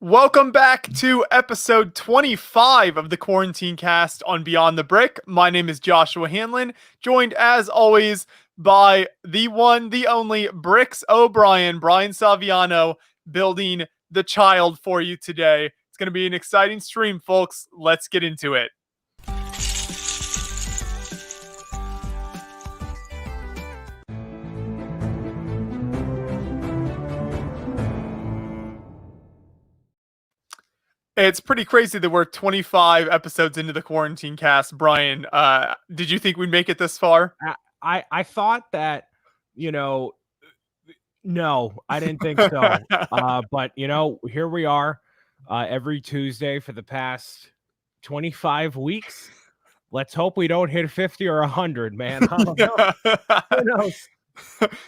Welcome back to episode 25 of the Quarantine Cast on Beyond the Brick. My name is Joshua Hanlon, joined as always by the one, the only Bricks O'Brien, Brian Saviano, building the child for you today. It's going to be an exciting stream, folks. Let's get into it. It's pretty crazy that we're 25 episodes into the Quarantine Cast. Brian, did you think we'd make it this far? I thought that, no, I didn't think so. But, here we are every Tuesday for the past 25 weeks. Let's hope we don't hit 50 or 100, man. I don't know. Who knows?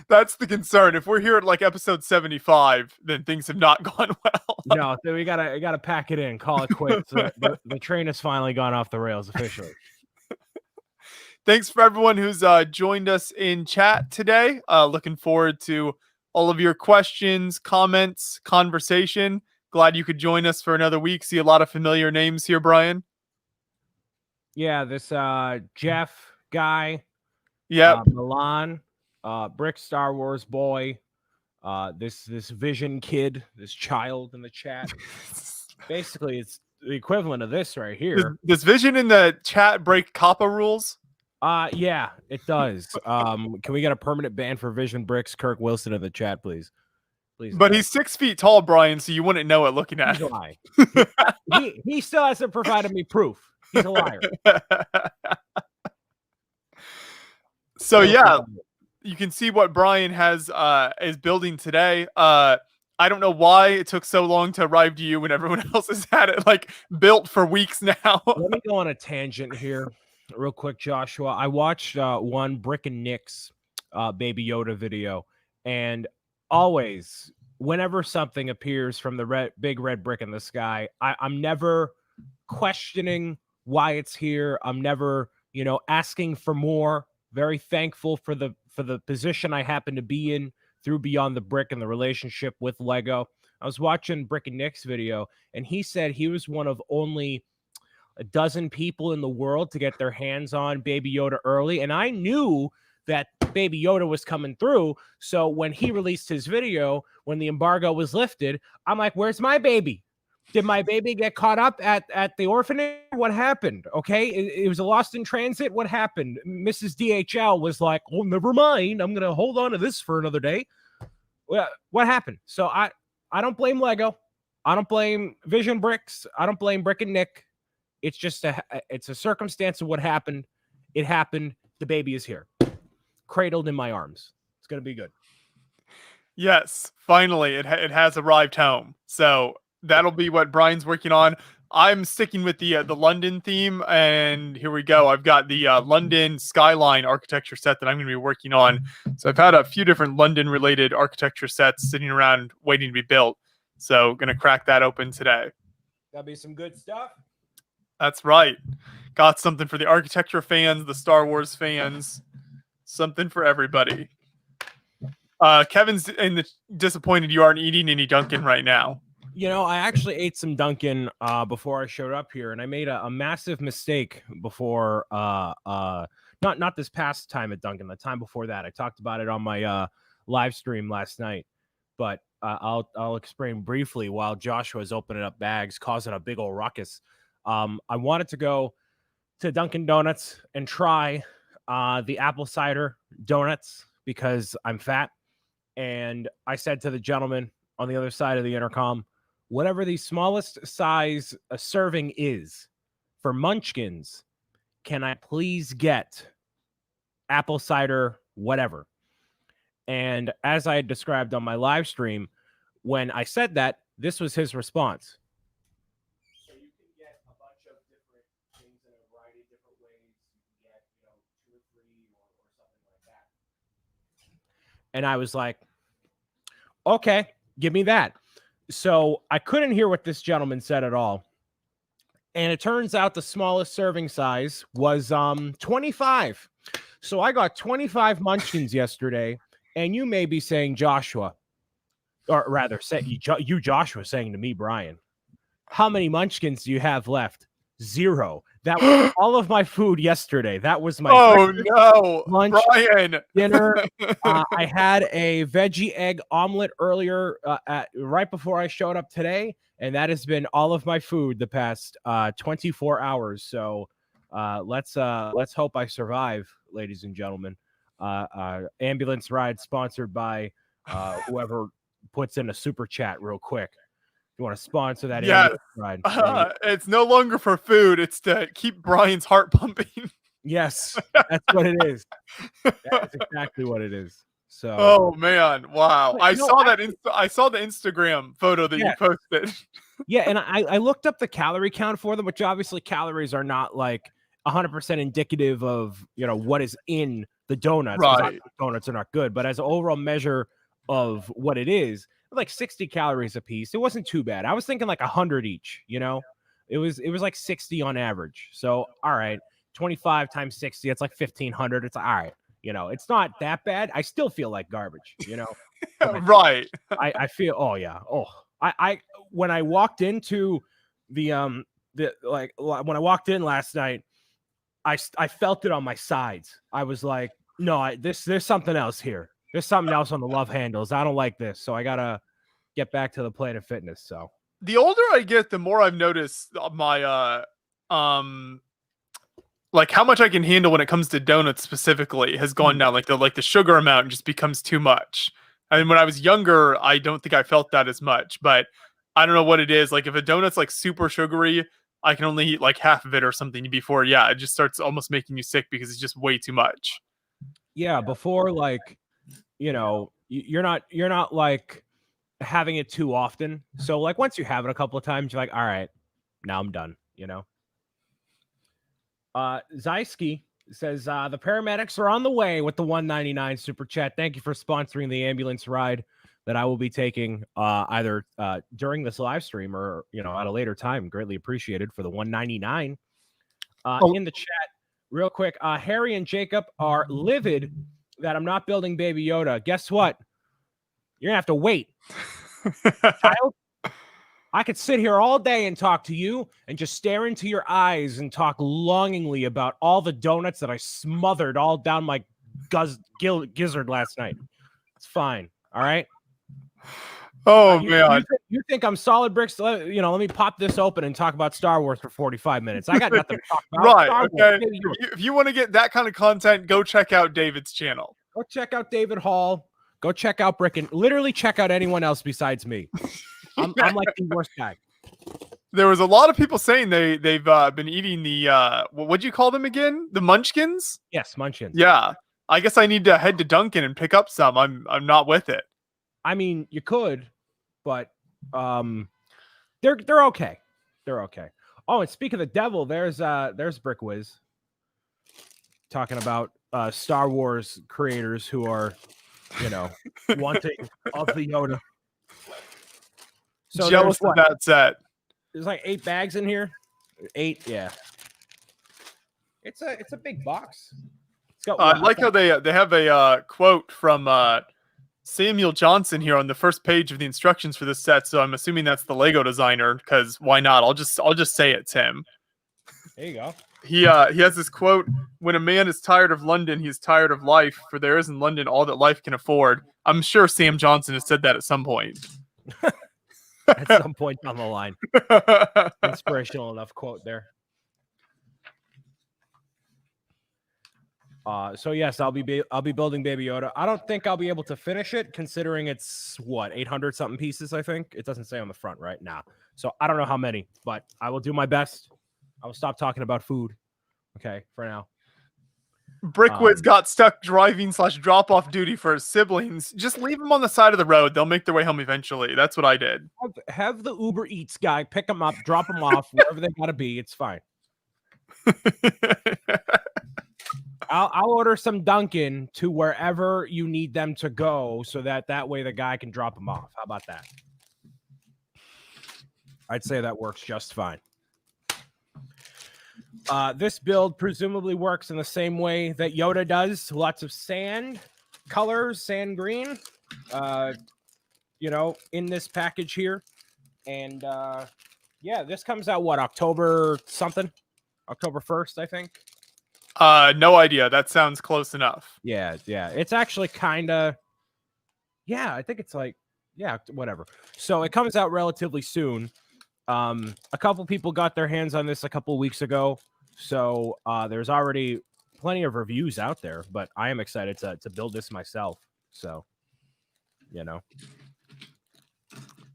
That's the concern. If we're here at like episode 75, then things have not gone well. No, so we gotta pack it in, call it quits. The train has finally gone off the rails officially. Thanks for everyone who's joined us in chat today. Looking forward to all of your questions, comments, conversation. Glad you could join us for another week. See a lot of familiar names here, Brian. Yeah, this Jeff guy. Yeah, Milan. Brick Star Wars boy, this Vision kid, this child in the chat. Basically, it's the equivalent of this right here. Does Vision in the chat break Kappa rules? Yeah, it does. Can we get a permanent ban for Vision Bricks? Kirk Wilson in the chat, please. Please. But he's 6 feet tall, Brian, so you wouldn't know it looking at him. He still hasn't provided me proof. He's a liar. So yeah. You can see what Brian has is building today. I don't know why it took so long to arrive to you when everyone else has had it like built for weeks now. Let me go on a tangent here real quick, Joshua. I watched one Brick and Nick's Baby Yoda video, and always whenever something appears from the big red brick in the sky, I'm never questioning why it's here. I'm never, asking for more. Very thankful for the position I happen to be in through Beyond the Brick and the relationship with Lego. I was watching Brick and Nick's video, and he said he was one of only a dozen people in the world to get their hands on Baby Yoda early. And I knew that Baby Yoda was coming through. So when he released his video, when the embargo was lifted, I'm like, where's my baby? Did my baby get caught up at the orphanage? What happened? Okay, it was a lost in transit. What happened? Mrs. DHL was like, oh, never mind. I'm going to hold on to this for another day. Well, what happened? So I don't blame Lego. I don't blame Vision Bricks. I don't blame Brick and Nick. It's just it's a circumstance of what happened. It happened. The baby is here, cradled in my arms. It's going to be good. Yes, finally, it has arrived home. So that'll be what Brian's working on. I'm sticking with the London theme, and here we go. I've got the London skyline architecture set that I'm going to be working on. So I've had a few different London-related architecture sets sitting around waiting to be built. So going to crack that open today. That'll be some good stuff. That's right. Got something for the architecture fans, the Star Wars fans, something for everybody. Kevin's disappointed you aren't eating any Dunkin right now. I actually ate some Dunkin before I showed up here, and I made a massive mistake before not this past time at Dunkin, the time before that. I talked about it on my live stream last night, but I'll explain briefly while Joshua's opening up bags, causing a big old ruckus. I wanted to go to Dunkin' Donuts and try the apple cider donuts because I'm fat, and I said to the gentleman on the other side of the intercom, whatever the smallest size a serving is for munchkins, can I please get apple cider, whatever? And as I had described on my live stream, when I said that, this was his response. So you can get a bunch of different things in a variety of different ways. You can get, 2 or 3 or something like that. And I was like, okay, give me that. So I couldn't hear what this gentleman said at all. And it turns out the smallest serving size was 25. So I got 25 munchkins yesterday. And you may be saying, Joshua, or rather, you Joshua saying to me, Brian, how many munchkins do you have left? 0. That was all of my food yesterday. That was my breakfast, no, lunch, Brian. dinner. I had a veggie egg omelet earlier, right before I showed up today, and that has been all of my food the past 24 hours. So let's hope I survive, ladies and gentlemen. Ambulance ride sponsored by whoever puts in a super chat real quick. You want to sponsor that Yes. ambulance ride? It's no longer for food. It's to keep Brian's heart pumping. Yes, that's what it is. That is exactly what it is. So, oh man, wow! Wait, I no, saw actually- that. I saw the Instagram photo that you Yeah. posted. yeah, and I looked up the calorie count for them, which obviously calories are not like 100% indicative of what is in the donuts. 'Cause Right. donuts are not good, but as an overall measure of what it is, like 60 calories a piece. It wasn't too bad. I was thinking like 100 each. It was like 60 on average. So all right, 25 times 60, it's like 1,500. It's all right. It's not that bad. I still feel like garbage. But Right. I feel. Oh yeah. Oh, I when I walked into the when I walked in last night, I felt it on my sides. I was like, no, there's something else here. There's something else on the love handles. I don't like this. So I gotta get back to the Planet Fitness. So The older I get, the more I've noticed my like how much I can handle when it comes to donuts specifically has gone down. Like the sugar amount just becomes too much. I mean, when I was younger, I don't think I felt that as much, but I don't know what it is. Like if a donut's like super sugary, I can only eat like half of it or something before, yeah, it just starts almost making you sick because it's just way too much. yeah, before like you're not like having it too often. So like once you have it a couple of times, you're like, all right, now I'm done. Zysky says the paramedics are on the way with the 199 super chat. Thank you for sponsoring the ambulance ride that I will be taking either during this live stream or at a later time. Greatly appreciated for the 199. In the chat, real quick, Harry and Jacob are livid that I'm not building Baby Yoda. Guess what? You're gonna have to wait. Child, I could sit here all day and talk to you and just stare into your eyes and talk longingly about all the donuts that I smothered all down my gizzard last night. It's fine. All right. Oh man. You think I'm solid bricks? Let me pop this open and talk about Star Wars for 45 minutes. I got nothing to talk about. Right. Star Okay. Wars, If you want to get that kind of content, go check out David's channel. go check out David Hall. Go check out Bricken. Literally check out anyone else besides me. I'm like the worst guy. There was a lot of people saying they've been eating the what'd you call them again? The munchkins? Yes, munchkins. Yeah. I guess I need to head to Dunkin and pick up some. I'm not with it. I mean, you could, but they're okay. They're okay. Oh, and speak of the devil, there's Brick Wiz talking about Star Wars creators who are, wanting of the Yoda. So jealous of that set. There's like 8 bags in here. 8, yeah. It's a big box. It's got I like how they have a quote from Samuel Johnson here on the first page of the instructions for this set. So I'm assuming that's the Lego designer because why not? I'll just say it's him. There you go. He has this quote: "When a man is tired of London, he is tired of life. For there is in London all that life can afford." I'm sure Sam Johnson has said that at some point. At some point down the line. Inspirational enough quote there. So yes, I'll be building Baby Yoda. I don't think I'll be able to finish it, considering it's 800 something pieces. I think it doesn't say on the front right now. So I don't know how many, but I will do my best. I will stop talking about food. Okay, for now. Brickwood's got stuck driving/drop-off duty for his siblings. Just leave them on the side of the road. They'll make their way home eventually. That's what I did. Have the Uber Eats guy pick them up, drop them off wherever they gotta be. It's fine. I'll order some Dunkin to wherever you need them to go, so that way the guy can drop them off. How about that? I'd say that works just fine. This build presumably works in the same way that Yoda does. Lots of sand colors, sand green, in this package here. And Yeah, this comes out what, October something? October 1st, I think. No idea. That sounds close enough. Yeah. It's actually kind of. Yeah, I think it's like, yeah, whatever. So it comes out relatively soon. A couple people got their hands on this a couple weeks ago, so there's already plenty of reviews out there. But I am excited to build this myself. So,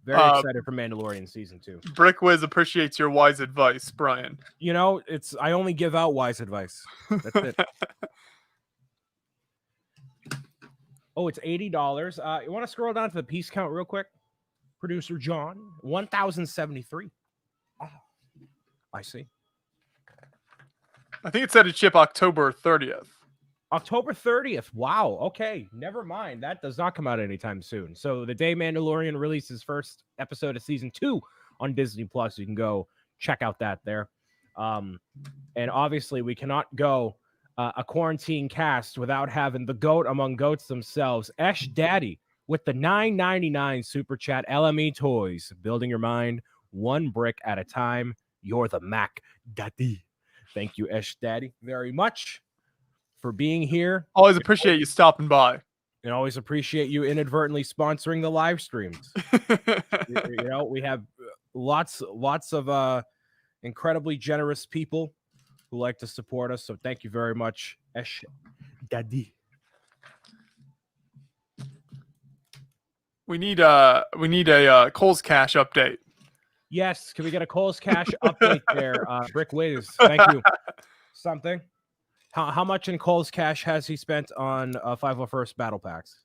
very excited for Mandalorian season 2. Brickwiz appreciates your wise advice, Brian. I only give out wise advice. That's it. Oh, it's $80. You want to scroll down to the piece count real quick? Producer John, 1,073. Oh, I see. I think it said it ship October 30th. October 30th. Wow. Okay. Never mind. That does not come out anytime soon. So the day Mandalorian releases first episode of season 2 on Disney Plus, you can go check out that there. And obviously we cannot go a quarantine cast without having the GOAT among GOATs themselves, Esh Daddy, with the $9.99 super chat. LME Toys, building your mind one brick at a time. You're the Mac Daddy. Thank you, Esh Daddy, very much for being here. Always appreciate you stopping by. And always appreciate you inadvertently sponsoring the live streams. We have lots of incredibly generous people who like to support us. So thank you very much, Esh Daddy. We need a Cole's Cash update. Yes, can we get a Cole's Cash update there? Brick Wiz, thank you. Something. How much in Cole's Cash has he spent on 501st battle packs?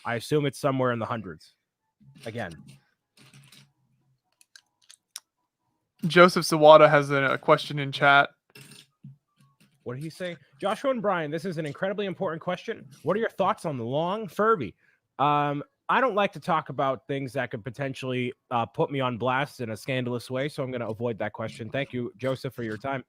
I assume it's somewhere in the hundreds. Again. Joseph Sawada has a question in chat. What did he say? Joshua and Brian, this is an incredibly important question. What are your thoughts on the long Furby? I don't like to talk about things that could potentially put me on blast in a scandalous way, so I'm going to avoid that question. Thank you, Joseph, for your time.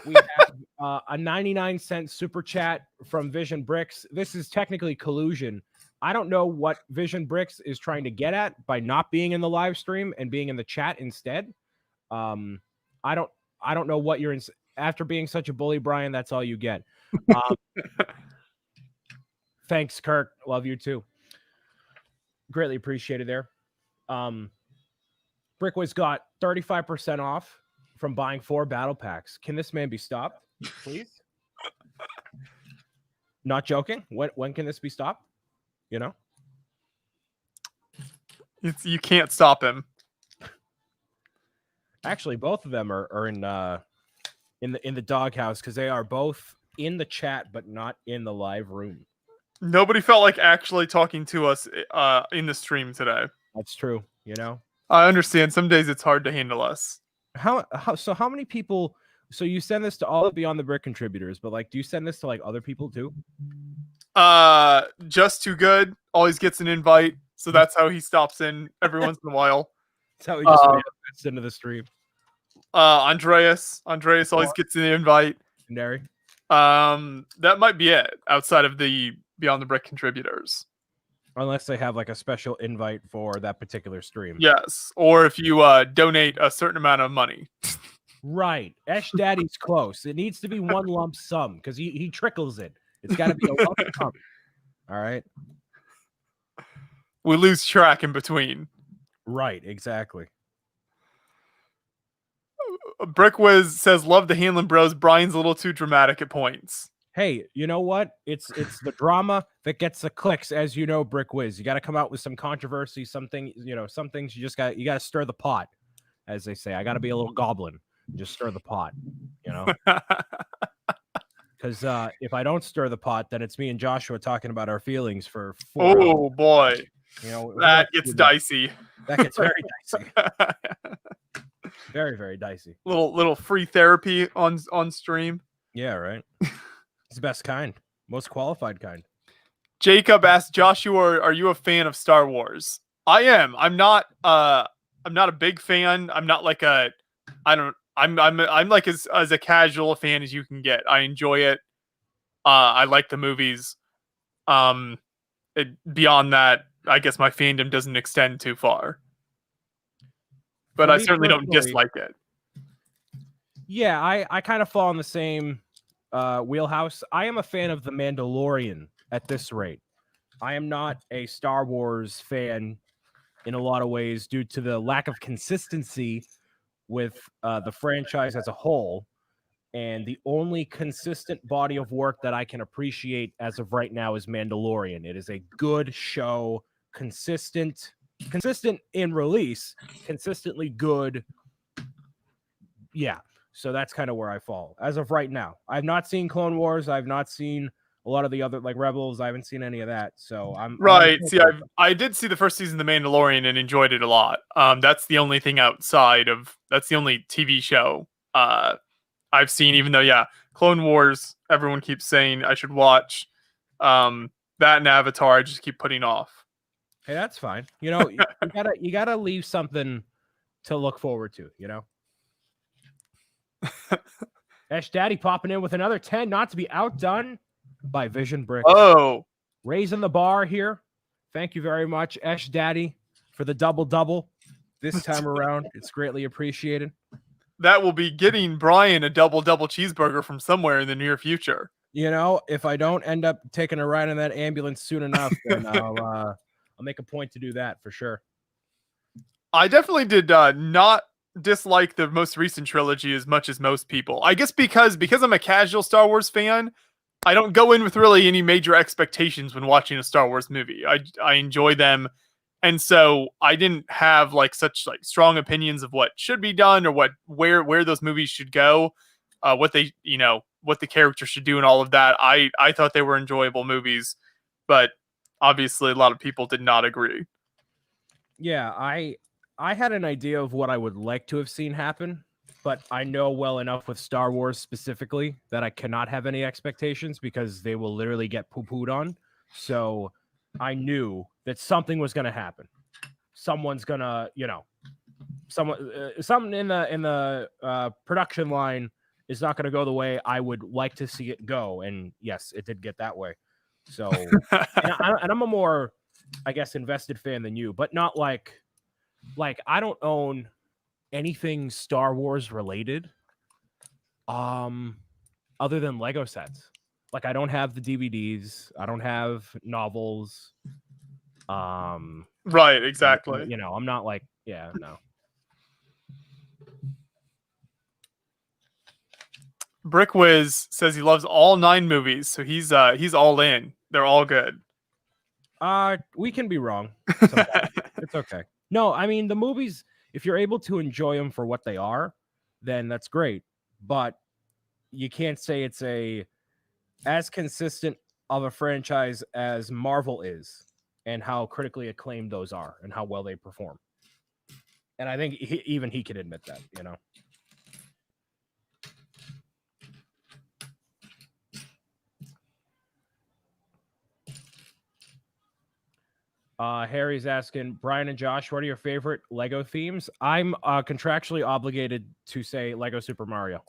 We have a 99-cent super chat from Vision Bricks. This is technically collusion. I don't know what Vision Bricks is trying to get at by not being in the live stream and being in the chat instead. I don't know what you're in. After being such a bully, Brian, that's all you get. Thanks, Kirk. Love you too. Greatly appreciated there. Brickwiz got 35% off from buying 4 battle packs. Can this man be stopped, please? Not joking. When can this be stopped? You can't stop him. Actually, both of them are in the doghouse because they are both in the chat but not in the live room. Nobody felt like actually talking to us in the stream today. That's true. I understand. Some days it's hard to handle us. How many people? So you send this to all the Beyond the Brick contributors, but do you send this to other people too? Just Too Good always gets an invite, so that's how he stops in every once in a while. That's how he just gets into the stream. Andreas always gets an invite. Legendary. That might be it outside of the Beyond the Brick contributors. Unless they have a special invite for that particular stream. Yes, or if you donate a certain amount of money. Right. Esh Daddy's close. It needs to be one lump sum because he trickles it. It's got to be a lump sum. All right. We lose track in between. Right, exactly. Brickwiz says, love the Hanlon Bros. Brian's a little too dramatic at points. Hey, you know what? It's the drama that gets the clicks, as you know, Brickwiz. You got to come out with some controversy, some things you got to stir the pot, as they say. I got to be a little goblin, just stir the pot, Because if I don't stir the pot, then it's me and Joshua talking about our feelings for 4 hours. Oh boy, that gets dicey. That gets very dicey. Very, very dicey. Little free therapy on stream. Yeah, right. It's the best kind, most qualified kind. Jacob asked Joshua, "Are you a fan of Star Wars?" I am. I'm not a big fan. I'm not like I'm like as a casual fan as you can get. I enjoy it. I like the movies. Beyond that, I guess my fandom doesn't extend too far. but For I me certainly don't personally, dislike it. yeah, I kind of fall in the same wheelhouse. I am a fan of The Mandalorian at this rate. I am not a Star Wars fan in a lot of ways due to the lack of consistency with the franchise as a whole. And the only consistent body of work that I can appreciate as of right now is Mandalorian. It is a good show, consistent in release, consistently good. Yeah. So that's kind of where I fall as of right now. I've not seen Clone Wars. I've not seen a lot of the other like Rebels. I haven't seen any of that. So I'm on the Right. fence See, with I did see the first season of The Mandalorian and enjoyed it a lot. That's the only thing that's the only TV show I've seen. Even though, yeah, Clone Wars, everyone keeps saying I should watch. That and Avatar, I just keep putting off. Hey, that's fine. You know, you gotta leave something to look forward to. You know. Ash Daddy popping in with another 10, not to be outdone by Vision Bricks. Oh, Raising the bar here. Thank you very much, Ash Daddy, for the double this time around. It's greatly appreciated. that will be getting Brian a double cheeseburger from somewhere in the near future. You know, if I don't end up taking a ride in that ambulance soon enough, then I'll make a point to do that for sure. I definitely did not dislike the most recent trilogy as much as most people. I guess because I'm a casual Star Wars fan, I don't go in with really any major expectations when watching a Star Wars movie. I enjoy them, and so I didn't have like such like strong opinions of what should be done or where those movies should go, what they what the characters should do and all of that. I thought they were enjoyable movies, but obviously a lot of people did not agree. Yeah, I had an idea of what I would like to have seen happen, but I know well enough with Star Wars specifically that I cannot have any expectations because they will literally get poo-pooed on. So I knew that something was going to happen. Someone's going to, something in the production line is not going to go the way I would like to see it go. And yes, it did get that way. So, and I'm a more, I guess, invested fan than you, but not like I don't own anything Star Wars related other than Lego sets. Like I don't have the DVDs, I don't have novels. Right, exactly. You know, I'm not like, yeah, no. Brickwiz says he loves all 9 movies, so he's all in. They're all good. We can be wrong sometimes. It's okay. No, I mean the movies, if you're able to enjoy them for what they are, then that's great. But you can't say it's as consistent of a franchise as Marvel is and how critically acclaimed those are and how well they perform. And I think even he can admit that, you know. Harry's asking, Brian and Josh, what are your favorite Lego themes? I'm contractually obligated to say Lego Super Mario.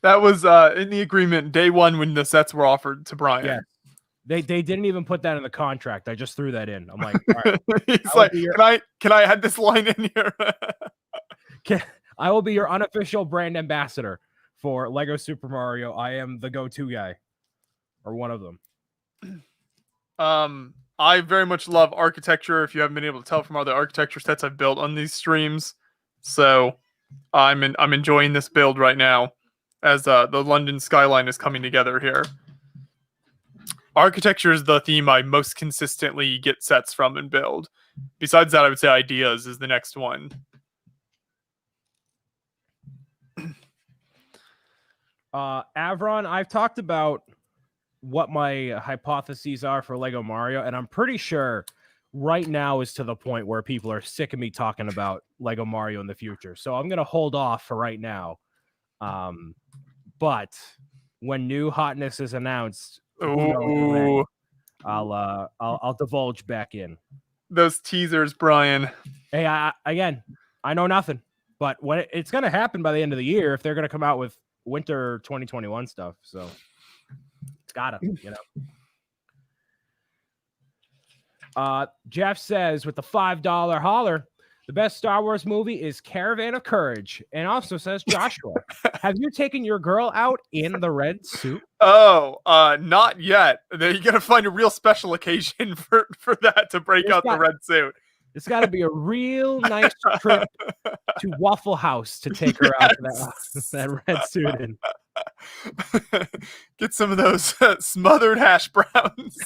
That was in the agreement day one when the sets were offered to Brian. Yeah. They didn't even put that in the contract. I just threw that in. I'm like, all right. He's like, can I add this line in here? I will be your unofficial brand ambassador for Lego Super Mario. I am the go-to guy, or one of them. I very much love architecture. If you haven't been able to tell from all the architecture sets I've built on these streams, so I'm enjoying this build right now as the London skyline is coming together here. Architecture is the theme I most consistently get sets from and build. Besides that, I would say ideas is the next one. Avron, I've talked about what my hypotheses are for Lego Mario, and I'm pretty sure right now is to the point where people are sick of me talking about Lego Mario in the future. So I'm going to hold off for right now. But when new hotness is announced, I'll divulge back in. Those teasers, Brian. Hey, I know nothing, but when it's going to happen by the end of the year if they're going to come out with winter 2021 stuff. So it's gotta, you know. Jeff says with the $5 holler, The best Star Wars movie is Caravan of Courage. And also says Joshua, have you taken your girl out in the red suit? Oh, not yet. You gotta find a real special occasion for that to break out the red suit. It's got to be a real nice trip to Waffle House to take her out that red suit in. Get some of those smothered hash browns.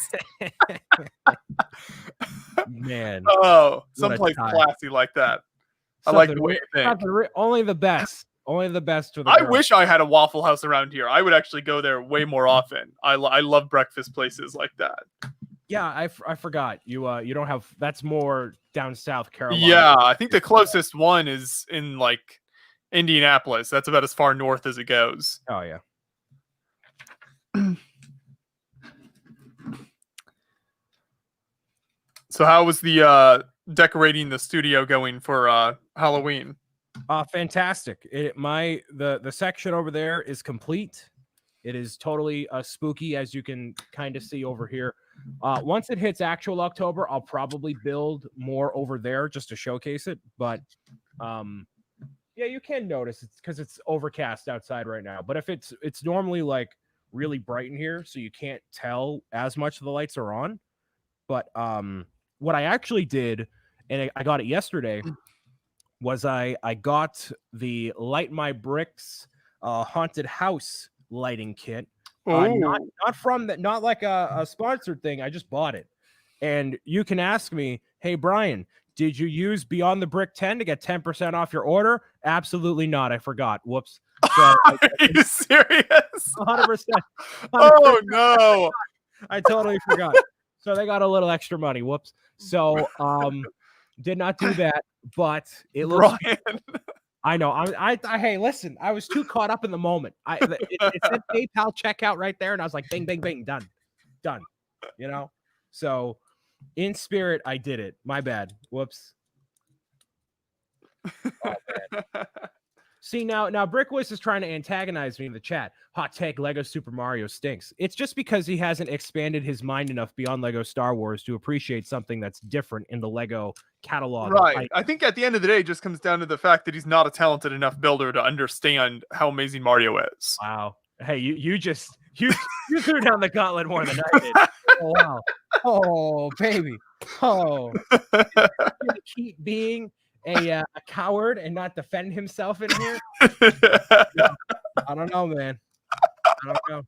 Man. Oh, someplace classy like that. I like the way you think. Only the best. Only the best for the I girl. wish I had a Waffle House around here. I would actually go there way more often. I love breakfast places like that. Yeah, I forgot. You don't have, that's more down South Carolina. Yeah, I think the closest one is in like Indianapolis. That's about as far north as it goes. Oh yeah. So how was the decorating the studio going for Halloween? Fantastic. The section over there is complete. It is totally spooky, as you can kind of see over here. Once it hits actual October, I'll probably build more over there just to showcase it. But yeah, you can notice it's because it's overcast outside right now. But if it's normally like really bright in here, so you can't tell as much of the lights are on. But what I actually did, and I got it yesterday, was I got the Light My Bricks haunted house lighting kit. Not from that, not like a sponsored thing. I just bought it. And you can ask me, hey Brian, did you use Beyond the Brick 10 to get 10% off your order? Absolutely not. I forgot. Whoops. So, Are you serious? 100%. Oh no. I totally forgot. So they got a little extra money. Whoops. So did not do that, but it looks Brian. I know. Hey, listen, I was too caught up in the moment. It said PayPal checkout right there, and I was like, bing, bing, bing, done. You know? So in spirit, I did it. My bad. Whoops. Oh, man. See, now Brickwiz is trying to antagonize me in the chat. Hot take, Lego Super Mario stinks. It's just because he hasn't expanded his mind enough beyond Lego Star Wars to appreciate something that's different in the Lego catalog. Right. I think at the end of the day, it just comes down to the fact that he's not a talented enough builder to understand how amazing Mario is. Wow. Hey, you threw down the gauntlet more than I did. Oh, wow. Oh, baby. Oh. Keep being a coward and not defend himself in here. I don't know, man. I don't know.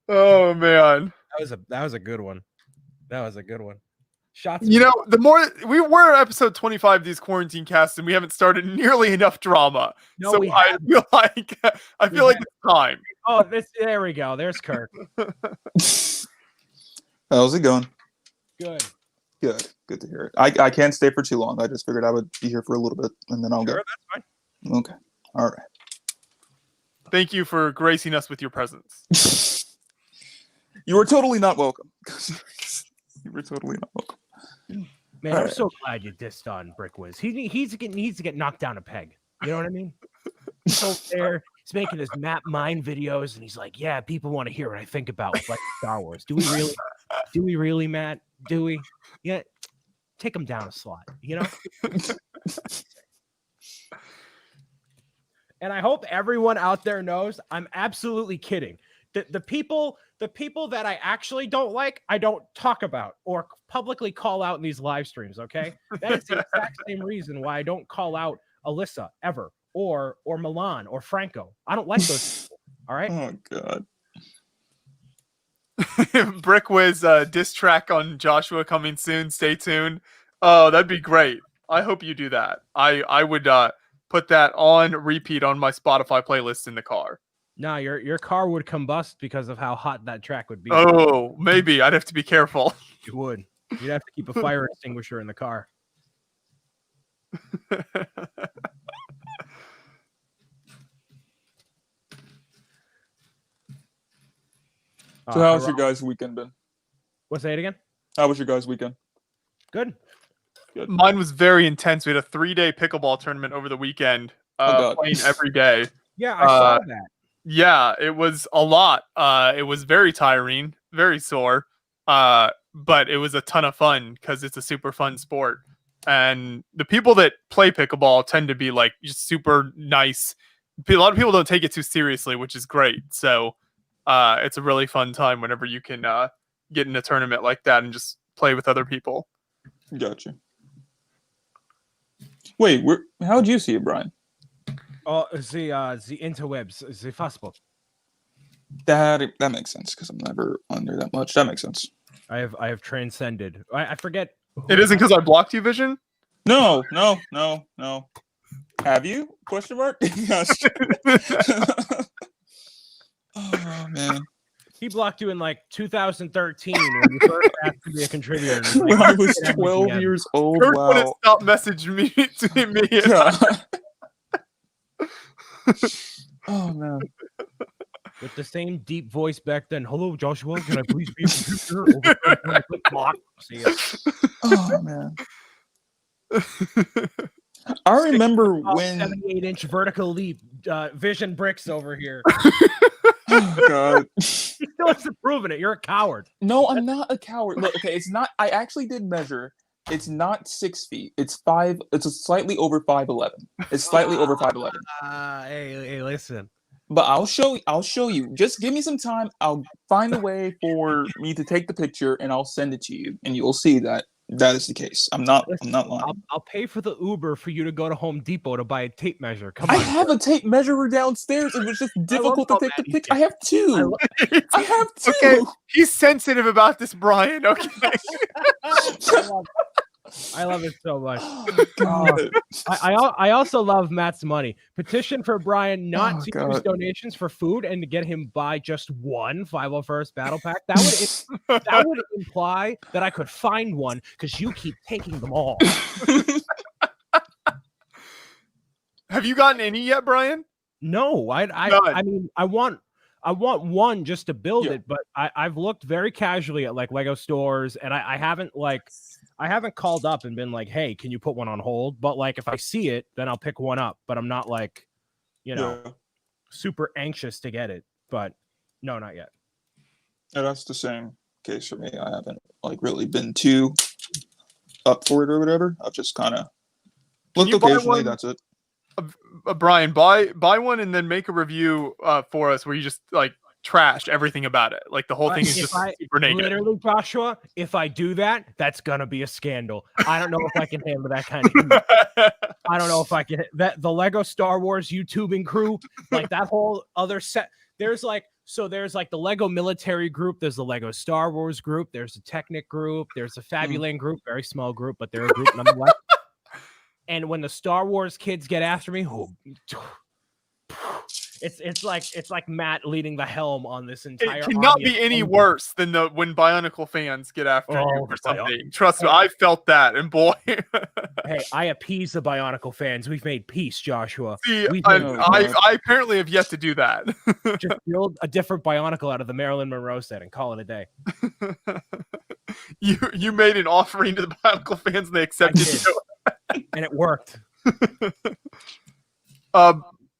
Oh man, that was a good one. That was a good one. Shots. You know, the more we're at episode 25 of these quarantine casts, and we haven't started nearly enough drama. No, so I feel like it's time. Oh, there we go. There's Kirk. How's it going? Good. Good to hear it. I can't stay for too long. I just figured I would be here for a little bit and then I'll go. That's fine. Okay. All right. Thank you for gracing us with your presence. You were totally not welcome. You were totally not welcome. Man, I'm so glad you dissed on Brickwiz. He needs to get knocked down a peg. You know what I mean? He's over there. He's making his map mine videos, and he's like, "Yeah, people want to hear what I think about like Star Wars. Do we really? Do we really, Matt? Do we? Yeah, take him down a slot. You know." And I hope everyone out there knows I'm absolutely kidding. The people that I actually don't like, I don't talk about or publicly call out in these live streams. Okay, that is the exact same reason why I don't call out Alyssa ever, or Milan or Franco. I don't like those people. All right. Oh God. Brickwiz diss track on Joshua coming soon. Stay tuned. Oh, that'd be great. I hope you do that. I would put that on repeat on my Spotify playlist in the car. No, your car would combust because of how hot that track would be. Oh, maybe I'd have to be careful. You would. You'd have to keep a fire extinguisher in the car. So how's your guys' weekend been? What's that again? How was your guys' weekend? Good. Mine was very intense. We had a 3-day pickleball tournament over the weekend, playing every day. Yeah, I saw that. Yeah, it was a lot. It was very tiring, very sore, but it was a ton of fun because it's a super fun sport. and the people that play pickleball tend to be like just super nice. A lot of people don't take it too seriously, which is great. So it's a really fun time whenever you can get in a tournament like that and just play with other people. Gotcha. Wait, how'd you see it, Brian? Oh, the interwebs, the Facebook. That makes sense because I'm never under that much. That makes sense. I have transcended. I forget. It isn't because I blocked you, Vision? No. Have you? Question mark? Yes. Oh man. He blocked you in like 2013 when you first asked to be a contributor. When I was 12 years old. Kurt wouldn't Wow. stop messaging me to me. Yeah. Oh man. With the same deep voice back then. Hello, Joshua. Can I please be a contributor? Block. See ya. Oh man. I remember when 78-inch vertical leap, Vision bricks over here. Oh god. He still hasn't proven it. You're a coward. No, I'm not a coward. Look, okay, it's not. I actually did measure. It's not 6 feet. It's 5. It's a slightly over 5'11". It's slightly over 5'11". Hey, listen. But I'll show you. Just give me some time. I'll find a way for me to take the picture, and I'll send it to you, and you will see that is the case. I'm not lying. I'll pay for the Uber for you to go to Home Depot to buy a tape measure. Come on. I have a tape measurer downstairs. It was just difficult to take the picture. I have two. I have two. Okay, he's sensitive about this, Brian. Okay. I love it so much. Oh, God. I also love Matt's money. Petition for Brian not to use God. donations for food and to get him buy just one 501st battle pack. That would imply that I could find one because you keep taking them all. Have you gotten any yet, Brian? No, I mean I want one just to build it, but I've looked very casually at like Lego stores, and I haven't called up and been like, hey, can you put one on hold? But like if I see it, then I'll pick one up. But I'm not like, super anxious to get it. But no, not yet. Yeah, that's the same case for me. I haven't like really been too up for it or whatever. I've just kind of looked occasionally. That's it. Brian, buy one and then make a review for us where you just like trash everything about it. Like the whole thing is just super naked. Literally, Joshua, if I do that, that's gonna be a scandal. I don't know if I can handle that kind of thing. I don't know if I can. The Lego Star Wars YouTubing crew, like that whole other set. There's like the Lego military group. There's the Lego Star Wars group. There's a Technic group. There's a Fabuland group, very small group, but they're a group nonetheless. And when the Star Wars kids get after me, it's like Matt leading the helm on this entire. It cannot be any worse than when Bionicle fans get after you or something. Trust me, I felt that, and boy. Hey, I appease the Bionicle fans. We've made peace, Joshua. See, I apparently have yet to do that. Just build a different Bionicle out of the Marilyn Monroe set and call it a day. You made an offering to the Bionicle fans, and they accepted it. And it worked.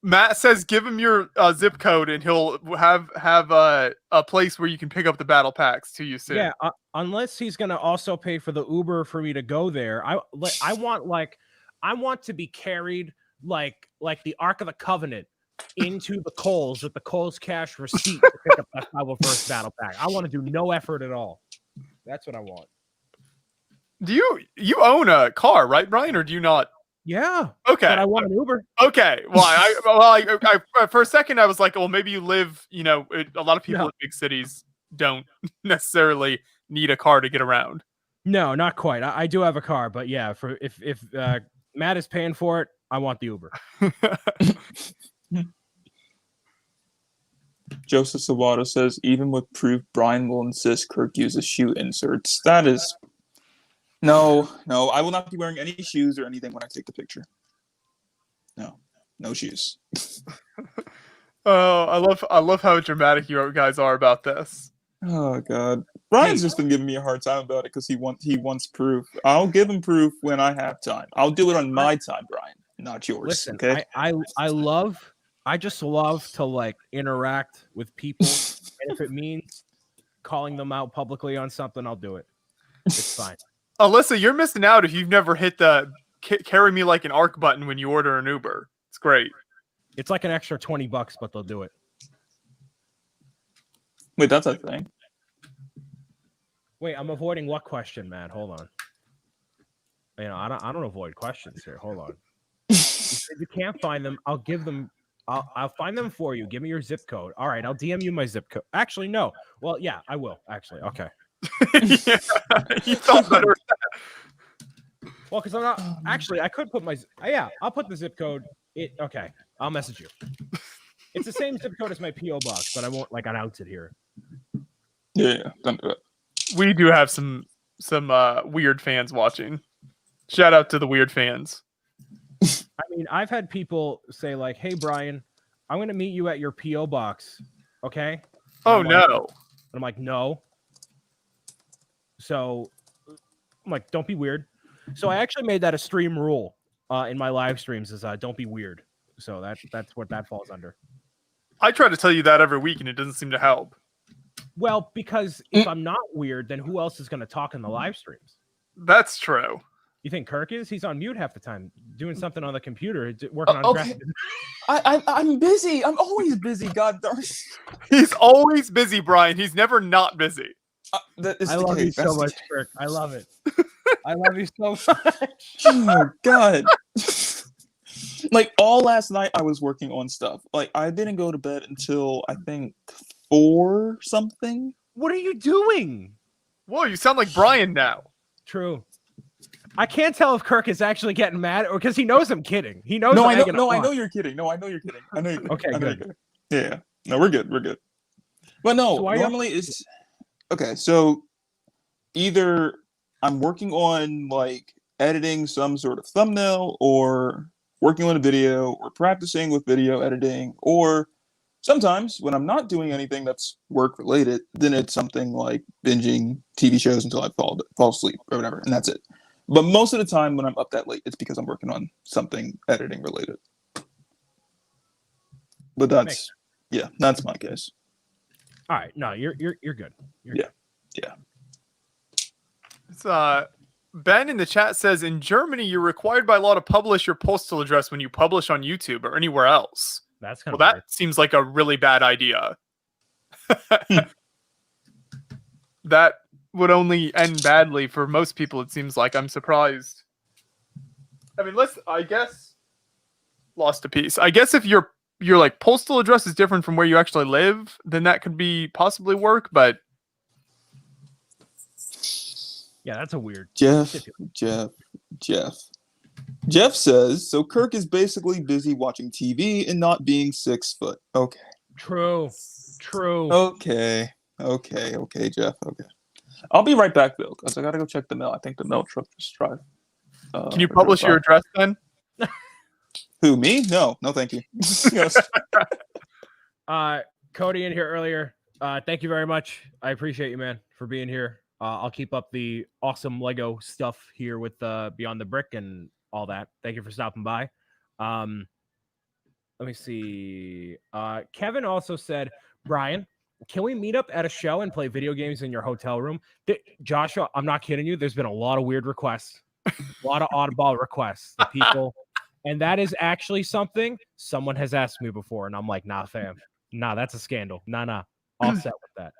Matt says give him your zip code and he'll have a place where you can pick up the battle packs to you soon. Yeah, unless he's gonna also pay for the Uber for me to go there. I want to be carried like the Ark of the Covenant into the Kohl's with the Kohl's cash receipt to pick up that 501st battle pack. I want to do no effort at all. That's what I want. Do you own a car, right, Brian, or do you not? Yeah. Okay. But I want an Uber. Okay. Well, I for a second I was like, well, maybe you live. A lot of people in big cities don't necessarily need a car to get around. No, not quite. I do have a car, but yeah, for if Matt is paying for it, I want the Uber. Joseph Sawada says, even with proof, Brian will insist Kirk uses shoe inserts. That is. No, I will not be wearing any shoes or anything when I take the picture. No shoes. Oh, I love how dramatic you guys are about this. Oh God, Brian's just been giving me a hard time about it because he wants proof. I'll give him proof when I have time. I'll do it on my time, Brian, not yours. Listen, okay? I just love to like interact with people, and if it means calling them out publicly on something, I'll do it. It's fine. Alyssa, you're missing out if you've never hit the carry me like an arc button when you order an Uber. It's great. It's like an extra $20, but they'll do it. Wait, that's a thing. Wait, I'm avoiding what question, man? Hold on. You know, I don't avoid questions here. Hold on. If you can't find them, I'll give them. I'll find them for you. Give me your zip code. All right, I'll DM you my zip code. Actually, no. Well, yeah, I will. Actually, okay. Yeah, you thought better. Well, because I'm not. Actually, I could put my. Yeah, I'll put the zip code. Okay. I'll message you. It's the same zip code as my PO box, but I won't like announce it here. Yeah, don't do it. We do have some weird fans watching. Shout out to the weird fans. I mean, I've had people say like, "Hey, Brian, I'm going to meet you at your PO box." Okay. Oh no. And I'm like, no. So I'm like, don't be weird. So I actually made that a stream rule in my live streams is don't be weird. So that's what that falls under. I try to tell you that every week and it doesn't seem to help. Well, because if I'm not weird, then who else is going to talk in the live streams? That's true. You think Kirk is? He's on mute half the time, doing something on the computer, working on Okay. I'm busy. I'm always busy. God darn. He's always busy, Brian. He's never not busy. I love you so much, Kirk. I love it. I love you so much. Oh my God. Like all last night, I was working on stuff. Like I didn't go to bed until I think 4 something. What are you doing? Whoa, you sound like Brian now. True. I can't tell if Kirk is actually getting mad or because he knows I'm kidding. He knows. I know you're kidding. I know you're kidding. Okay, good. Yeah. No, we're good. But no, So normally it's okay. So either I'm working on like editing some sort of thumbnail, or working on a video, or practicing with video editing, or sometimes when I'm not doing anything that's work related, then it's something like binging TV shows until I fall asleep or whatever, and that's it. But most of the time when I'm up that late, it's because I'm working on something editing related. But that's my case. All right, no, you're good. Yeah. It's Ben in the chat says in Germany you're required by law to publish your postal address when you publish on YouTube or anywhere else. That's kind of that weird. seems like a really bad idea. That would only end badly for most people, it seems like. I'm surprised. I mean, I guess lost a piece. I guess if your like postal address is different from where you actually live, then that could be possibly work, but Yeah, that's a weird. Jeff says, so Kirk is basically busy watching TV and not being 6 foot. Okay. True. Okay, Jeff. Okay. I'll be right back, though, because I got to go check the mail. I think the mail truck just drive. Can you publish your address then? Who, me? No, thank you. Yes. Cody in here earlier. Thank you very much. I appreciate you, man, for being here. I'll keep up the awesome Lego stuff here with Beyond the Brick and all that. Thank you for stopping by. Let me see. Kevin also said, Brian, can we meet up at a show and play video games in your hotel room? Joshua, I'm not kidding you. There's been a lot of weird requests, a lot of oddball requests. The people, and that is actually something someone has asked me before, and I'm like, nah, fam. Nah, that's a scandal. Nah. All set with that.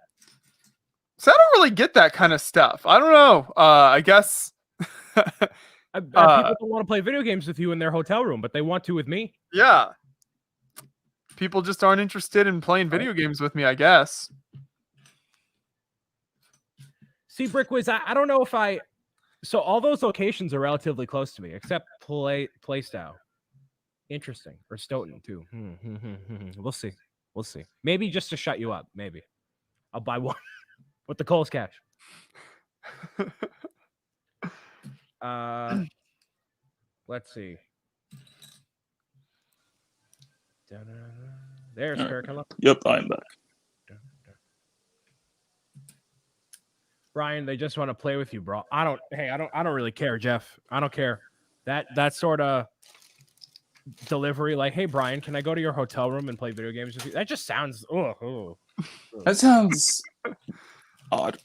So I don't really get that kind of stuff. I don't know. I guess people don't want to play video games with you in their hotel room, but they want to with me. Yeah. People just aren't interested in playing video games with me, I guess. See, Brickwiz, I don't know if so all those locations are relatively close to me, except Playstyle. Interesting. Or Stoughton, too. We'll see. Maybe just to shut you up. Maybe. I'll buy one with the Kohl's cash. Let's see. There's Kirk. Hello. Yep, I'm back. Brian, they just want to play with you, bro. I don't really care, Jeff. I don't care. That sort of delivery, like, hey, Brian, can I go to your hotel room and play video games with you? That just sounds That sounds odd.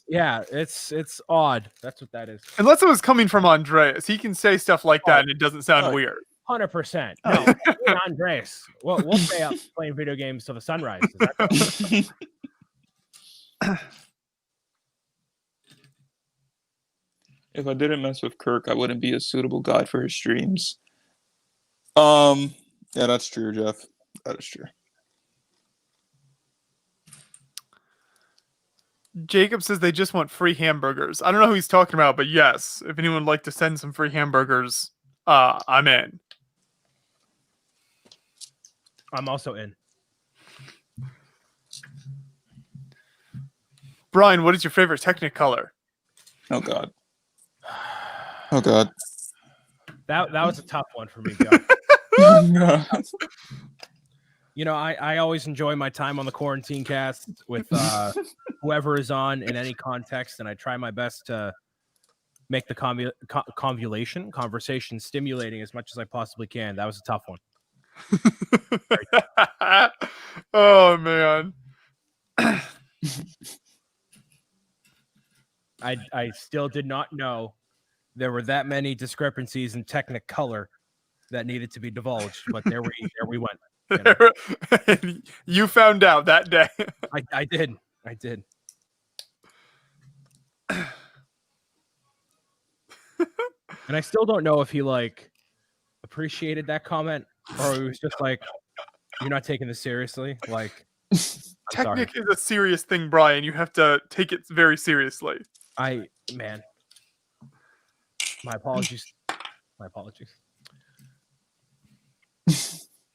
Yeah, it's odd. That's what that is. Unless it was coming from Andreas, he can say stuff like that and it doesn't sound Oh. weird. 100%. Oh, No, me and Andres. We'll stay up playing video games till the sunrise. If I didn't mess with Kirk, I wouldn't be a suitable guide for his streams. Yeah, that's true, Jeff. That is true. Jacob says they just want free hamburgers. I don't know who he's talking about, but yes, if anyone would like to send some free hamburgers, I'm in. I'm also in. Brian, what is your favorite Technicolor? Oh God. Oh God. That was a tough one for me, Joe. No. You know, I always enjoy my time on the quarantine cast with whoever is on in any context, and I try my best to make the conversation stimulating as much as I possibly can. That was a tough one. Oh man. I still did not know there were that many discrepancies in Technicolor that needed to be divulged, but there we went. You know? You found out that day. I did. And I still don't know if he like appreciated that comment or he was just like, "You're not taking this seriously." Like, Technic is a serious thing, Brian. You have to take it very seriously. Man, my apologies.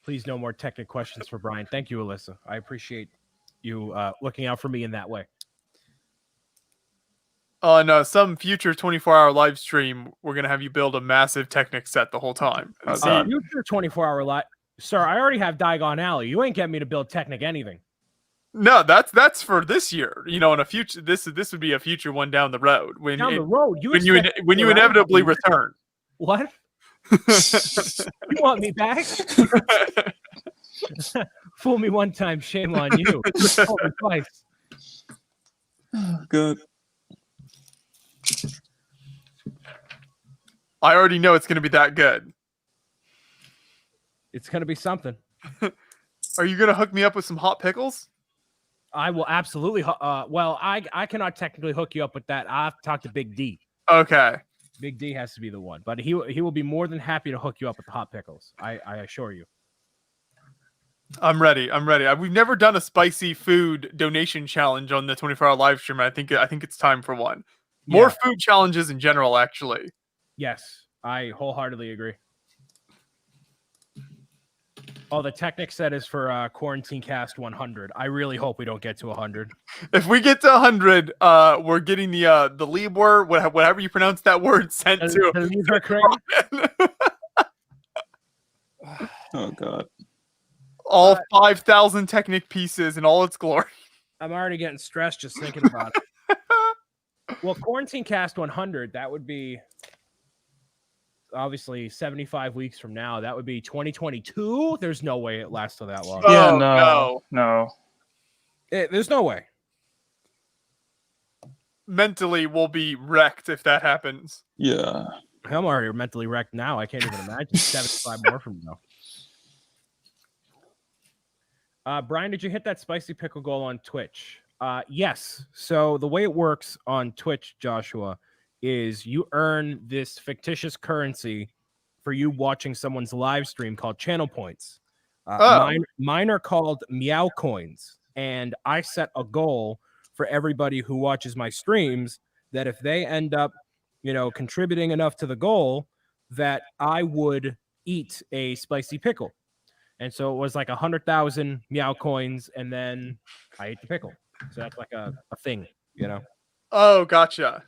Please, no more Technic questions for Brian. Thank you, Alyssa. I appreciate you looking out for me in that way. On some future 24-hour live stream, we're gonna have you build a massive Technic set the whole time. Future 24-hour live, sir. I already have Diagon Alley. You ain't getting me to build Technic anything. No, that's for this year. You know, in a future, this would be a future one down the road. When you inevitably return. What? You want me back? Fool me one time, shame on you. Fool me twice. Oh, good. I already know it's going to be that good. It's going to be something. Are you going to hook me up with some hot pickles? I will absolutely. Well, I cannot technically hook you up with that. I have to talk to Big D. Okay. Big D has to be the one, but he will be more than happy to hook you up with the hot pickles. I assure you. I'm ready. We've never done a spicy food donation challenge on the 24-hour live stream. I think it's time for one. More food challenges in general, actually. Yes, I wholeheartedly agree. Oh, the Technic set is for Quarantine Cast 100. I really hope we don't get to 100. If we get to 100, we're getting the Libor, whatever you pronounce that word, sent to. Oh God. All 5,000 Technic pieces in all its glory. I'm already getting stressed just thinking about it. Well, Quarantine Cast 100, that would be obviously 75 weeks from now. That would be 2022. There's no way it lasts till that long. Yeah, no. There's no way. Mentally, we'll be wrecked if that happens. Yeah. I'm already mentally wrecked now. I can't even imagine 75 more from now. Brian, did you hit that spicy pickle goal on Twitch? Yes. So the way it works on Twitch, Joshua, is you earn this fictitious currency for you watching someone's live stream called channel points. Mine are called meow coins, and I set a goal for everybody who watches my streams that if they end up, contributing enough to the goal, that I would eat a spicy pickle. And so it was like 100,000 meow coins, and then I ate the pickle. So that's like a thing, Oh, gotcha.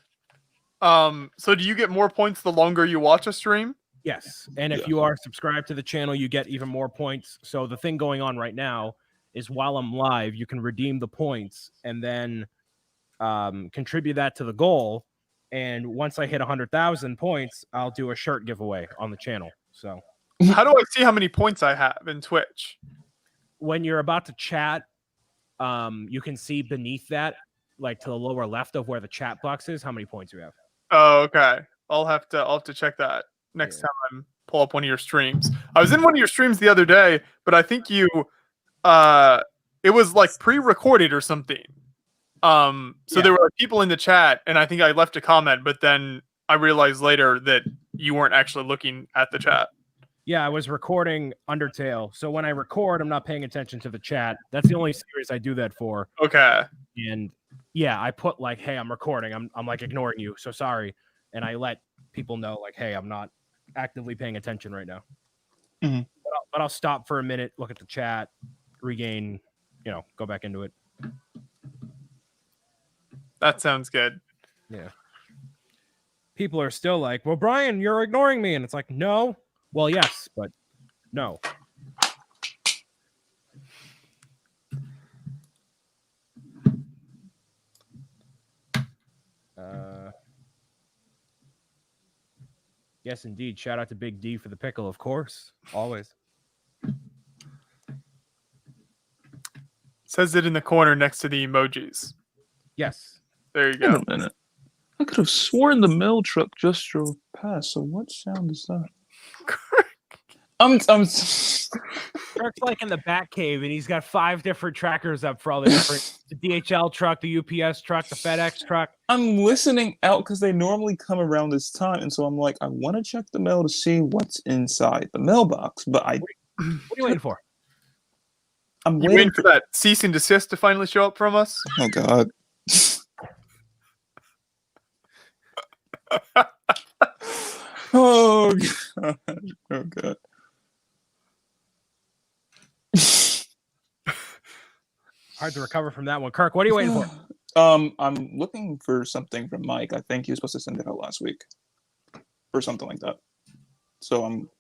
So do you get more points the longer you watch a stream? Yes. And if you are subscribed to the channel, you get even more points. So the thing going on right now is while I'm live, you can redeem the points and then contribute that to the goal. And once I hit 100,000 points, I'll do a shirt giveaway on the channel. So how do I see how many points I have in Twitch? When you're about to chat, you can see beneath that like to the lower left of where the chat box is, how many points you have. Oh, okay. I'll have to check that next time I pull up one of your streams. I was in one of your streams the other day, but I think you it was like pre-recorded or something. So there were people in the chat, and I think I left a comment, but then I realized later that you weren't actually looking at the chat. Yeah, I was recording Undertale. So when I record, I'm not paying attention to the chat. That's the only series I do that for. Okay. And yeah, I put like, hey, I'm recording. I'm like ignoring you. So sorry. And I let people know like, hey, I'm not actively paying attention right now. Mm-hmm. But I'll stop for a minute, look at the chat, regain, go back into it. That sounds good. Yeah. People are still like, well, Brian, you're ignoring me. And it's like, no. Well, yes, but no. Yes, indeed. Shout out to Big D for the pickle, of course. Always. Says it in the corner next to the emojis. Yes. There you Wait go. a minute. I could have sworn the mail truck just drove past. So what sound is that? Kirk's like in the Bat Cave, and he's got 5 different trackers up for all the different the DHL truck, the UPS truck, the FedEx truck. I'm listening out because they normally come around this time, and so I'm like, I want to check the mail to see what's inside the mailbox, but What are you waiting for? I'm You waiting for that cease and desist to finally show up from us? Oh God. Oh God. Oh God. Hard to recover from that one. Kirk, what are you waiting for? I'm looking for something from Mike. I think he was supposed to send it out last week, or something like that. So I'm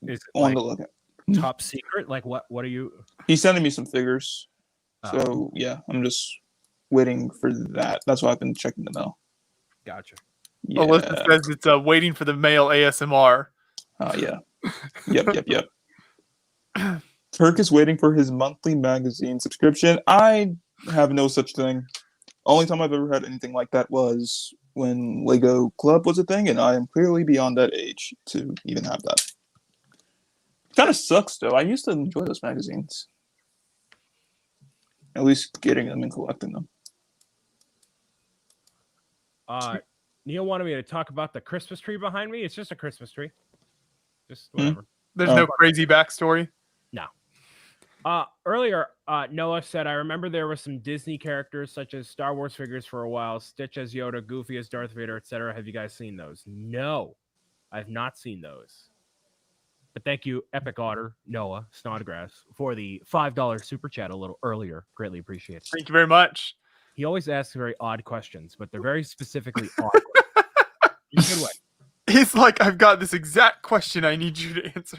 is it on like the lookout. top secret? Like what are you? He's sending me some figures. So yeah, I'm just waiting for that. That's why I've been checking the mail. Gotcha. Yeah. Alyssa says it's waiting for the mail ASMR. Yeah. Yep. Turk is waiting for his monthly magazine subscription. I have no such thing. Only time I've ever had anything like that was when Lego Club was a thing, and I am clearly beyond that age to even have that. Kind of sucks, though. I used to enjoy those magazines. At least getting them and collecting them. Neil wanted me to talk about the Christmas tree behind me. It's just a Christmas tree. Just whatever. There's no crazy backstory? No. Earlier, Noah said, I remember there were some Disney characters such as Star Wars figures for a while, Stitch as Yoda, Goofy as Darth Vader, etc. Have you guys seen those? No, I've not seen those. But thank you, Epic Otter, Noah, Snodgrass, for the $5 super chat a little earlier. Greatly appreciated. Thank you very much. He always asks very odd questions, but they're very specifically odd questions. In a good way. He's like, I've got this exact question I need you to answer.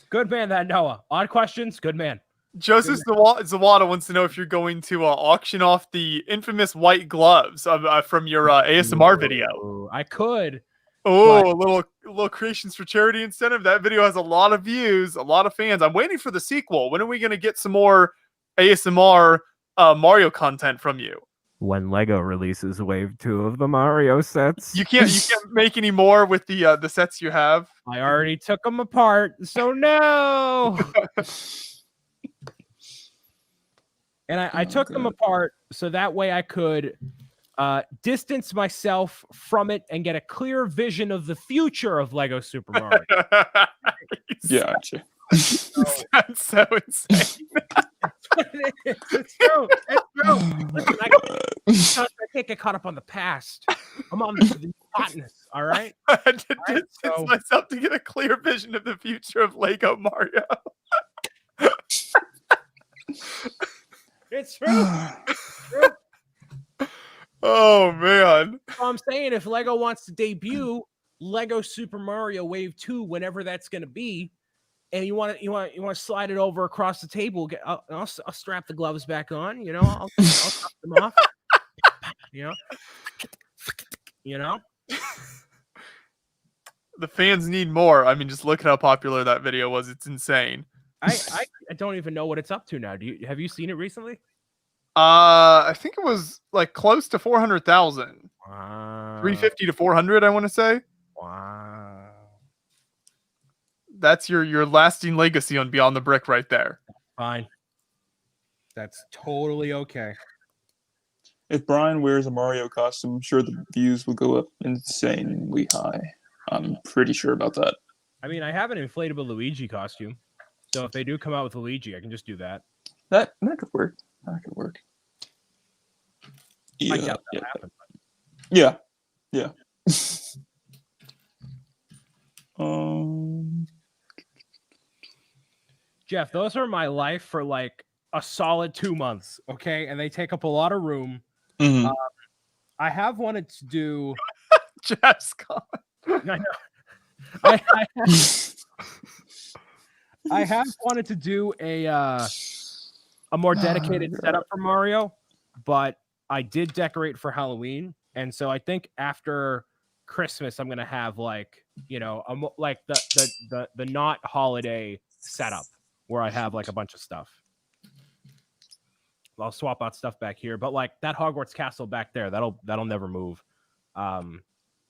Good man, that Noah. Odd questions, good man. Joseph Zawada wants to know if you're going to auction off the infamous white gloves from your ASMR video. I could. Oh, a little creations for charity incentive. That video has a lot of views, a lot of fans. I'm waiting for the sequel. When are we going to get some more ASMR Mario content from you? When Lego releases Wave 2 of the Mario sets. You can't make any more with the sets you have. I already took them apart, so no. And I took them apart so that way I could distance myself from it and get a clear vision of the future of Lego Super Mario. Gotcha. That's so insane. It's true. It's true. Listen, I can't get caught up on the past. I'm on the hotness. All right. I had to distance myself to get a clear vision of the future of Lego Mario. It's true. It's true. Oh man. So I'm saying if Lego wants to debut Lego Super Mario Wave 2, whenever that's going to be, and you want to slide it over across the table, I'll strap the gloves back on. I'll top them off. You know. The fans need more. I mean, just look at how popular that video was. It's insane. I don't even know what it's up to now. Have you seen it recently? I think it was like close to 400,000. Wow. 350 to 400, I want to say. Wow. That's your lasting legacy on Beyond the Brick right there. Fine. That's totally okay. If Brian wears a Mario costume, I'm sure the views will go up insanely high. I'm pretty sure about that. I mean, I have an inflatable Luigi costume. So if they do come out with Luigi, I can just do that. That could work. That could work. I doubt that'll happen. Yeah. Yeah. um. Jeff, those are my life for like a solid 2 months, okay? And they take up a lot of room. mhm. I have wanted to do. Jeff's gone. I know. I have wanted to do a more dedicated setup for Mario, but I did decorate for Halloween, and so I think after Christmas I'm gonna have like like the not holiday setup where I have like a bunch of stuff. I'll swap out stuff back here, but like that Hogwarts castle back there, that'll never move. A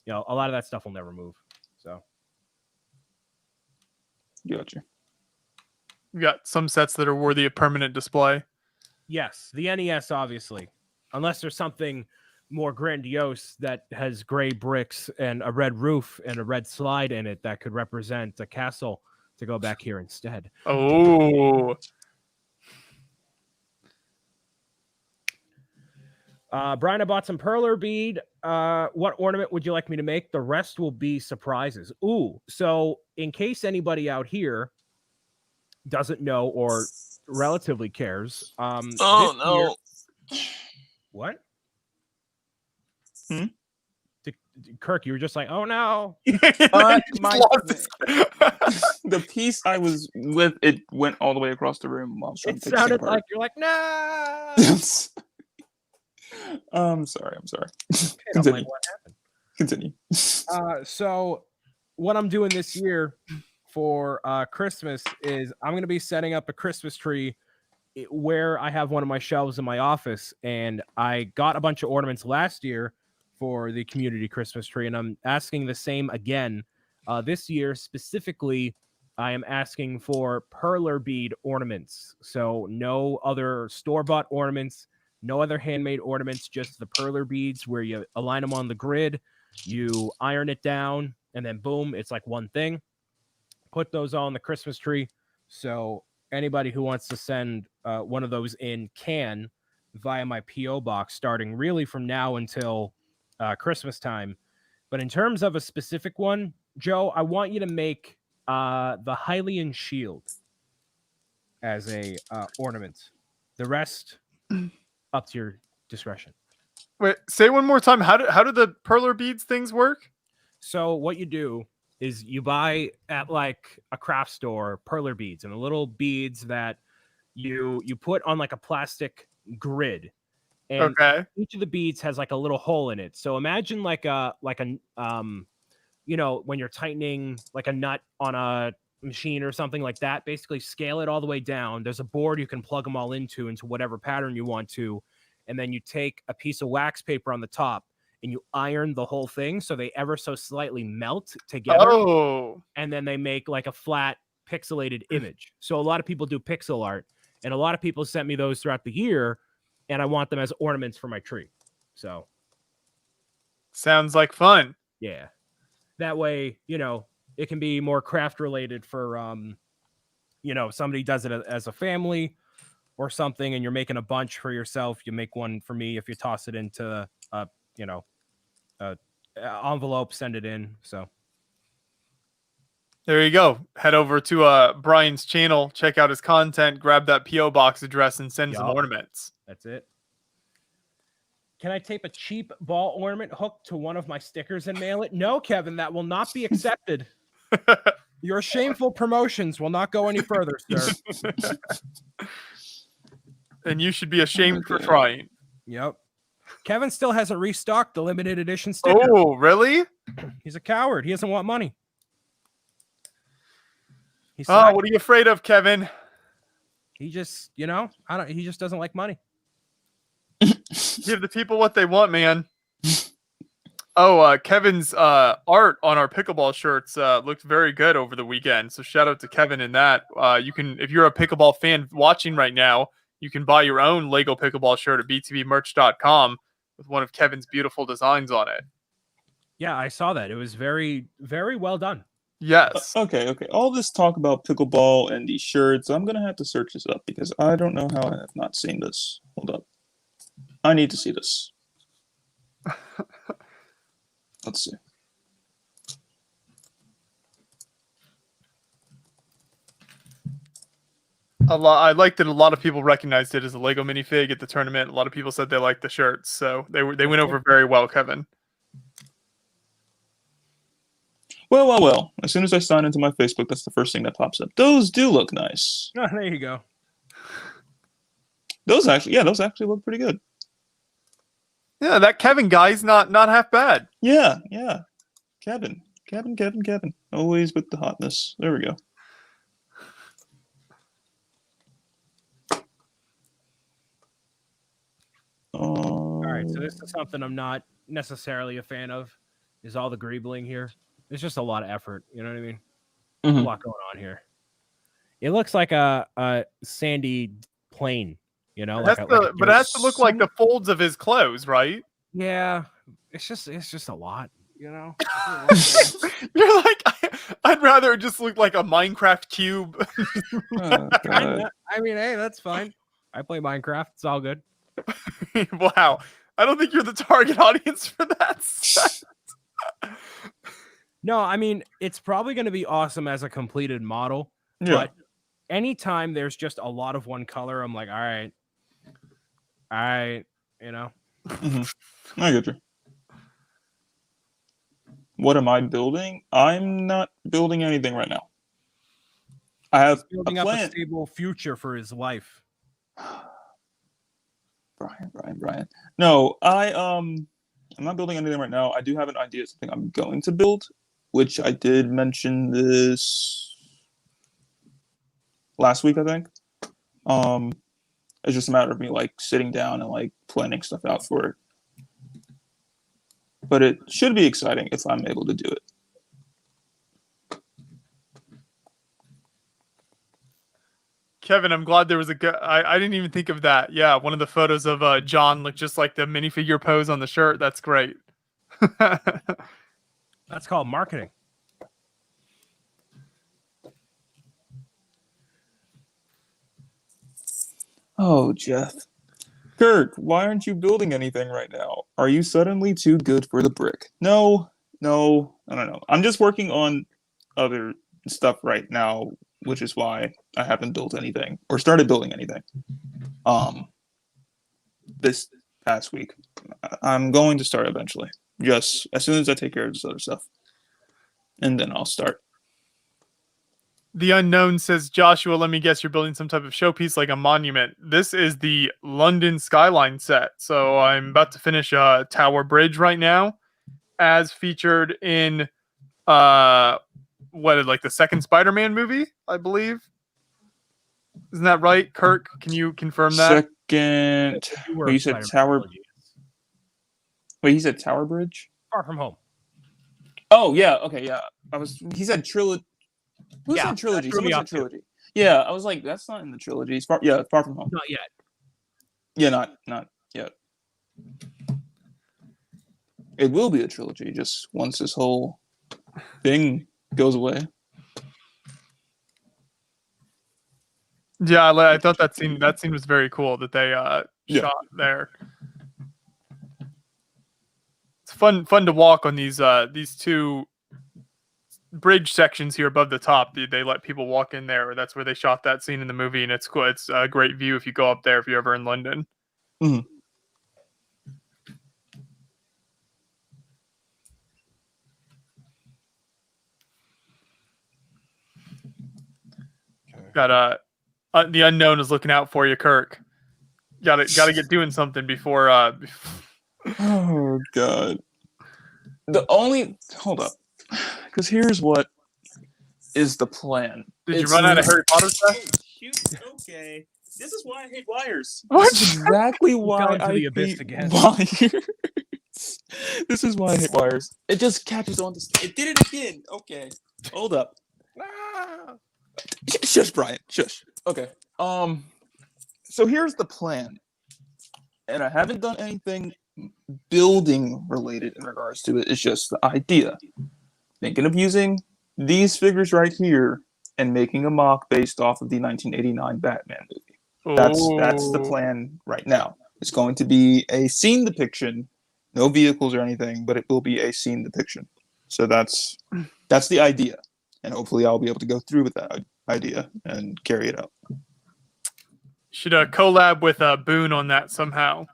lot of that stuff will never move. So. Gotcha. We got some sets that are worthy of permanent display. Yes, the NES, obviously. Unless there's something more grandiose that has gray bricks and a red roof and a red slide in it that could represent a castle to go back here instead. Oh. Brian, I bought some Perler bead. What ornament would you like me to make? The rest will be surprises. Ooh, so in case anybody out here doesn't know or relatively cares, Oh no! What? Hmm? Kirk, you were just like, oh no. The piece I was with, it went all the way across the room while I was trying It to take sounded apart. like you're like, no. I'm sorry. I'm Continue. like, what happened? Continue. So what I'm doing this year for Christmas is I'm going to be setting up a Christmas tree where I have one of my shelves in my office, and I got a bunch of ornaments last year for the community Christmas tree, and I'm asking the same again this year. Specifically, I am asking for Perler bead ornaments. So no other store-bought ornaments, no other handmade ornaments, just the Perler beads where you align them on the grid, you iron it down, and then boom, it's like one thing. Put those on the Christmas tree. So anybody who wants to send one of those in can via my P.O. box starting really from now until Christmas time. But in terms of a specific one, Joe, I want you to make the Hylian shield as a ornament. The rest, up to your discretion. Wait, say one more time. How do the Perler beads things work? So what you do is you buy at like a craft store Perler beads, and the little beads that you put on like a plastic grid, and Okay. each of the beads has like a little hole in it. So imagine like a when you're tightening like a nut on a machine or something like that. Basically scale it all the way down. There's a board you can plug them all into whatever pattern you want to, and then you take a piece of wax paper on the top and you iron the whole thing so they ever so slightly melt together. Oh. And then they make like a flat pixelated image. So a lot of people do pixel art, and a lot of people sent me those throughout the year, and I want them as ornaments for my tree. So Sounds like fun. yeah, that way, it can be more craft related for, somebody does it as a family or something, and you're making a bunch for yourself. You make one for me. If you toss it into envelope, send it in. So There you go. Head over to Brian's channel, check out his content, grab that P.O. box address, and send some Yup. ornaments. That's it. Can I tape a cheap ball ornament hook to one of my stickers and mail it? No, Kevin, that will not be accepted. Your shameful promotions will not go any further, sir. And you should be ashamed for Okay. trying. Yep. Kevin still hasn't restocked the limited edition sticker. Oh, really? He's a coward. He doesn't want money. He's Oh, what are you afraid of, Kevin? he just, he just doesn't like money. Give the people what they want, man. Oh, Kevin's art on our pickleball shirts looked very good over the weekend. So shout out to Kevin in that. You can, if you're a pickleball fan watching right now, you can buy your own Lego pickleball shirt at btbmerch.com with one of Kevin's beautiful designs on it. Yeah, I saw that. It was very, very well done. Yes. Okay. All this talk about pickleball and these shirts, I'm gonna have to search this up because I don't know how I have not seen this. Hold up. I need to see this. Let's see. I liked that a lot of people recognized it as a Lego minifig at the tournament. A lot of people said they liked the shirts, so they went over very well, Kevin. Well. As soon as I sign into my Facebook, that's the first thing that pops up. Those do look nice. Oh, there you go. Those actually look pretty good. Yeah, that Kevin guy's not half bad. Yeah. Kevin. Always with the hotness. There we go. All right, so this is something I'm not necessarily a fan of. Is all the greebling here? It's just a lot of effort. You know what I mean? Mhm. A lot going on here. It looks like a sandy plain. You know, But it has to look like the folds of his clothes, right? Yeah, it's just a lot. You know, You're like, I'd rather it just look like a Minecraft cube. Oh, God. I mean, hey, that's fine. I play Minecraft. It's all good. Wow. I don't think you're the target audience for that set. No, I mean, it's probably going to be awesome as a completed model. Yeah. But anytime there's just a lot of one color, I'm like, all right, you know. I get you. What am I building? I'm not building anything right now. I have Building a up a plan. stable future for his life. Brian. No, I'm not building anything right now. I do have an idea of something I'm going to build, which I did mention this last week, I think. It's just a matter of me like sitting down and like planning stuff out for it. But it should be exciting if I'm able to do it. Kevin, I'm glad there was a good. I didn't even think of that. Yeah, one of the photos of John looked just like the minifigure pose on the shirt. That's great. That's called marketing. Oh, Jeff. Kirk, why aren't you building anything right now? Are you suddenly too good for the brick? No, I don't know. I'm just working on other stuff right now, which is why I haven't built anything or started building anything. This past week. I'm going to start eventually. Just as soon as I take care of this other stuff. And then I'll start. The Unknown says, Joshua, let me guess you're building some type of showpiece like a monument. This is the London skyline set. So I'm about to finish Tower Bridge right now, as featured in like the second Spider-Man movie, I believe. Isn't that right, Kirk? Can you confirm that? Second. Wait, you said Tower. Wait, he said Tower Bridge? Far From Home. Oh yeah, okay, yeah. He said trilogy. Who Yeah, said trilogy? that threw me Someone off, said trilogy. Yeah, I was like, that's not in the trilogy. It's Far From Home. Not yet. Yeah, not yet. It will be a trilogy just once this whole thing goes away. Yeah, I thought that scene was very cool that they shot there. It's fun to walk on these two bridge sections here above the top. They let people walk in there. That's where they shot that scene in the movie, and it's cool. It's a great view if you go up there if you're ever in London. Mm-hmm. Got the Unknown is looking out for you, Kirk. Got to get doing something before. Oh God. Hold up, because here's what is the plan. Did you run out of Harry Potter stuff? Shoot. Okay. This is why I hate wires. What? This is exactly why Going to I the abyss hate again. wires. This is why I hate wires. It just catches on to. It did it again. Okay, hold up. Ah. Shush, Brian. Shush. Okay. So here's the plan, and I haven't done anything building related in regards to it. It's just the idea. Thinking of using these figures right here and making a mock based off of the 1989 Batman movie. That's the Ooh. plan right now. It's going to be a scene depiction, no vehicles or anything, but it will be a scene depiction. So that's the idea, and hopefully I'll be able to go through with that idea and carry it out. Should collab with Boone on that somehow.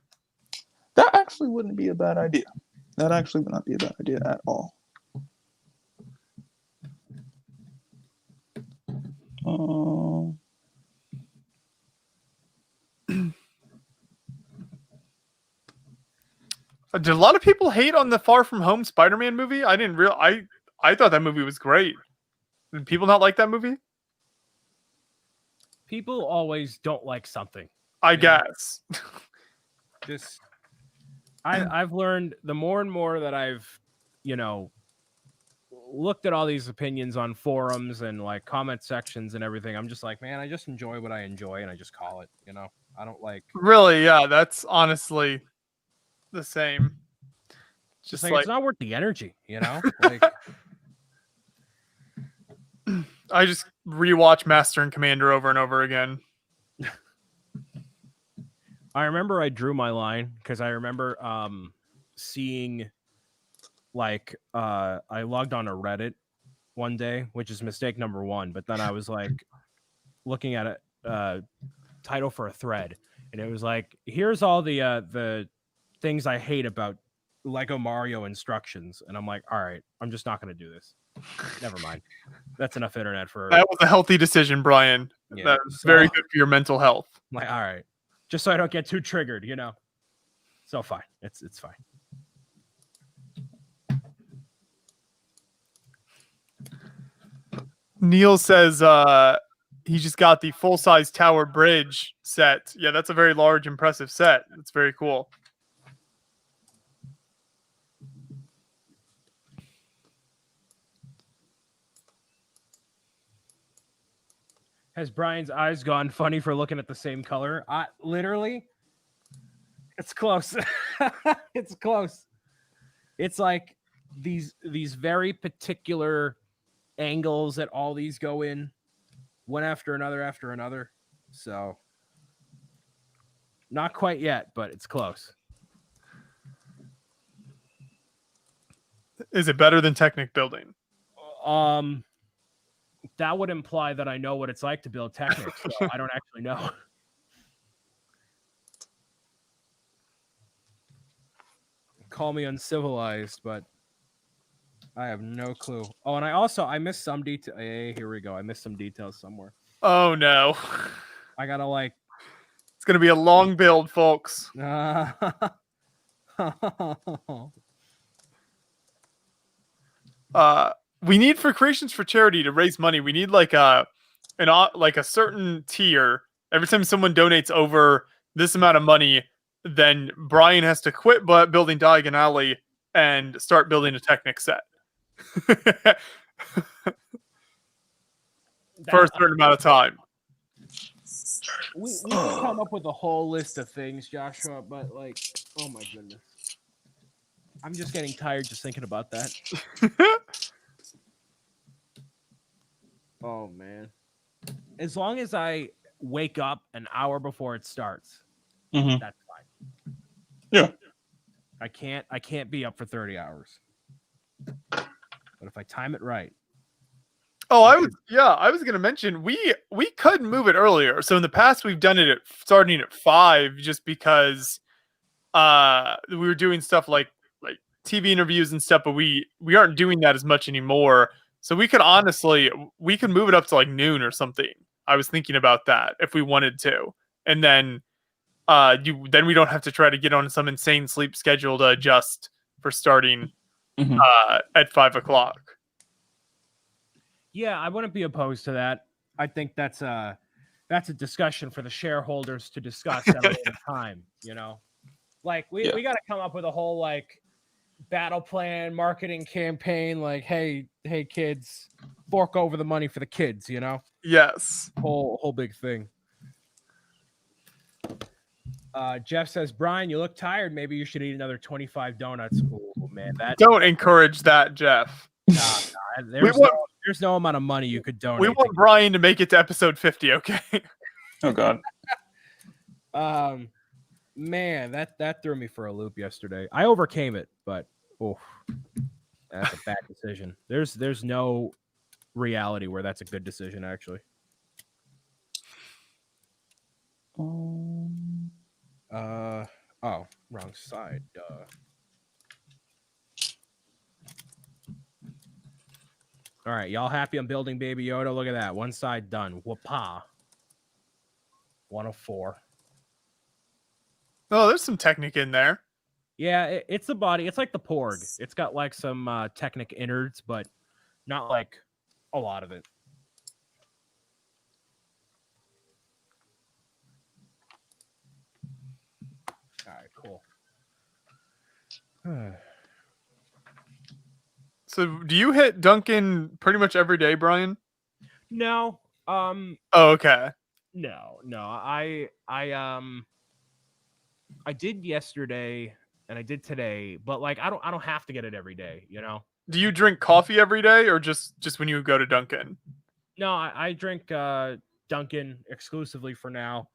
That actually wouldn't be a bad idea. That actually would not be a bad idea at all. Did a lot of people hate on the Far From Home Spider-Man movie? I didn't real. I thought that movie was great. Did people not like that movie? People always don't like something. I guess. Just I've learned the more and more that I've, looked at all these opinions on forums and like comment sections and everything. I'm just like, man, I just enjoy what I enjoy and I just call it, I don't like Really, yeah, that's honestly the same. just like it's not worth the energy, Like I just rewatch Master and Commander over and over again. I remember I drew my line because I remember seeing like I logged on to Reddit one day, which is mistake number one, but then I was like looking at a title for a thread, and it was like, here's all the things I hate about Lego Mario instructions, and I'm like, all right, I'm just not going to do this. Never mind. That's enough internet for that was a healthy decision, Brian. Yeah, that was very good for your mental health. I'm like, all right, just so I don't get too triggered, So fine, it's fine. Neil says he just got the full-size tower bridge set. Yeah, that's a very large, impressive set. It's very cool. Has Brian's eyes gone funny for looking at the same color? Literally, it's close. It's close. It's like these very particular angles that all these go in, one after another. So not quite yet, but it's close. Is it better than Technic building? That would imply that I know what it's like to build Technic, so I don't actually know. Call me uncivilized, but I have no clue. Oh, and I missed some detail. Hey, here we go. I missed some details somewhere. Oh no. I gotta like. It's gonna be a long build, folks. We need for Creations for Charity to raise money. We need like a certain tier. Every time someone donates over this amount of money, then Brian has to quit building Diagon Alley and start building a Technic set. For a certain amount of time. We can come up with a whole list of things, Joshua, but like, oh my goodness. I'm just getting tired just thinking about that. Oh man. As long as I wake up an hour before it starts, that's fine. Yeah. I can't be up for 30 hours. But if I time it right. Oh, I was gonna mention we could move it earlier. So in the past we've done it starting at 5 just because we were doing stuff like TV interviews and stuff, but we aren't doing that as much anymore. So we could move it up to like noon or something. I was thinking about that if we wanted to. And then then we don't have to try to get on some insane sleep schedule to adjust for starting at 5 o'clock. Yeah, I wouldn't be opposed to that. I think that's that's a discussion for the shareholders to discuss at a later time. You know, like we got to come up with a whole like battle plan, marketing campaign. Like, hey kids, fork over the money for the kids. You know, Yes. whole big thing. Jeff says, Brian, you look tired. Maybe you should eat another 25 donuts. Oh man, Don't encourage that, Jeff. Nah, there's no amount of money you could donate. We want Brian to make it to episode 50, okay? Oh God. Man, that threw me for a loop yesterday. I overcame it, but that's a bad decision. There's no reality where that's a good decision, actually. Wrong side. All right, y'all happy I'm building Baby Yoda? Look at that. One side done. Whoopah. 104. Oh, there's some Technic in there. Yeah, it's the body. It's like the Porg. It's got like some Technic innards, but not like a lot of it. All right, cool. So, do you hit Dunkin pretty much every day, Brian? No. Oh, okay. No. I did yesterday and I did today, but like I don't have to get it every day, you know. Do you drink coffee every day or just when you go to Dunkin? No, I drink Dunkin exclusively for now.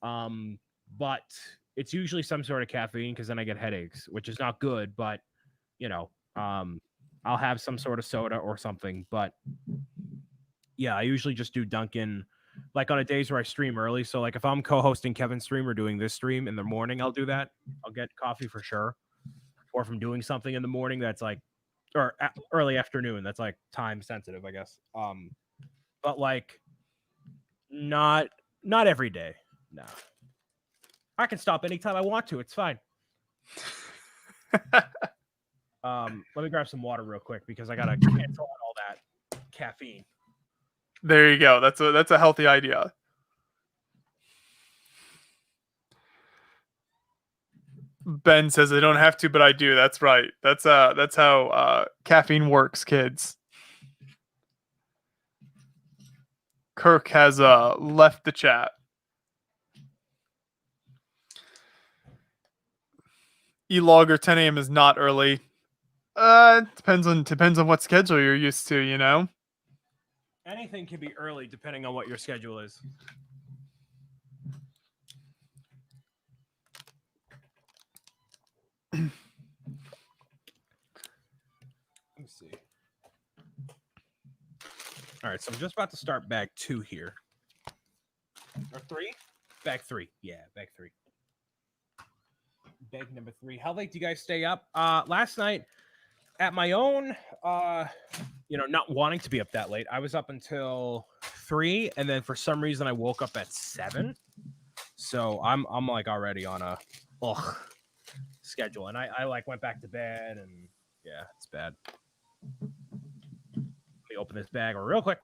But it's usually some sort of caffeine because then I get headaches, which is not good, but you know, I'll have some sort of soda or something. But yeah, I usually just do Dunkin' like on a days where I stream early. So like if I'm co-hosting Kevin's stream or doing this stream in the morning, I'll do that. I'll get coffee for sure. Or if I'm doing something in the morning that's like, or early afternoon, that's like time sensitive, I guess. But like not every day. No. I can stop anytime I want to. It's fine. Let me grab some water real quick because I gotta cancel out all that caffeine. There you go. That's a healthy idea. Ben says I don't have to, but I do. That's right. That's how caffeine works, kids. Kirk has left the chat. E-logger 10 a.m. is not early. Depends on what schedule you're used to, you know. Anything can be early depending on what your schedule is. Let me see. All right, so I'm just about to start bag 2 here. Or 3? Bag 3. Yeah, bag 3. Bag number 3. How late do you guys stay up? Last night at my own, not wanting to be up that late, I was up until 3, and then for some reason I woke up at 7. So I'm like already on a schedule, and I like went back to bed, and yeah, it's bad. Let me open this bag real quick.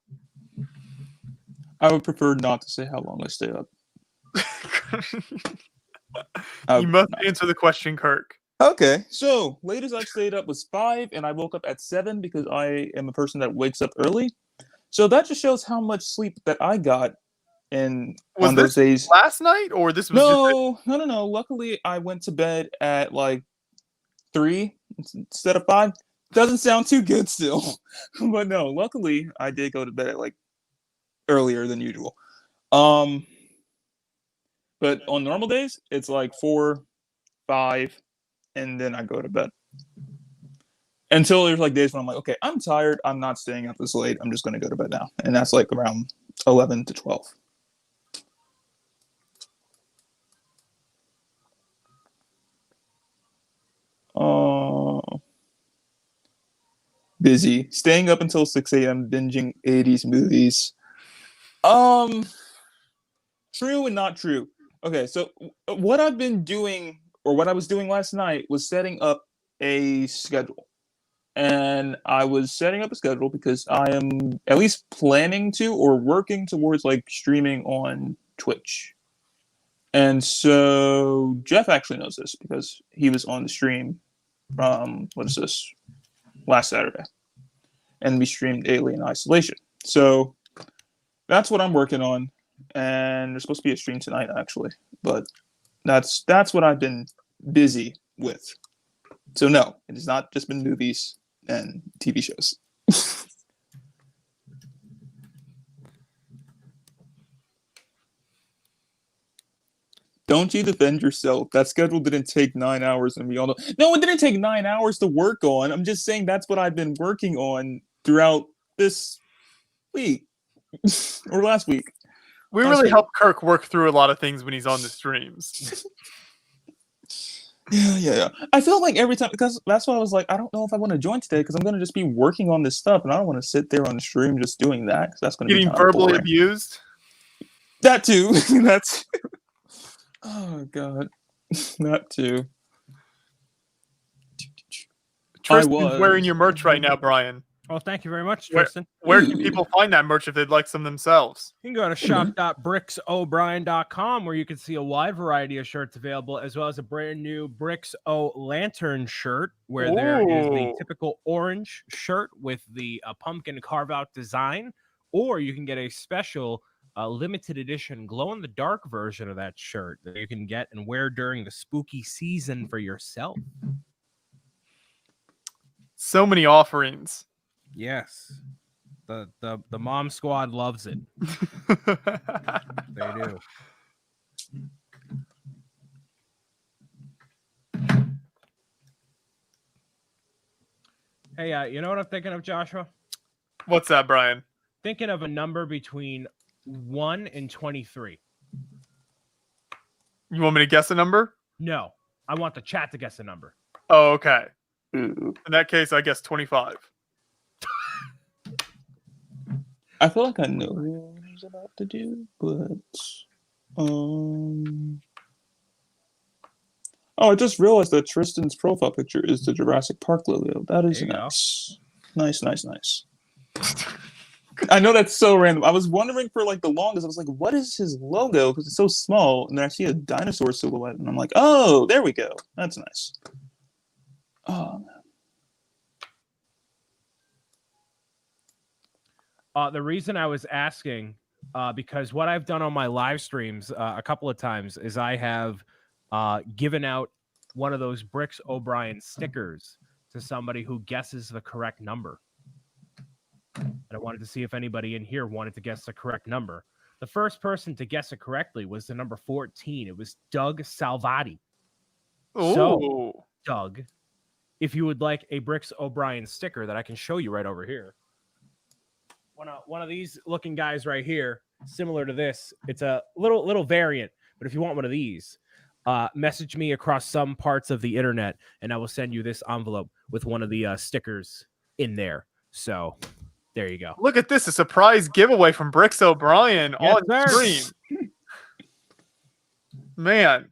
I would prefer not to say how long I stay up. You must answer the question, Kirk. Okay, so latest I stayed up was 5, and I woke up at 7 because I am a person that wakes up early. So that just shows how much sleep that I got on those days. Last night, or this was No. Luckily, I went to bed at like 3 instead of 5. Doesn't sound too good still, but no. Luckily, I did go to bed at like earlier than usual. But on normal days, it's like 4, 5, and then I go to bed. Until there's like days when I'm like, okay, I'm tired. I'm not staying up this late. I'm just going to go to bed now. And that's like around 11 to 12. Busy. Staying up until 6 a.m. binging 80s movies. True and not true. Okay, so what I've been doing, or what I was doing last night, was setting up a schedule. and I was setting up a schedule because I am at least planning to or working towards like streaming on Twitch. And so Jeff actually knows this because he was on the stream from what is this last Saturday, and we streamed Alien Isolation. So that's what I'm working on, and there's supposed to be a stream tonight actually, but that's what I've been busy with. So no, it has not just been movies and TV shows. Don't you defend yourself. That schedule didn't take 9 hours, and we all know. No, it didn't take 9 hours to work on. I'm just saying that's what I've been working on throughout this week or last week. We really help Kirk work through a lot of things when he's on the streams. Yeah. I feel like every time, because that's why I was like, I don't know if I want to join today because I'm going to just be working on this stuff, and I don't want to sit there on the stream just doing that because that's going to be getting verbally boring. abused. That too. That's. Oh God, that too. Tristan's wearing your merch right now, Brian. Oh, thank you very much, Tristan. Where can people find that merch if they'd like some themselves? You can go to shop.bricksobrien.com where you can see a wide variety of shirts available, as well as a brand new Bricks O Lantern shirt, where there is the typical orange shirt with the pumpkin carve-out design, or you can get a special limited edition glow-in-the-dark version of that shirt that you can get and wear during the spooky season for yourself. So many offerings. Yes. The mom squad loves it. They do. Hey, you know what I'm thinking of, Joshua? What's that, Brian? Thinking of a number between 1 and 23. You want me to guess a number? No. I want the chat to guess a number. Oh, okay. In that case, I guess 25. I feel like I know what he's about to do, but oh, I just realized that Tristan's profile picture is the Jurassic Park logo. That is nice. Nice. I know that's so random. I was wondering for like the longest. I was like, what is his logo? Because it's so small. And then I see a dinosaur silhouette. And I'm like, oh, there we go. That's nice. Oh, man. The reason I was asking, because what I've done on my live streams a couple of times is I have given out one of those Bricks O'Brien stickers to somebody who guesses the correct number. And I wanted to see if anybody in here wanted to guess the correct number. The first person to guess it correctly was the number 14. It was Doug Salvati. Ooh. So, Doug, if you would like a Bricks O'Brien sticker that I can show you right over here. One of these looking guys right here, similar to this. It's a little variant, but if you want one of these, message me across some parts of the internet, and I will send you this envelope with one of the stickers in there. So there you go. Look at this, a surprise giveaway from Bricks O'Brien on stream. Man.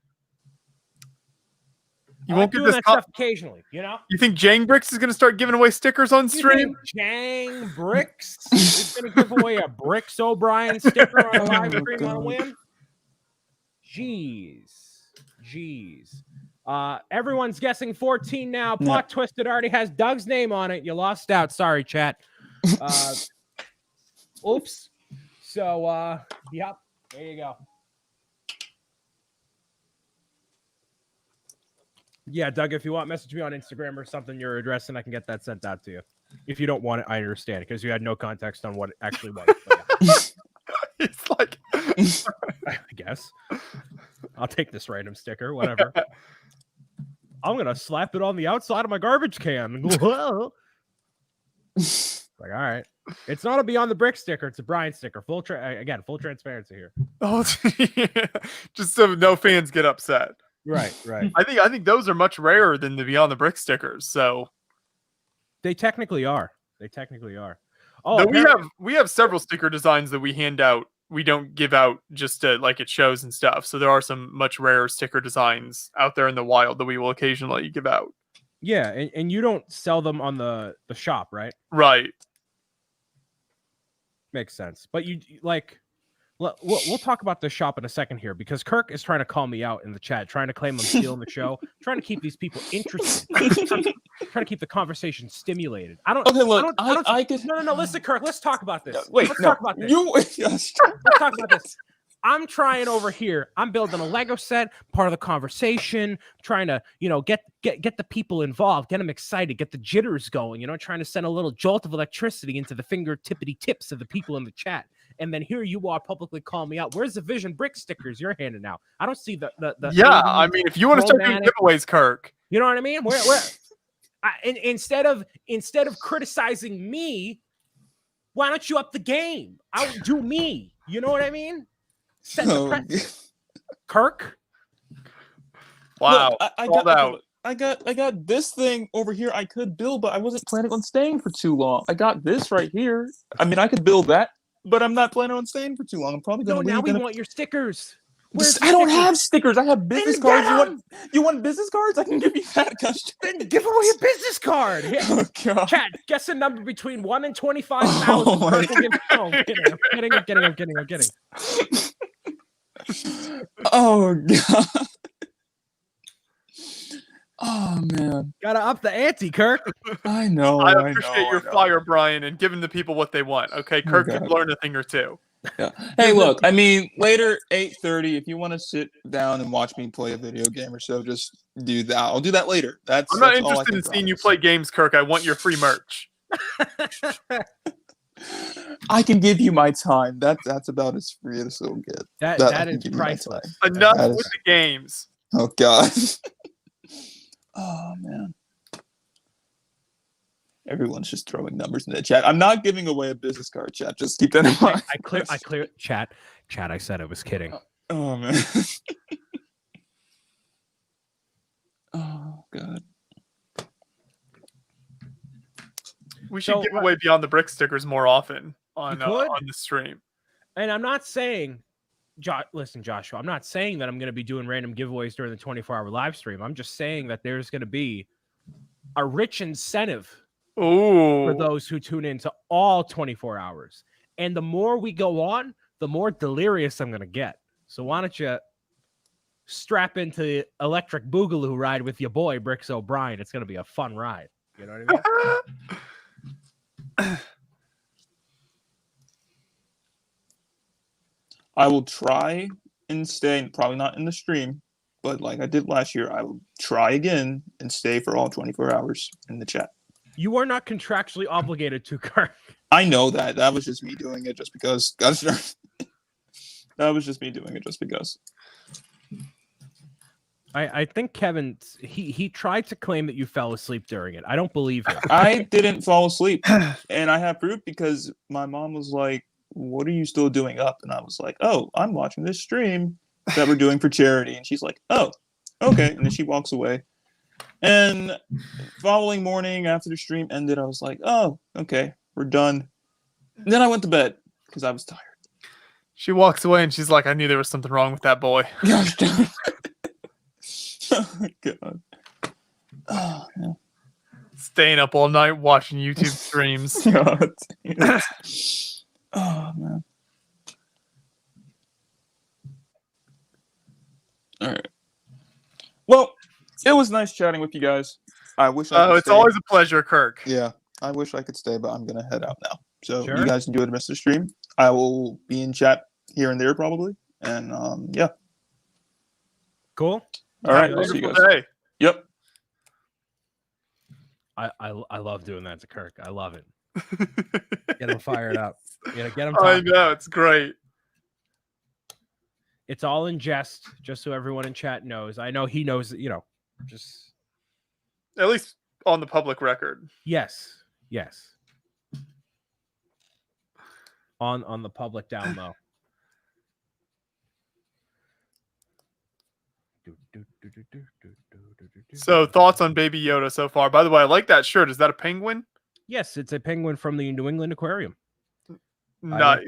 You won't get this stuff occasionally, you know? You think Jang Bricks is going to start giving away stickers on stream? Jang Bricks is going to give away a Bricks O'Brien sticker on a live stream on a whim? Jeez. Everyone's guessing 14 now. Plot Twisted already has Doug's name on it. You lost out. Sorry, chat. Oops. So, yep. There you go. Yeah, Doug, if you want, message me on Instagram or something, your address, and I can get that sent out to you. If you don't want it, I understand, because you had no context on what it actually was. Yeah. It's like... I guess. I'll take this random sticker, whatever. I'm going to slap it on the outside of my garbage can. Like, all right. It's not a Beyond the Brick sticker. It's a Brian sticker. Full transparency here. Oh, yeah. Just so no fans get upset. Right. I think those are much rarer than the Beyond the Brick stickers. So they technically are. Oh, we have several sticker designs that we hand out. We don't give out just like at shows and stuff. So there are some much rarer sticker designs out there in the wild that we will occasionally give out. Yeah, and you don't sell them on the shop, right? Right. Makes sense. But you like, we'll talk about the shop in a second here because Kirk is trying to call me out in the chat, trying to claim I'm stealing the show, trying to keep these people interested, trying to keep the conversation stimulated. I don't. Okay, look, I could. No. Listen, Kirk. Let's talk about this. Wait, let's no, talk about this. Yes. Let's talk about this. I'm trying over here. I'm building a Lego set, part of the conversation, trying to, get the people involved, get them excited, get the jitters going, trying to send a little jolt of electricity into the fingertippity tips of the people in the chat. And then here you are publicly calling me out. Where's the Vision Brick stickers you're handing out? I don't see the Yeah, I mean, if you want to start doing giveaways, Kirk. You know what I mean? Where instead of criticizing me, why don't you up the game? I'll do me. You know what I mean? Kirk. Wow. Look, I got this thing over here I could build, but I wasn't planning on staying for too long. I got this right here. I mean, I could build that, but I'm not planning on staying for too long. I'm probably gonna leave. Now we want your stickers. I don't have stickers. I have business cards. You want business cards? I can give you that. Then give away a business card. Oh, God. Chat, guess a number between 1 and 25,000. I'm kidding. Oh, God. Oh, man. Gotta up the ante, Kirk. I know. I appreciate your fire, Brian, and giving the people what they want. Okay, Kirk can learn a thing or two. Yeah. Hey, look, I mean, later, 8:30, if you want to sit down and watch me play a video game or so, just do that. I'll do that later. I'm not interested in seeing you play games, Kirk. I want your free merch. I can give you my time. That's about as free as it'll get. That is priceless. Enough with the games. Oh, God. Oh, man. Everyone's just throwing numbers in the chat. I'm not giving away a business card, chat. Just keep that in mind. I clear chat. Chat, I said I was kidding. Oh, man. Oh, God. We should give away Beyond the Brick stickers more often on the stream. And I'm not saying, listen, Joshua, I'm not saying that I'm going to be doing random giveaways during the 24-hour live stream. I'm just saying that there's going to be a rich incentive for those who tune in to all 24 hours. And the more we go on, the more delirious I'm going to get. So why don't you strap into the electric boogaloo ride with your boy, Bricks O'Brien. It's going to be a fun ride. You know what I mean? I will try and stay, probably not in the stream, but like I did last year, I will try again and stay for all 24 hours in the chat. You are not contractually obligated to, Kirk. I know that. That was just me doing it just because. That was just me doing it just because. I think Kevin, he tried to claim that you fell asleep during it. I don't believe him. I didn't fall asleep. And I have proof because my mom was like, "What are you still doing up?" And I was like, "Oh, I'm watching this stream that we're doing for charity." And she's like, "Oh, okay." And then she walks away. And following morning after the stream ended, I was like, "Oh, okay, we're done." And then I went to bed because I was tired. She walks away and she's like, "I knew there was something wrong with that boy." Oh, my God. Oh, yeah. Staying up all night watching YouTube streams. Oh, man. All right. Well, it was nice chatting with you guys. I wish I could it's stay. always a pleasure, Kirk. Yeah, I wish I could stay, but I'm going to head out now. So Sure. You guys enjoy the rest of the stream. I will be in chat here and there probably. And yeah. Cool. All right. I'll see you guys. Day. Yep. I love doing that to Kirk. I love it. Get him fired up. Get him. I know, it's great. It's all in jest, just so everyone in chat knows. I know he knows, just at least on the public record. Yes. On the public down low. So thoughts on Baby Yoda so far? By the way, I like that shirt. Is that a penguin? Yes, it's a penguin from the New England Aquarium. Nice.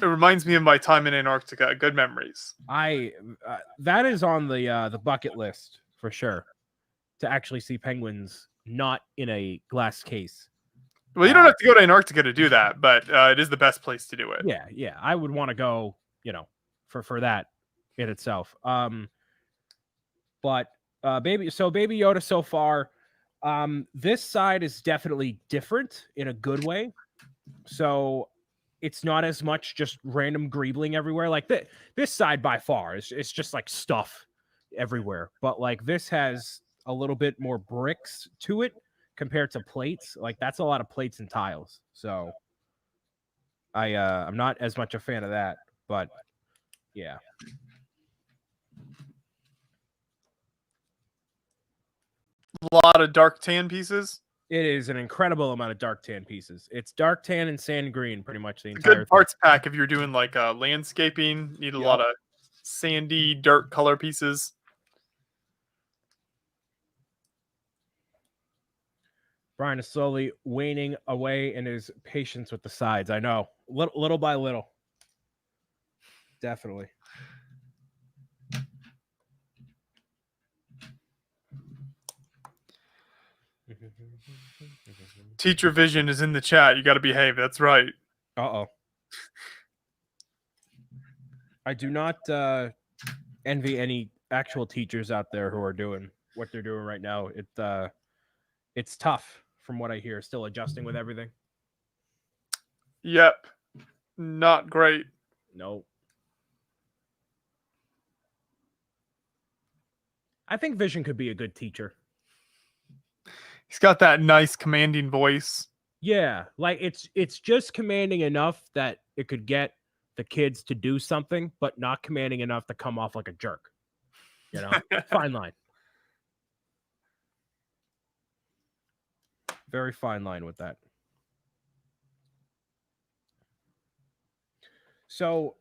It reminds me of my time in Antarctica. Good memories. That is on the bucket list for sure. to actually see penguins not in a glass case. Well, you don't have to go to Antarctica to do that, but it is the best place to do it. Yeah, I would want to go, for that in itself. But Baby Yoda so far, this side is definitely different in a good way. So it's not as much just random greebling everywhere. Like this side by far it's just like stuff everywhere. But like this has a little bit more bricks to it compared to plates. Like that's a lot of plates and tiles. So I'm not as much a fan of that, but yeah. A lot of dark tan pieces. It is an incredible amount of dark tan pieces. It's dark tan and sand green, pretty much the entire Good parts pack if you're doing like landscaping. Need a lot of sandy dirt color pieces. Brian is slowly waning away in his patience with the sides. I know, little by little. Definitely. Teacher Vision is in the chat. You got to behave. That's right. Uh-oh. I do not envy any actual teachers out there who are doing what they're doing right now. It's tough from what I hear, still adjusting with everything. Yep. Not great. No. I think Vision could be a good teacher. He's got that nice commanding voice. Yeah, like it's just commanding enough that it could get the kids to do something, but not commanding enough to come off like a jerk. Fine line. Very fine line with that. So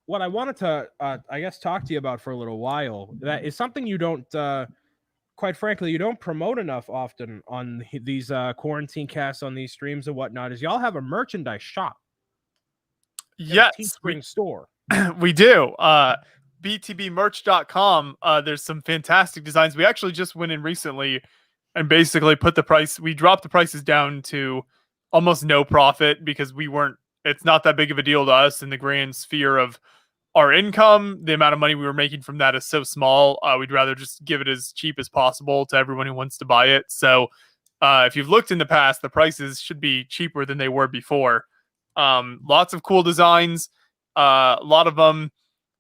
what I wanted to, I guess, talk to you about for a little while, that is something you don't, quite frankly, you don't promote enough often on these quarantine casts, on these streams and whatnot, is y'all have a merchandise shop. Yes. Teespring store. We do. btbmerch.com. There's some fantastic designs. We actually just went in recently and basically we dropped the prices down to almost no profit because it's not that big of a deal to us in the grand sphere of our income. The amount of money we were making from that is so small. We'd rather just give it as cheap as possible to everyone who wants to buy it. So if you've looked in the past, the prices should be cheaper than they were before. Lots of cool designs. A lot of them,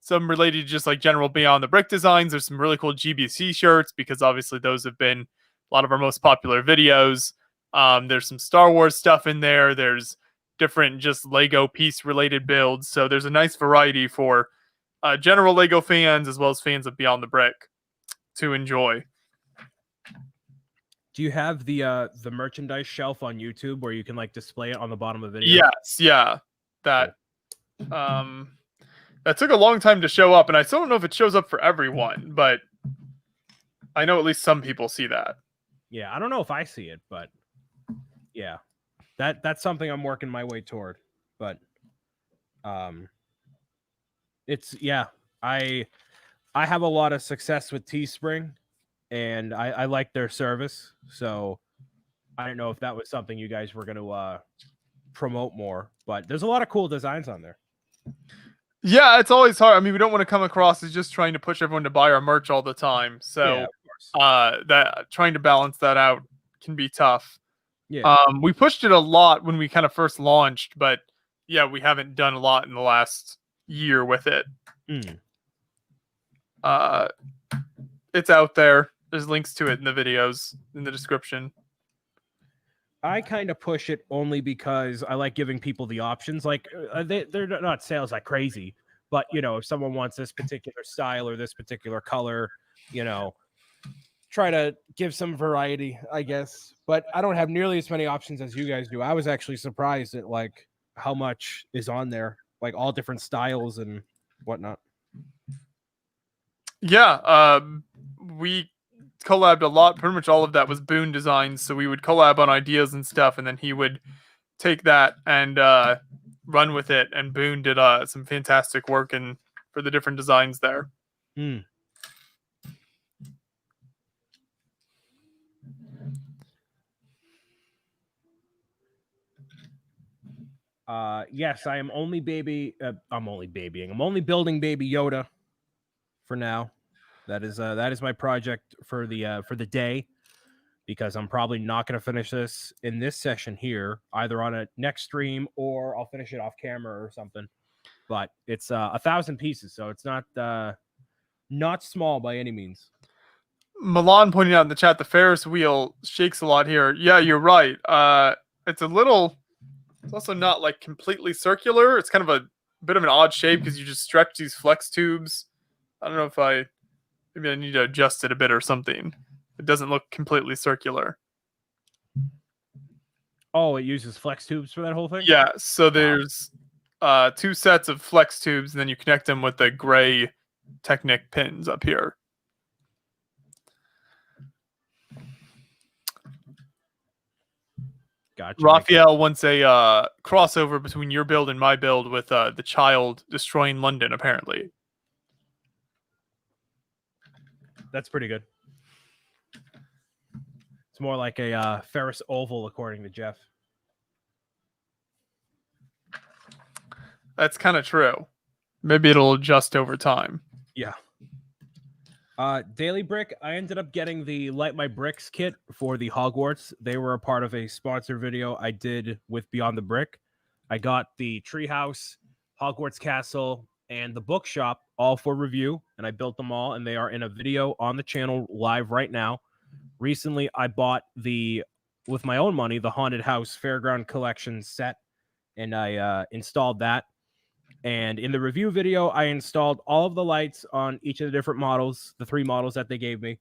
some related to just like general Beyond the Brick designs. There's some really cool GBC shirts because obviously those have been a lot of our most popular videos. There's some Star Wars stuff in there. There's different just Lego piece related builds. So there's a nice variety for general Lego fans as well as fans of Beyond the Brick to enjoy. Do you have the merchandise shelf on YouTube where you can like display it on the bottom of the video? Yes, yeah. That took a long time to show up, and I still don't know if it shows up for everyone, but I know at least some people see that. Yeah, I don't know if I see it, but yeah. That's something I'm working my way toward. But it's I have a lot of success with Teespring, and I like their service. So I don't know if that was something you guys were going to promote more, but there's a lot of cool designs on there. Yeah, it's always hard. I mean, we don't want to come across as just trying to push everyone to buy our merch all the time. So that trying to balance that out can be tough. Yeah. We pushed it a lot when we kind of first launched, but yeah, we haven't done a lot in the last year with it. It's out there. There's links to it in the videos in the description. I kind of push it only because I like giving people the options. Like they're not sales like crazy, but if someone wants this particular style or this particular color, try to give some variety, I guess. But I don't have nearly as many options as you guys do. I was actually surprised at like how much is on there, like all different styles and whatnot. Yeah, we collabed a lot. Pretty much all of that was Boone designs. So we would collab on ideas and stuff, and then he would take that and run with it. And Boone did some fantastic work for the different designs there. Yes, I am only I'm only babying. I'm only building Baby Yoda for now. That is my project for the day, because I'm probably not going to finish this in this session here, either on a next stream or I'll finish it off camera or something. But it's 1,000 pieces, so it's not small by any means. Milan pointing out in the chat the Ferris wheel shakes a lot here. Yeah, you're right. It's also not like completely circular. It's kind of a bit of an odd shape because you just stretch these flex tubes. I don't know if maybe I need to adjust it a bit or something. It doesn't look completely circular. Oh, it uses flex tubes for that whole thing? Yeah, so there's 2 sets of flex tubes, and then you connect them with the gray Technic pins up here. Gotcha. Raphael wants a crossover between your build and my build with the child destroying London, apparently. That's pretty good. It's more like a Ferris oval, according to Jeff. That's kind of true. Maybe it'll adjust over time. Yeah. Daily Brick, I ended up getting the Light My Bricks kit for the Hogwarts. They were a part of a sponsored video I did with Beyond the Brick. I got the Treehouse, Hogwarts Castle, and the bookshop all for review, and I built them all, and they are in a video on the channel live right now. Recently, I bought with my own money, the Haunted House Fairground Collection set, and I installed that. And in the review video, I installed all of the lights on each of the different models, the 3 models that they gave me.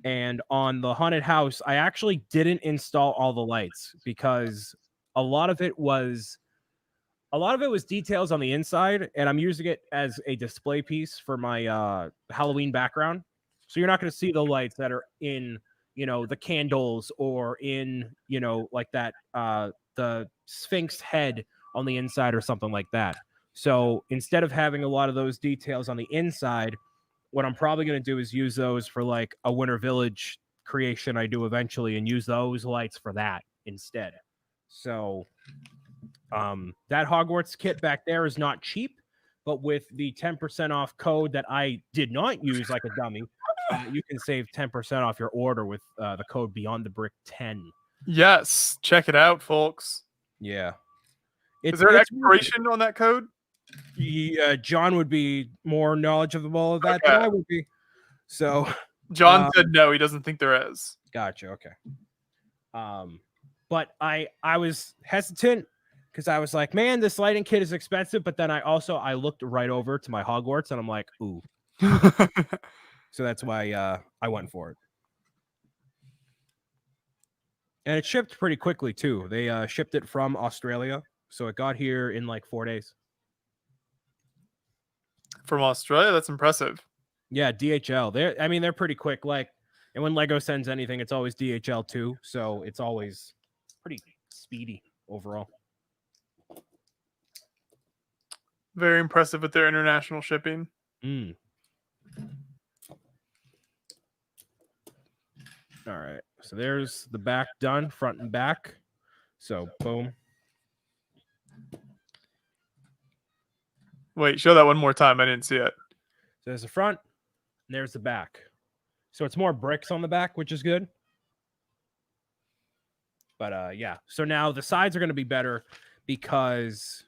And on the Haunted House, I actually didn't install all the lights because a lot of it was details on the inside, and I'm using it as a display piece for my Halloween background. So you're not going to see the lights that are in, the candles or in, like that, the Sphinx head on the inside or something like that. So instead of having a lot of those details on the inside, what I'm probably going to do is use those for like a Winter Village creation I do eventually, and use those lights for that instead. So that Hogwarts kit back there is not cheap, but with the 10% off code that I did not use like a dummy, you can save 10% off your order with the code Beyond the Brick 10. Yes, check it out, folks. Yeah. Is there an expiration on that code? John would be more knowledgeable of that than I would be. So John said no, he doesn't think there is. Gotcha. Okay. But I was hesitant because I was like, man, this lighting kit is expensive. But then I looked right over to my Hogwarts and I'm like, ooh. So that's why I went for it. And it shipped pretty quickly too. They shipped it from Australia, so it got here in like 4 days. From Australia? That's impressive. Yeah, DHL. They're pretty quick. Like, and when Lego sends anything, it's always DHL too. So it's always pretty speedy overall. Very impressive with their international shipping. All right. So there's the back done, front and back. So boom. Wait, show that one more time. I didn't see it. So there's the front, and there's the back. So it's more bricks on the back, which is good. But yeah. So now the sides are going to be better because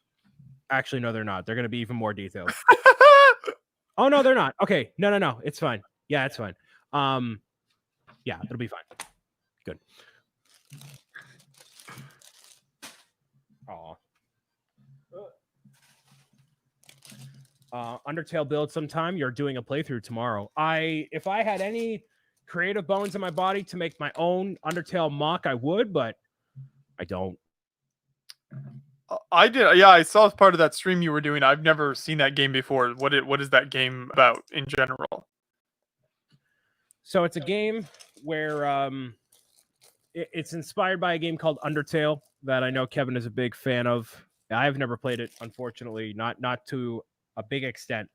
actually, no, they're not. They're going to be even more detailed. Oh, no, they're not. Okay. No. It's fine. Yeah, it's fine. Yeah, it'll be fine. Good. Aw. Undertale build sometime. You're doing a playthrough tomorrow. If I had any creative bones in my body to make my own Undertale mock, I would, but I don't. I did. Yeah, I saw part of that stream you were doing. I've never seen that game before. What is that game about in general? So it's a game where it's inspired by a game called Undertale that I know Kevin is a big fan of. I've never played it, unfortunately, not to a big extent.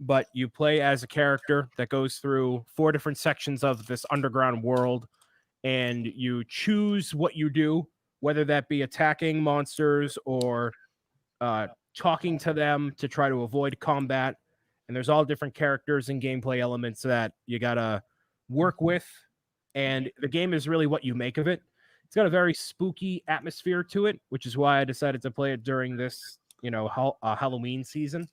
But you play as a character that goes through 4 different sections of this underground world, and you choose what you do, whether that be attacking monsters or talking to them to try to avoid combat. And there's all different characters and gameplay elements that you gotta work with. And the game is really what you make of it. It's got a very spooky atmosphere to it, which is why I decided to play it during this, Halloween season.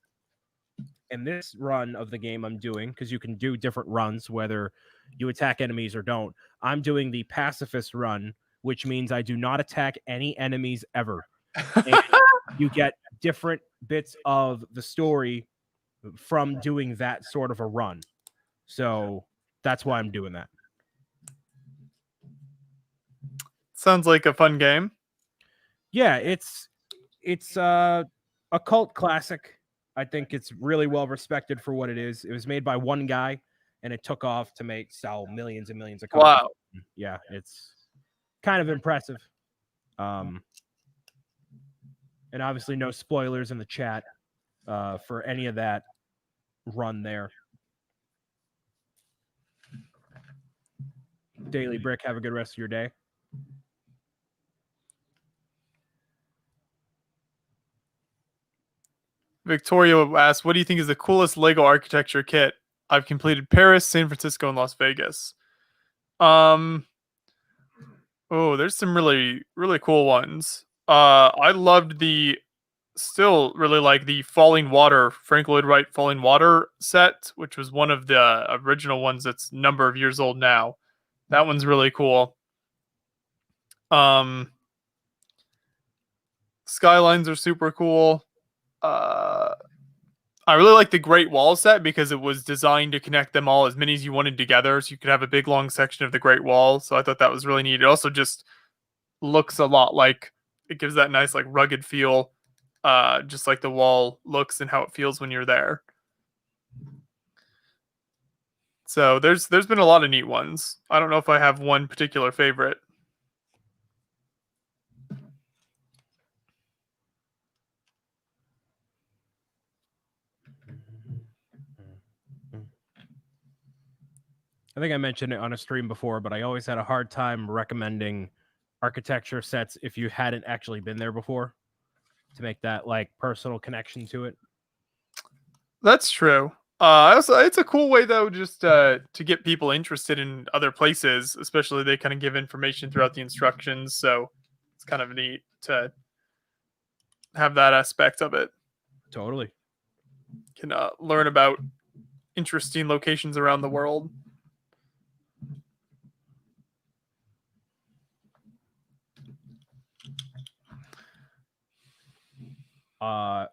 And this run of the game I'm doing, because you can do different runs, whether you attack enemies or don't. I'm doing the pacifist run, which means I do not attack any enemies ever. And you get different bits of the story from doing that sort of a run. So that's why I'm doing that. Sounds like a fun game. Yeah, it's a cult classic. I think it's really well respected for what it is. It was made by one guy, and it took off to sell millions and millions of copies. Wow. Yeah, it's kind of impressive. And obviously no spoilers in the chat for any of that run there. Daily Brick, have a good rest of your day. Victoria asks, what do you think is the coolest LEGO architecture kit? I've completed Paris, San Francisco, and Las Vegas. Oh, there's some really, really cool ones. I loved still really like the Falling Water, Frank Lloyd Wright Falling Water set, which was one of the original ones that's a number of years old now. That one's really cool. Skylines are super cool. I really like the Great Wall set because it was designed to connect them all as many as you wanted together, so you could have a big long section of the Great Wall. So I thought that was really neat. It also just looks a lot like, it gives that nice like rugged feel, just like the wall looks and how it feels when you're there. So there's been a lot of neat ones. I don't know if I have one particular favorite. I think I mentioned it on a stream before, but I always had a hard time recommending architecture sets if you hadn't actually been there before, to make that like personal connection to it. That's true. Also, it's a cool way though, just to get people interested in other places, especially they kind of give information throughout the instructions. So it's kind of neat to have that aspect of it. Totally. Can learn about interesting locations around the world.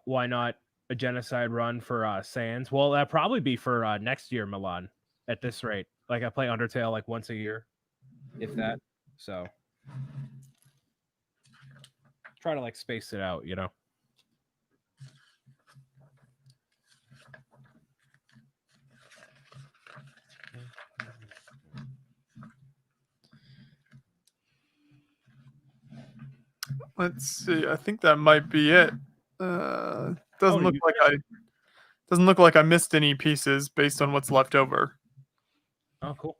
Why not a genocide run for Sans? Well, that'd probably be for next year, Milan, at this rate. Like I play Undertale like once a year, if that. So try to like space it out, you know. Let's see. I think that might be it. Doesn't look like I missed any pieces based on what's left over. Oh, cool.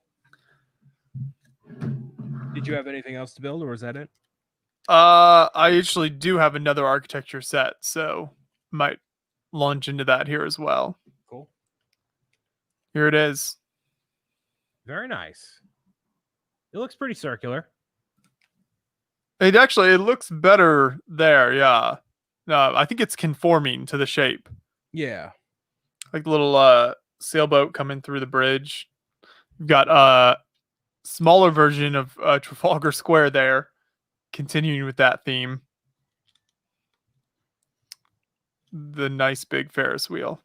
Did you have anything else to build, or was that it? I actually do have another architecture set, so might launch into that here as well. Cool. Here it is. Very nice. It looks pretty circular. It looks better there, yeah. I think it's conforming to the shape. Yeah. Like the little sailboat coming through the bridge. You've got a smaller version of Trafalgar Square there, continuing with that theme. The nice big Ferris wheel.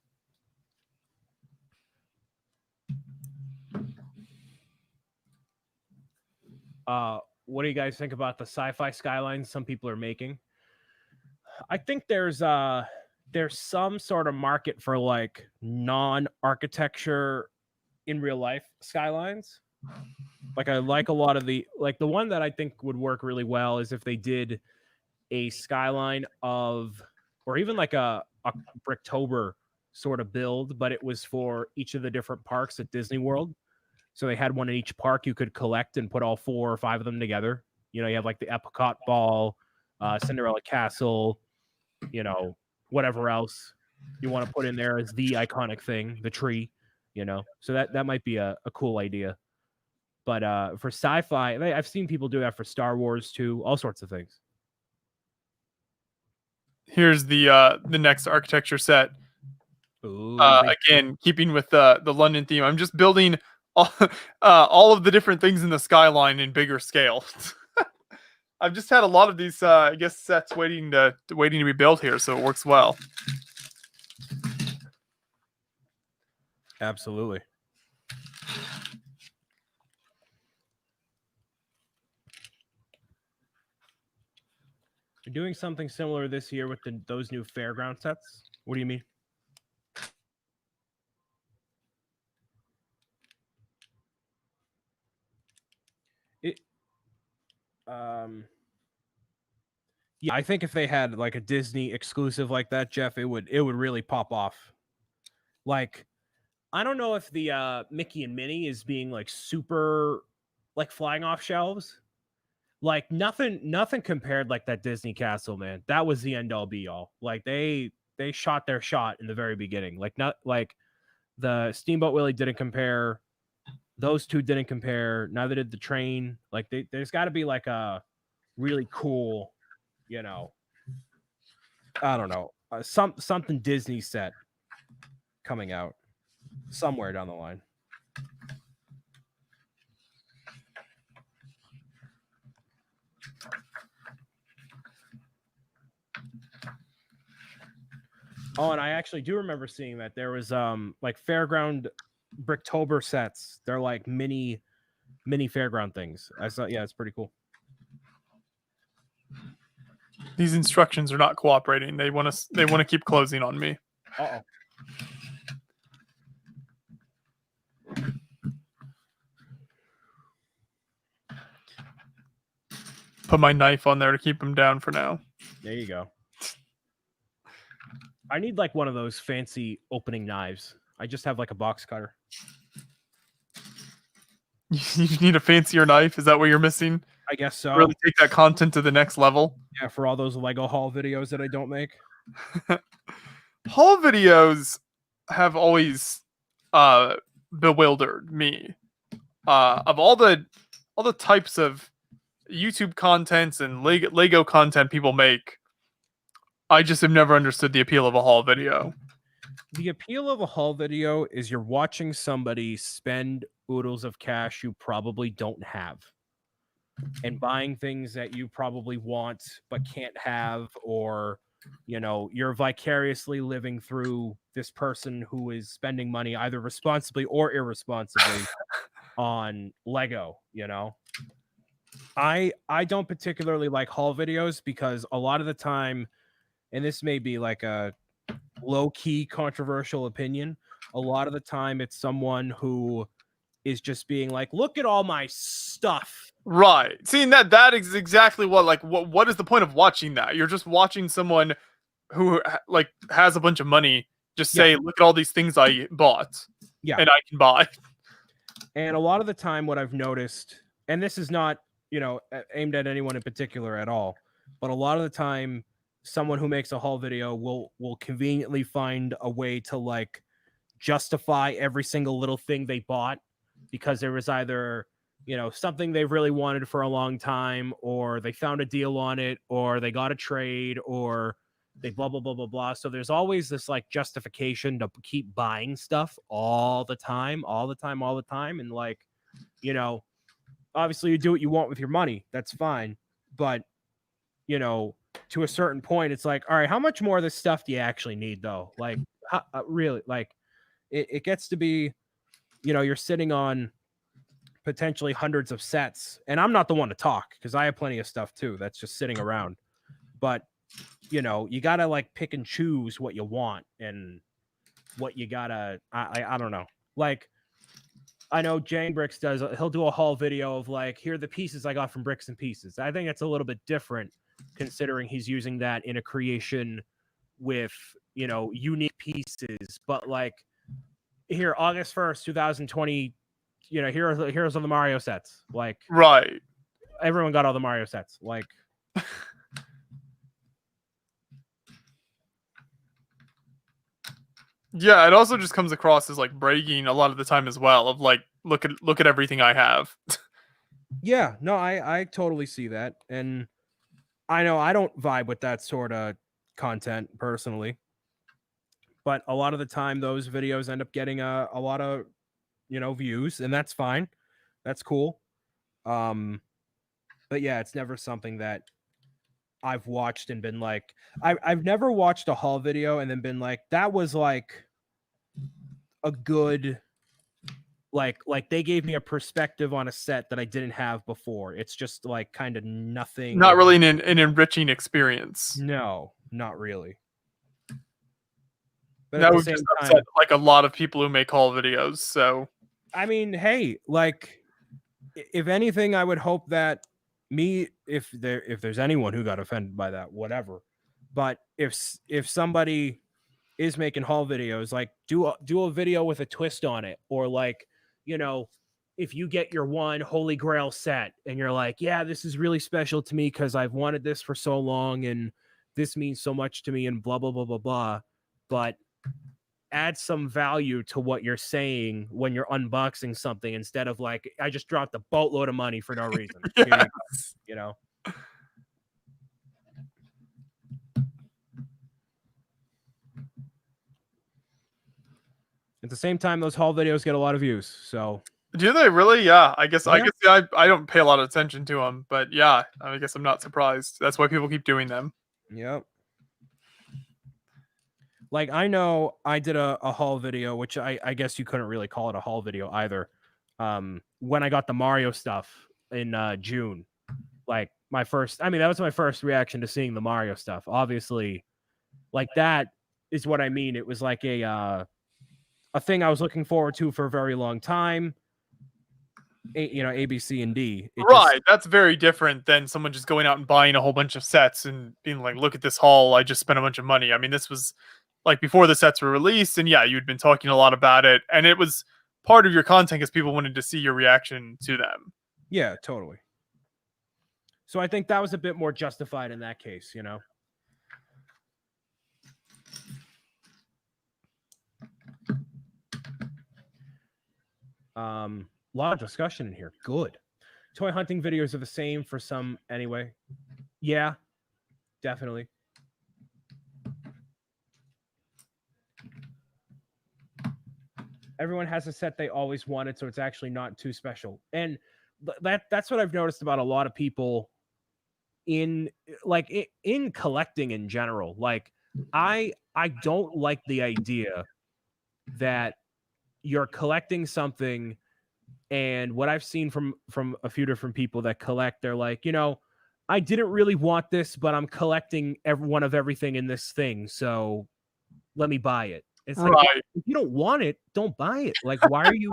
What do you guys think about the sci-fi skylines some people are making? I think there's some sort of market for like non-architecture in real life skylines. Like I like a lot of the one that I think would work really well is if they did a skyline of, or even like a Bricktober sort of build, but it was for each of the different parks at Disney World. So they had one in each park you could collect and put all 4 or 5 of them together. You know, you have like the Epcot Ball, Cinderella Castle, you know, whatever else you want to put in there as the iconic thing, the tree, you know. So that might be a cool idea. But for sci-fi, I've seen people do that for Star Wars too, all sorts of things. Here's the next architecture set. Ooh, Again, keeping with the London theme, I'm just building all of the different things in the skyline in bigger scale. I've just had a lot of these, I guess, sets waiting to be built here, so it works well. absolutely. You're doing something similar this year with those new fairground sets. What do you mean? Yeah, I think if they had like a Disney exclusive like that, Jeff, it would really pop off. Like, I don't know if the Mickey and Minnie is being like super like flying off shelves. Like nothing compared like that Disney castle, man. That was the end all be all. Like they shot their shot in the very beginning. Like not like the Steamboat Willie didn't compare. Those two didn't compare. Neither did the train. Like there's got to be like a really cool, you know, I don't know, something Disney set coming out somewhere down the line. Oh, and I actually do remember seeing that there was like fairground Bricktober sets. They're like mini fairground things. I saw, yeah, it's pretty cool. These instructions are not cooperating. They want to keep closing on me. Uh-oh. Put my knife on there to keep them down for now. There you go. I need like one of those fancy opening knives. I just have like a box cutter. You need a fancier knife? Is that what you're missing? I guess so. Really take that content to the next level? Yeah, for all those Lego haul videos that I don't make. Haul videos have always bewildered me. Of all the types of YouTube contents and Lego content people make, I just have never understood the appeal of a haul video. The appeal of a haul video is you're watching somebody spend oodles of cash you probably don't have and buying things that you probably want but can't have, or you know, you're vicariously living through this person who is spending money either responsibly or irresponsibly on Lego, you know. I don't particularly like haul videos because a lot of the time, and this may be like a low-key controversial opinion, a lot of the time it's someone who is just being like, look at all my stuff. Right. Seeing that is exactly what is the point of watching that? You're just watching someone who like has a bunch of money just say, look at all these things I bought. Yeah. And I can buy. And a lot of the time what I've noticed, and this is not, you know, aimed at anyone in particular at all, but a lot of the time someone who makes a haul video will conveniently find a way to like justify every single little thing they bought because there was either, you know, something they've really wanted for a long time, or they found a deal on it, or they got a trade, or they blah, blah, blah, blah, blah. So there's always this like justification to keep buying stuff all the time. And like, you know, obviously you do what you want with your money. That's fine. But, you know, to a certain point, it's like, all right, how much more of this stuff do you actually need though? Like really, like it gets to be, you know, you're sitting on potentially hundreds of sets, and I'm not the one to talk because I have plenty of stuff too that's just sitting around. But you know, you gotta like pick and choose what you want and what you gotta. I don't know. Like, I know Jane Bricks does. He'll do a haul video of like, here are the pieces I got from Bricks and Pieces. I think it's a little bit different considering he's using that in a creation with, you know, unique pieces. But like, here, August 1st, 2020. You know, here's all the Mario sets. Like, right. Everyone got all the Mario sets. Like, Yeah, it also just comes across as like bragging a lot of the time as well. Of like, look at everything I have. Yeah, no, I totally see that, and I know I don't vibe with that sort of content personally, but a lot of the time those videos end up getting a lot of views, and that's fine, that's cool. But yeah, it's never something that I've watched and been like, I've never watched a haul video and then been like, that was like a good, like they gave me a perspective on a set that I didn't have before. It's just like kind of nothing. Not really an enriching experience. No, not really. But at That the would same just time, upset like a lot of people who make haul videos. So I mean, hey, like if anything, I would hope that if there's anyone who got offended by that, whatever. But if somebody is making haul videos, like do a video with a twist on it, or like, if you get your one holy grail set and you're like, yeah, this is really special to me because I've wanted this for so long and this means so much to me and blah blah blah blah blah, but add some value to what you're saying when you're unboxing something instead of like, I just dropped a boatload of money for no reason. Here you go, you know. At the same time, those haul videos get a lot of views. So do they really? Yeah, I guess Yeah. I don't pay a lot of attention to them, but yeah, I guess I'm not surprised. That's why people keep doing them. Yep. Like I know I did a haul video, which I guess you couldn't really call it a haul video either. When I got the Mario stuff in June, like that was my first reaction to seeing the Mario stuff. Obviously, like that is what I mean. It was like a thing I was looking forward to for a very long time. A, B, C, and D. Right, that's very different than someone just going out and buying a whole bunch of sets and being like, "Look at this haul! I just spent a bunch of money." I mean, this was like before the sets were released, and yeah, you'd been talking a lot about it, and it was part of your content because people wanted to see your reaction to them. Yeah, totally. So I think that was a bit more justified in that case, A lot of discussion in here. Good. Toy hunting videos are the same for some anyway. Yeah, definitely. Everyone has a set they always wanted, so it's actually not too special. And that's what I've noticed about a lot of people in collecting in general. Like I don't like the idea that you're collecting something, and what I've seen from a few different people that collect, they're like, I didn't really want this, but I'm collecting one of everything in this thing, so let me buy it. It's like, Right. if you don't want it, don't buy it. Like, why are you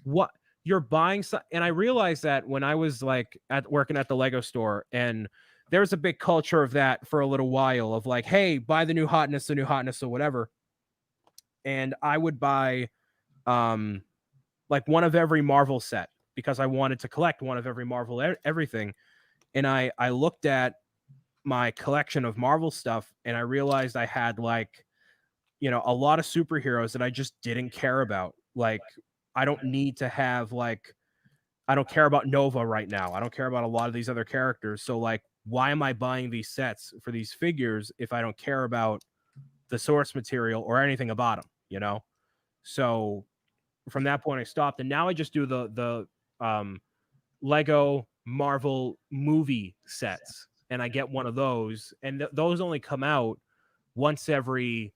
what you're buying and I realized that when I was like working at the Lego store, and there was a big culture of that for a little while of like, hey, buy the new hotness or whatever. And I would buy like one of every Marvel set because I wanted to collect one of every Marvel everything. And I looked at my collection of Marvel stuff and I realized I had like, a lot of superheroes that I just didn't care about. Like, I don't need to have like, I don't care about Nova right now. I don't care about a lot of these other characters. So like, why am I buying these sets for these figures if I don't care about the source material or anything about them, So from that point I stopped, and now I just do the Lego Marvel movie sets, and I get one of those, and those only come out once every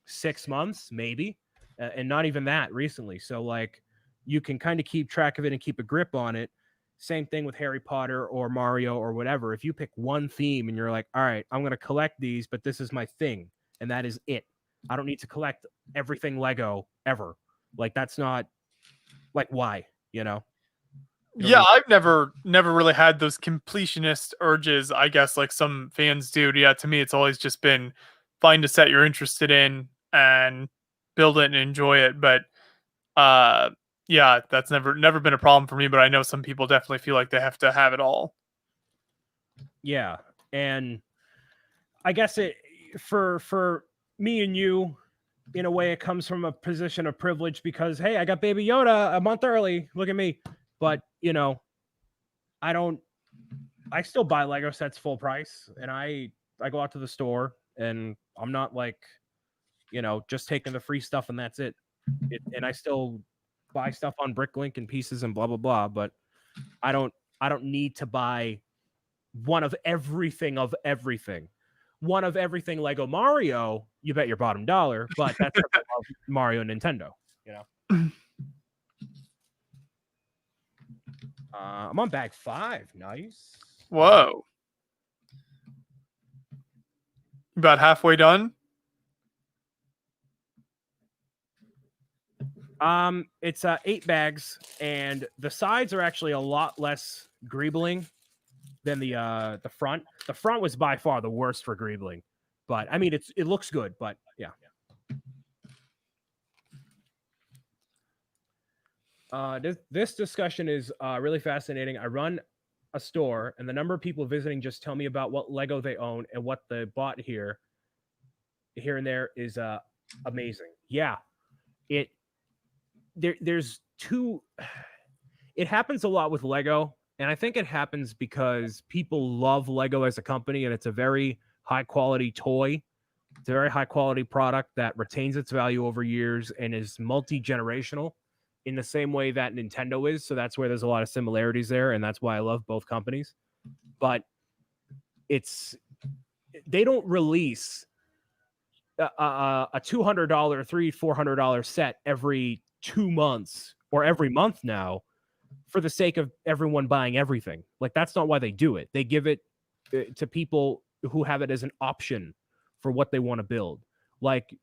6 months, maybe, and not even that recently. So like, you can kind of keep track of it and keep a grip on it. Same thing with Harry Potter or Mario or whatever. If you pick one theme and you're like, all right, I'm going to collect these, but this is my thing, and that is it. I don't need to collect everything Lego ever. Like, that's not like, why, Yeah, really- I've never really had those completionist urges, I guess, like some fans do. Yeah, to me, it's always just been find a set you're interested in and build it and enjoy it. But yeah, that's never been a problem for me. But I know some people definitely feel like they have to have it all. Yeah, and I guess it for me and you, in a way, it comes from a position of privilege because, hey, I got Baby Yoda a month early. Look at me. But, you know, I still buy Lego sets full price, and I go out to the store, and I'm not like, you know, just taking the free stuff and that's it. And I still buy stuff on Bricklink and pieces and blah blah blah. But I don't need to buy one of everything One of everything Lego Mario, you bet your bottom dollar. But that's Mario and Nintendo, you know. I'm on bag 5. Nice. Whoa. About halfway done. It's 8 bags, and the sides are actually a lot less greebling than the front. The front was by far the worst for greebling, but I mean it looks good, but yeah. This discussion is really fascinating. I run a store, and the number of people visiting just tell me about what Lego they own and what they bought here and there is amazing. Yeah, there's two. It happens a lot with Lego, and I think it happens because people love Lego as a company, and it's a very high quality toy. It's a very high quality product that retains its value over years and is multi-generational in the same way that Nintendo is. So that's where there's a lot of similarities there, and that's why I love both companies. But they don't release a $200, $300-$400 set every 2 months or every month now for the sake of everyone buying everything. Like, that's not why they do it. They give it to people who have it as an option for what they want to build. Like,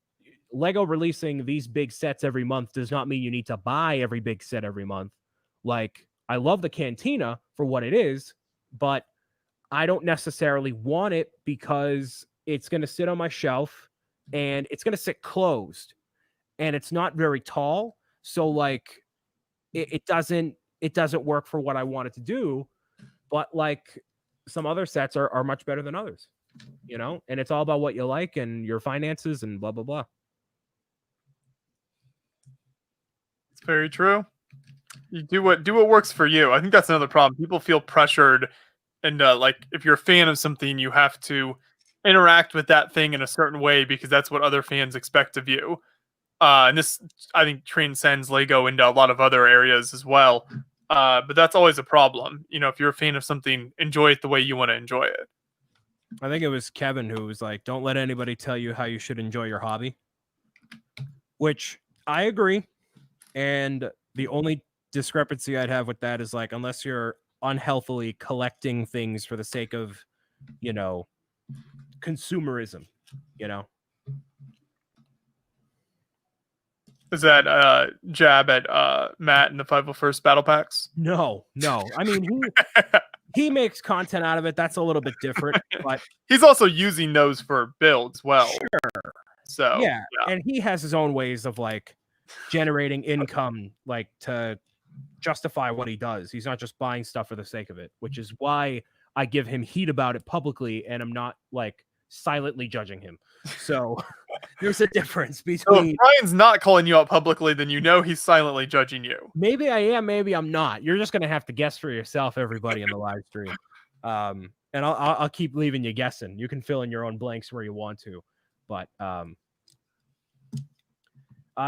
Lego releasing these big sets every month does not mean you need to buy every big set every month. Like, I love the Cantina for what it is, but I don't necessarily want it because it's going to sit on my shelf and it's going to sit closed, and it's not very tall. So like it doesn't work for what I want it to do. But like some other sets are much better than others, you know, and it's all about what you like and your finances and blah, blah, blah. It's very true. You do what works for you. I think that's another problem. People feel pressured, and like if you're a fan of something, you have to interact with that thing in a certain way because that's what other fans expect of you. And this, I think, transcends Lego into a lot of other areas as well. But that's always a problem. You know, if you're a fan of something, enjoy it the way you want to enjoy it. I think it was Kevin who was like, don't let anybody tell you how you should enjoy your hobby. Which I agree. And the only discrepancy I'd have with that is like, unless you're unhealthily collecting things for the sake of, you know, consumerism, you know. Is that jab at Matt and the 501st Battle Packs? No. I mean, he makes content out of it. That's a little bit different, but he's also using those for builds. Well, sure. So yeah, and he has his own ways of like generating income, like to justify what he does. He's not just buying stuff for the sake of it, which is why I give him heat about it publicly, and I'm not like silently judging him. So there's a difference between. So if Brian's not calling you out publicly, then you know he's silently judging you. Maybe I am, maybe I'm not. You're just gonna have to guess for yourself, everybody in the live stream. And I'll keep leaving you guessing. You can fill in your own blanks where you want to, but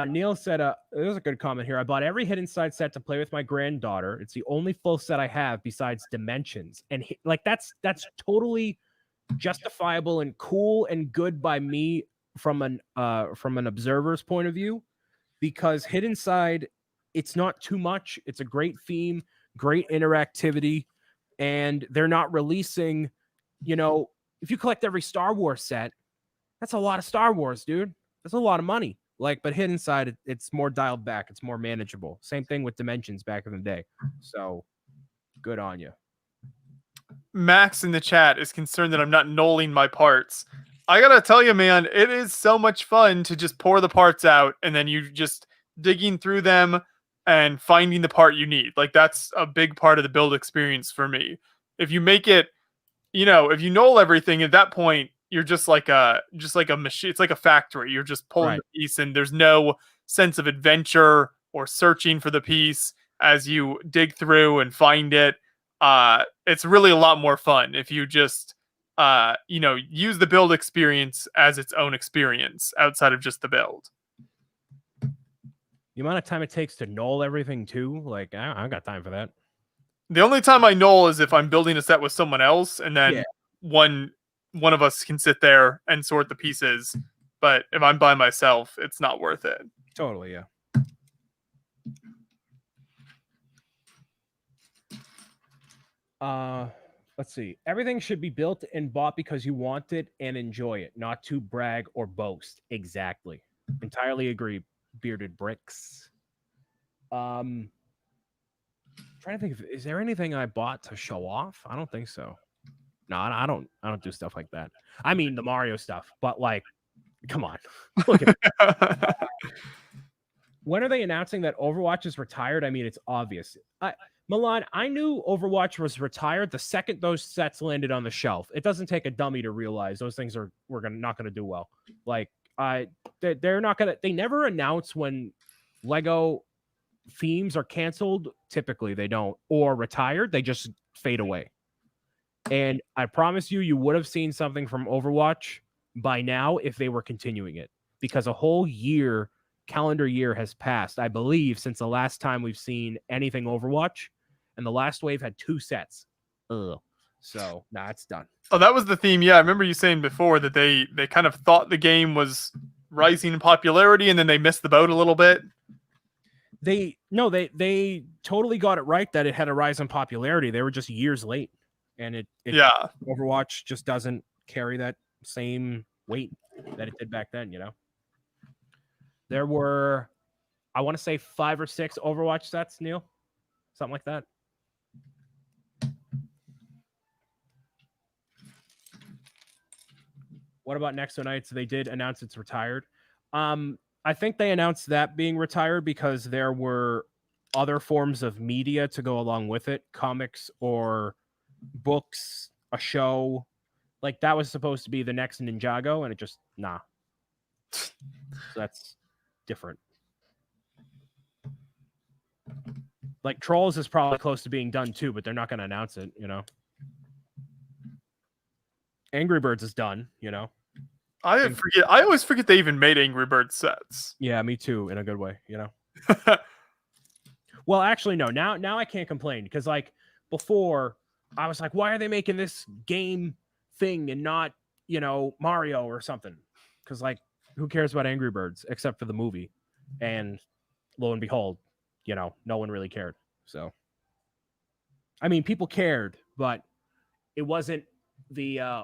Neil said, there's a good comment here. I bought every Hidden Side set to play with my granddaughter. It's the only full set I have besides Dimensions. And like that's totally justifiable and cool and good by me from an observer's point of view, because Hidden Side, it's not too much. It's a great theme, great interactivity, and they're not releasing, you know, if you collect every Star Wars set, that's a lot of Star Wars, dude. That's a lot of money. Like, but Hidden Side, it's more dialed back. It's more manageable. Same thing with Dimensions back in the day. So good on you. Max in the chat is concerned that I'm not nulling my parts. I gotta tell you, man, it is so much fun to just pour the parts out and then you just digging through them and finding the part you need. Like, that's a big part of the build experience for me. If you make it, you know, if you null everything at that point, you're just like a machine. It's like a factory. You're just pulling Right. the piece, and there's no sense of adventure or searching for the piece as you dig through and find it. It's really a lot more fun if you just use the build experience as its own experience outside of just the build. The amount of time it takes to null everything too, like I don't got time for that. The only time I null is if I'm building a set with someone else, and then Yeah. one of us can sit there and sort the pieces. But if I'm by myself, it's not worth it. Totally, yeah. Let's see. Everything should be built and bought because you want it and enjoy it, not to brag or boast. Exactly. Entirely agree. Bearded bricks. Trying to think of, is there anything I bought to show off? I don't think so. No, I don't do stuff like that. I mean the Mario stuff, but like, come on. Look at when are they announcing that Overwatch is retired? I mean, it's obvious. Milan, I knew Overwatch was retired the second those sets landed on the shelf. It doesn't take a dummy to realize those things not gonna do well. Like, they're not gonna. They never announce when Lego themes are canceled. Typically, they don't or retired. They just fade away. And I promise you would have seen something from Overwatch by now if they were continuing it, because a whole calendar year has passed, I believe, since the last time we've seen anything Overwatch, and the last wave had 2 sets. So it's done. Oh, that was the theme. Yeah, I remember you saying before that they kind of thought the game was rising in popularity, and then they missed the boat a little bit. They totally got it right that it had a rise in popularity. They were just years late, and Overwatch just doesn't carry that same weight that it did back then. There were, I want to say 5 or 6 Overwatch sets, Neil, something like that. What about Nexo Knights? They did announce it's retired. I think they announced that being retired because there were other forms of media to go along with it, comics or books, a show. Like, that was supposed to be the next Ninjago, and it just, nah. So that's different. Like, Trolls is probably close to being done too, but they're not going to announce it, Angry Birds is done, I always forget they even made Angry Birds sets. Yeah, me too, in a good way, Well, actually, no. Now I can't complain because, like, before I was like, why are they making this game thing and not, Mario or something? Because, like, who cares about Angry Birds except for the movie? And lo and behold, no one really cared. So, I mean, people cared, but it wasn't the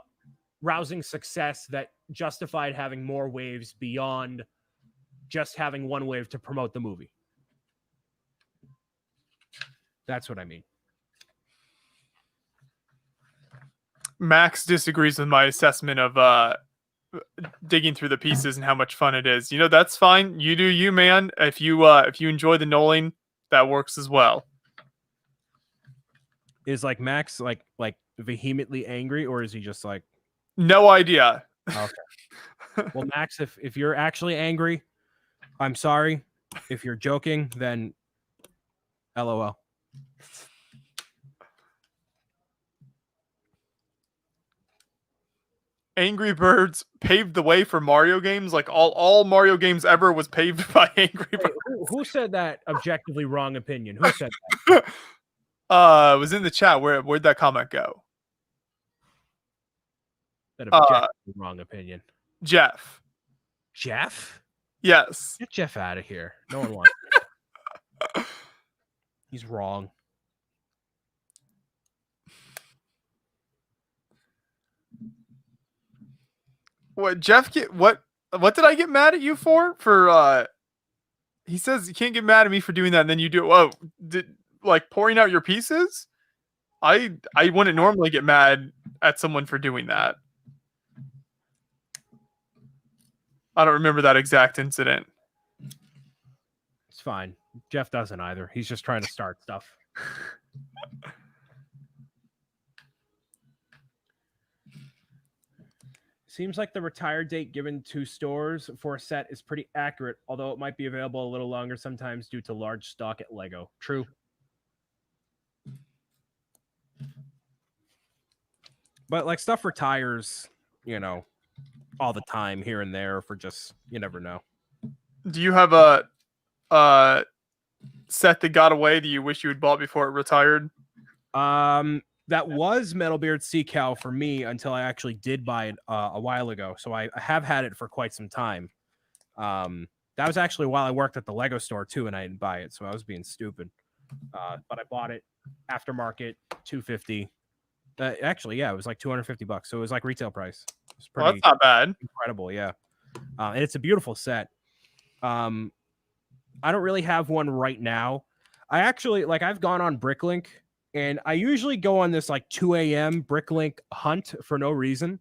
rousing success that justified having more waves beyond just having one wave to promote the movie. That's what I mean. Max disagrees with my assessment of digging through the pieces and how much fun it is. That's fine. You do you, man. If you enjoy the knolling, that works as well. Is like Max like vehemently angry, or is he just like no idea? Okay. Well, Max, if you're actually angry, I'm sorry. If you're joking, then LOL. Angry Birds paved the way for Mario games. Like all Mario games ever was paved by Angry Birds. Wait, who said that objectively wrong opinion? Who said that? It was in the chat. Where'd that comment go? That objectively wrong opinion. Jeff. Jeff? Yes. Get Jeff out of here. No one wants him. He's wrong. What Jeff get? What did I get mad at you for? He says you can't get mad at me for doing that, and then you do. Oh, like pouring out your pieces? I wouldn't normally get mad at someone for doing that. I don't remember that exact incident. It's fine. Jeff doesn't either. He's just trying to start stuff. Seems like the retired date given to stores for a set is pretty accurate, although it might be available a little longer sometimes due to large stock at LEGO. True. But like stuff retires, you know, all the time here and there for just, you never know. Do you have a set that got away that you wish you had bought before it retired? That was Metalbeard Sea Cow for me until I actually did buy it a while ago. So I have had it for quite some time. That was actually while I worked at the Lego store too, and I didn't buy it, so I was being stupid. But I bought it aftermarket, $250. Actually, yeah, it was like $250, so it was like retail price. It was Well, pretty that's not bad. incredible, yeah. And it's a beautiful set. I don't really have one right now. I actually I've gone on Bricklink, and I usually go on this like 2 a.m. Bricklink hunt for no reason,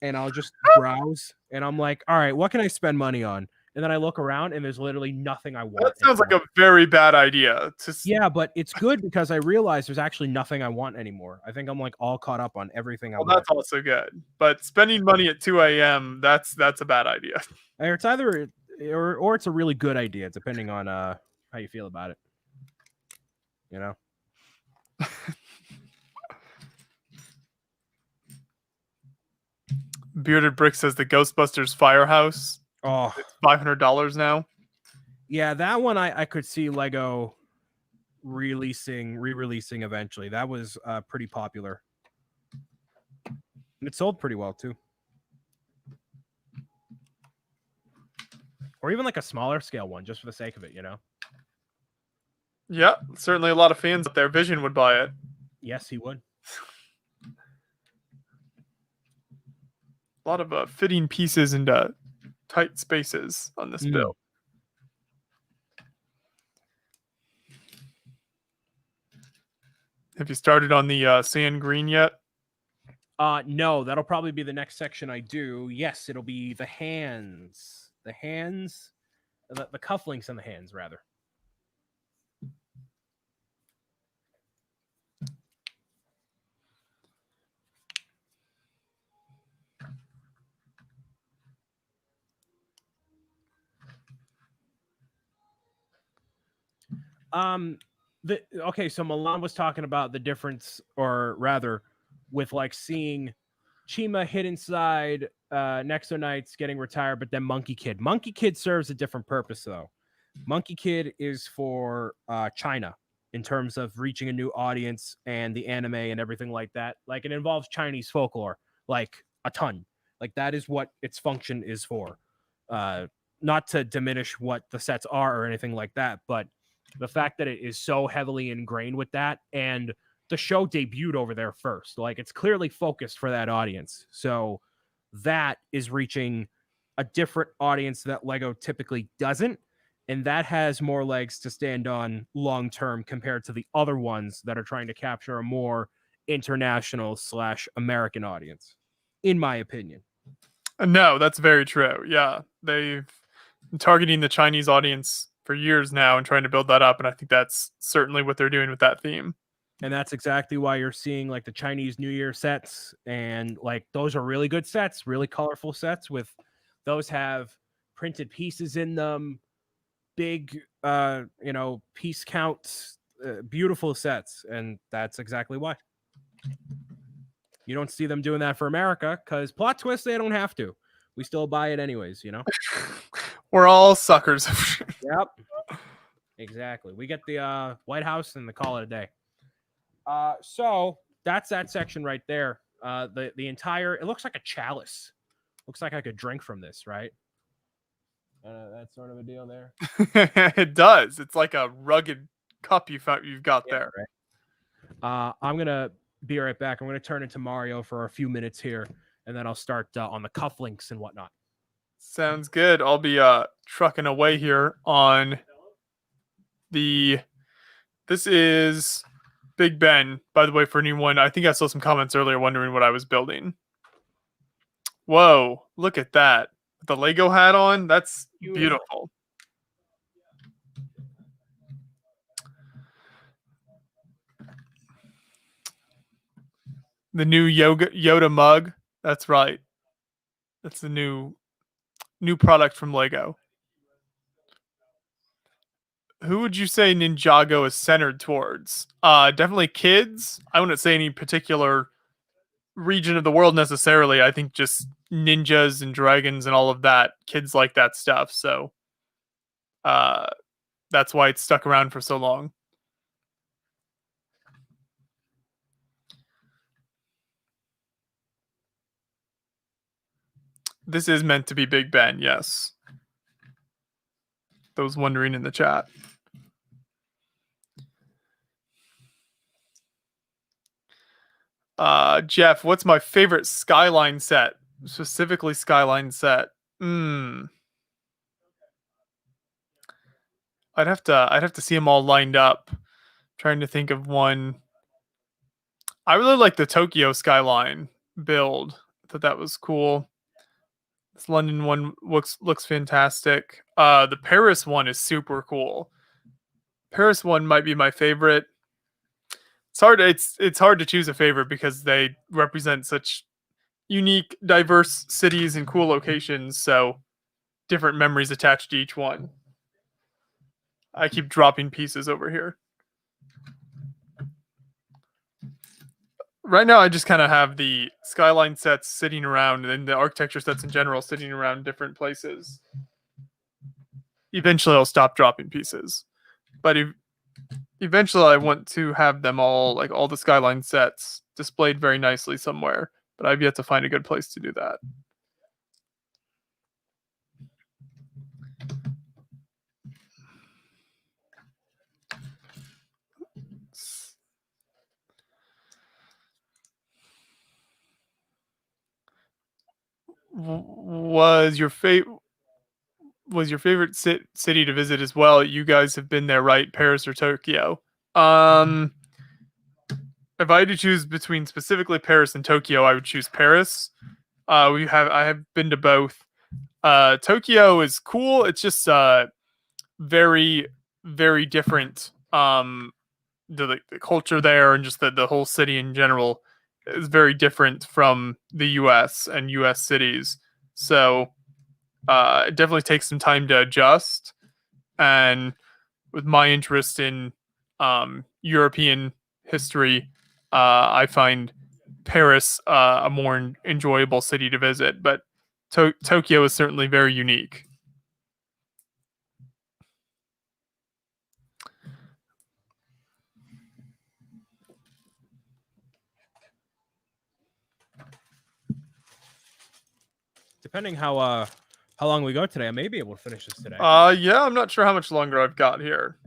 and I'll just browse, and I'm like, all right, what can I spend money on? And then I look around, and there's literally nothing I want. That sounds like a very bad idea. Yeah, but it's good because I realize there's actually nothing I want anymore. I think I'm like all caught up on everything I want. That's also good. But spending money at 2 a.m. that's a bad idea. It's either or it's a really good idea, depending on how you feel about it. You know. Bearded Brick says the Ghostbusters Firehouse. Oh, it's $500 now. Yeah, that one I could see Lego re-releasing eventually. That was pretty popular. And it sold pretty well too. Or even like a smaller scale one, just for the sake of it, you know? Yeah, certainly a lot of fans out there. Vision would buy it. Yes, he would. A lot of fitting pieces into tight spaces on this build. Have you started on the sand green yet? No, that'll probably be the next section I do. Yes, it'll be the hands. The cufflinks and the hands, rather. Okay, so Milan was talking about the difference, or rather, with like seeing Chima hid inside Nexo Knights getting retired, but then Monkey Kid. Monkey Kid serves a different purpose, though. Monkey Kid is for China in terms of reaching a new audience and the anime and everything like that. Like, it involves Chinese folklore, like a ton. Like, that is what its function is for. Not to diminish what the sets are or anything like that, but the fact that it is so heavily ingrained with that, and the show debuted over there first. Like, it's clearly focused for that audience. So that is reaching a different audience that Lego typically doesn't. And that has more legs to stand on long term compared to the other ones that are trying to capture a more international / American audience, in my opinion. No, that's very true. Yeah, they've been targeting the Chinese audience for years now and trying to build that up. And I think that's certainly what they're doing with that theme. And that's exactly why you're seeing like the Chinese New Year sets, and like those are really good sets, really colorful sets. With those have printed pieces in them, big piece counts, beautiful sets. And that's exactly why you don't see them doing that for America, because plot twist, they don't have to. We still buy it anyways, you know. We're all suckers. Yep, exactly. We get the White House and they call it a day. So that's that section right there. The entire, it looks like a chalice. Looks like I could drink from this, right? That sort of a deal there. It does. It's like a rugged cup you've got there. Right. I'm gonna be right back. I'm gonna turn into Mario for a few minutes here, and then I'll start on the cufflinks and whatnot. Saunds good. I'll be trucking away here on the. This is Big Ben, by the way, for anyone. I think I saw some comments earlier wondering what I was building. Whoa, look at that. With the Lego hat on, that's beautiful. The new Yoda mug. That's right. That's a new product from Lego. Who would you say Ninjago is centered towards? Definitely kids. I wouldn't say any particular region of the world necessarily. I think just ninjas and dragons and all of that. Kids like that stuff. So that's why it's stuck around for so long. This is meant to be Big Ben, yes. Those wondering in the chat. Jeff, what's my favorite skyline set? Specifically skyline set. I'd have to see them all lined up. Trying to think of one. I really like the Tokyo skyline build. I thought that was cool. This London one looks fantastic. The Paris one is super cool. Paris one might be my favorite. It's hard to choose a favorite because they represent such unique, diverse cities and cool locations, so different memories attached to each one. I keep dropping pieces over here. Right now, I just kind of have the skyline sets sitting around and the architecture sets in general sitting around different places. Eventually, I'll stop dropping pieces. But eventually, I want to have them all, like all the skyline sets, displayed very nicely somewhere. But I've yet to find a good place to do that. Was your favorite city to visit as well? You guys have been there, right? Paris or Tokyo? If I had to choose between specifically Paris and Tokyo, I would choose Paris. I have been to both. Tokyo is cool. It's just very, very different. The culture there and just the whole city in general is very different from the U.S. and U.S. cities. So it definitely takes some time to adjust. And with my interest in European history, I find Paris a more enjoyable city to visit. But Tokyo is certainly very unique. Depending how long we go today, I may be able to finish this today. Yeah, I'm not sure how much longer I've got here.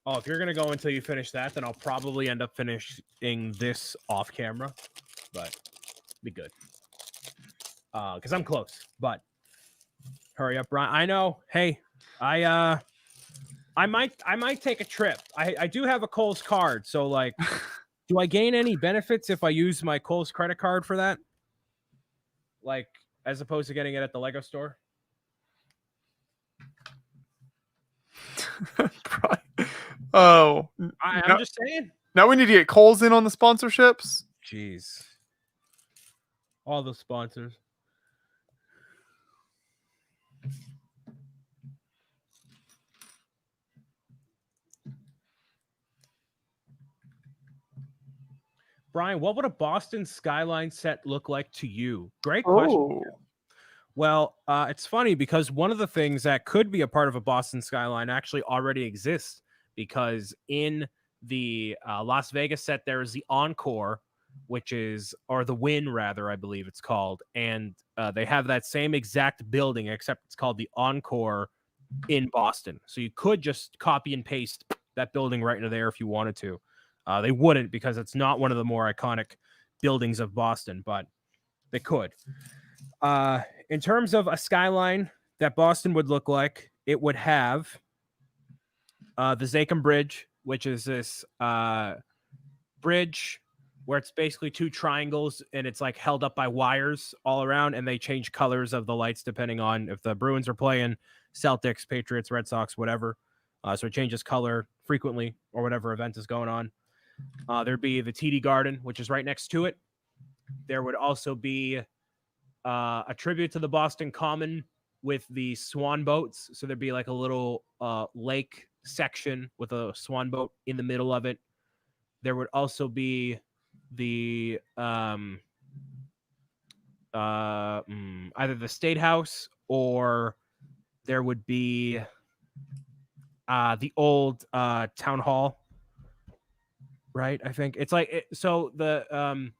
Oh, if you're gonna go until you finish that, then I'll probably end up finishing this off camera, but be good. Because I'm close. But hurry up, Brian. I know. Hey, I might take a trip. I do have a Kohl's card, so like, do I gain any benefits if I use my Kohl's credit card for that? Like, as opposed to getting it at the Lego store? Oh, I'm just saying. Now we need to get Kohl's in on the sponsorships. Jeez. All the sponsors. Brian, what would a Boston skyline set look like to you? Great question. Oh. Well, it's funny because one of the things that could be a part of a Boston skyline actually already exists, because in the Las Vegas set, there is the Encore, which is, or the Win rather, I believe it's called. And they have that same exact building, except it's called the Encore in Boston. So you could just copy and paste that building right into there if you wanted to. They wouldn't, because it's not one of the more iconic buildings of Boston, but they could. In terms of a skyline that Boston would look like, it would have the Zakim Bridge, which is this bridge where it's basically two triangles and it's like held up by wires all around, and they change colors of the lights depending on if the Bruins are playing, Celtics, Patriots, Red Sox, whatever. So it changes color frequently or whatever event is going on. There'd be the TD Garden, which is right next to it. There would also be a tribute to the Boston Common with the swan boats. So there'd be like a little lake section with a swan boat in the middle of it. There would also be the either the State House, or there would be the old town hall. Right, I think it's like so the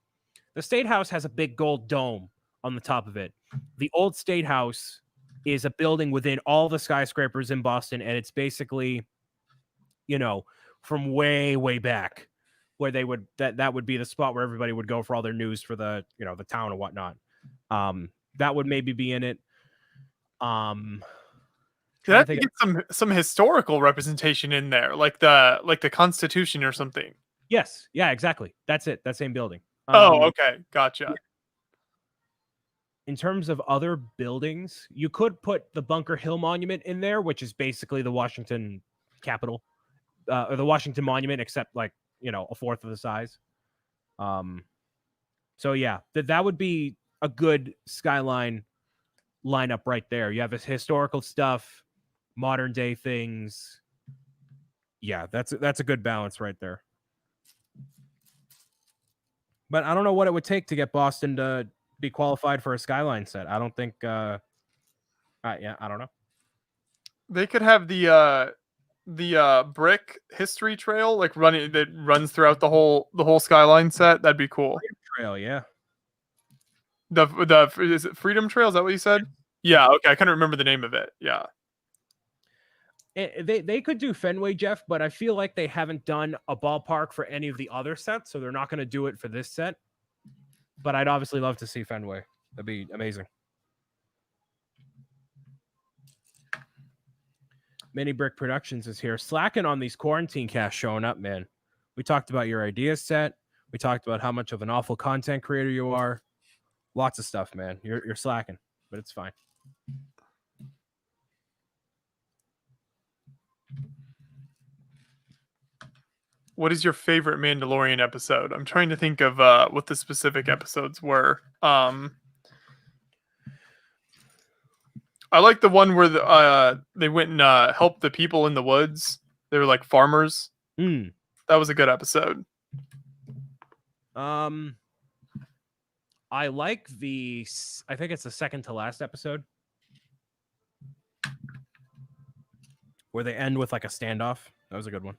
State House has a big gold dome on the top of it. The old State House is a building within all the skyscrapers in Boston, and it's basically, from way back, where they would that would be the spot where everybody would go for all their news for the the town and whatnot. That would maybe be in it. You have to get some historical representation in there, like the Constitution or something. Yes, yeah, exactly. That's it. That same building. Okay, gotcha. In terms of other buildings, you could put the Bunker Hill Monument in there, which is basically the Washington Capitol, or the Washington Monument, except like a fourth of the size. So yeah, that would be a good skyline lineup right there. You have this historical stuff, modern day things. Yeah, that's a good balance right there. But I don't know what it would take to get Boston to be qualified for a skyline set. I don't think. I don't know. They could have the brick history trail like that runs throughout the whole skyline set. That'd be cool. Freedom Trail, yeah. Is it Freedom Trail? Is that what you said? Yeah. Okay, I couldn't remember the name of it. Yeah. They could do Fenway, Jeff, but I feel like they haven't done a ballpark for any of the other sets, so they're not going to do it for this set. But I'd obviously love to see Fenway. That'd be amazing. Mini Brick Productions is here. Slacking on these quarantine casts showing up, man. We talked about your idea set. We talked about how much of an awful content creator you are. Lots of stuff, man. You're slacking, but it's fine. What is your favorite Mandalorian episode? I'm trying to think of what the specific episodes were. I like the one where they went and helped the people in the woods. They were like farmers. That was a good episode. I like I think it's the second to last episode where they end with like a standoff. That was a good one.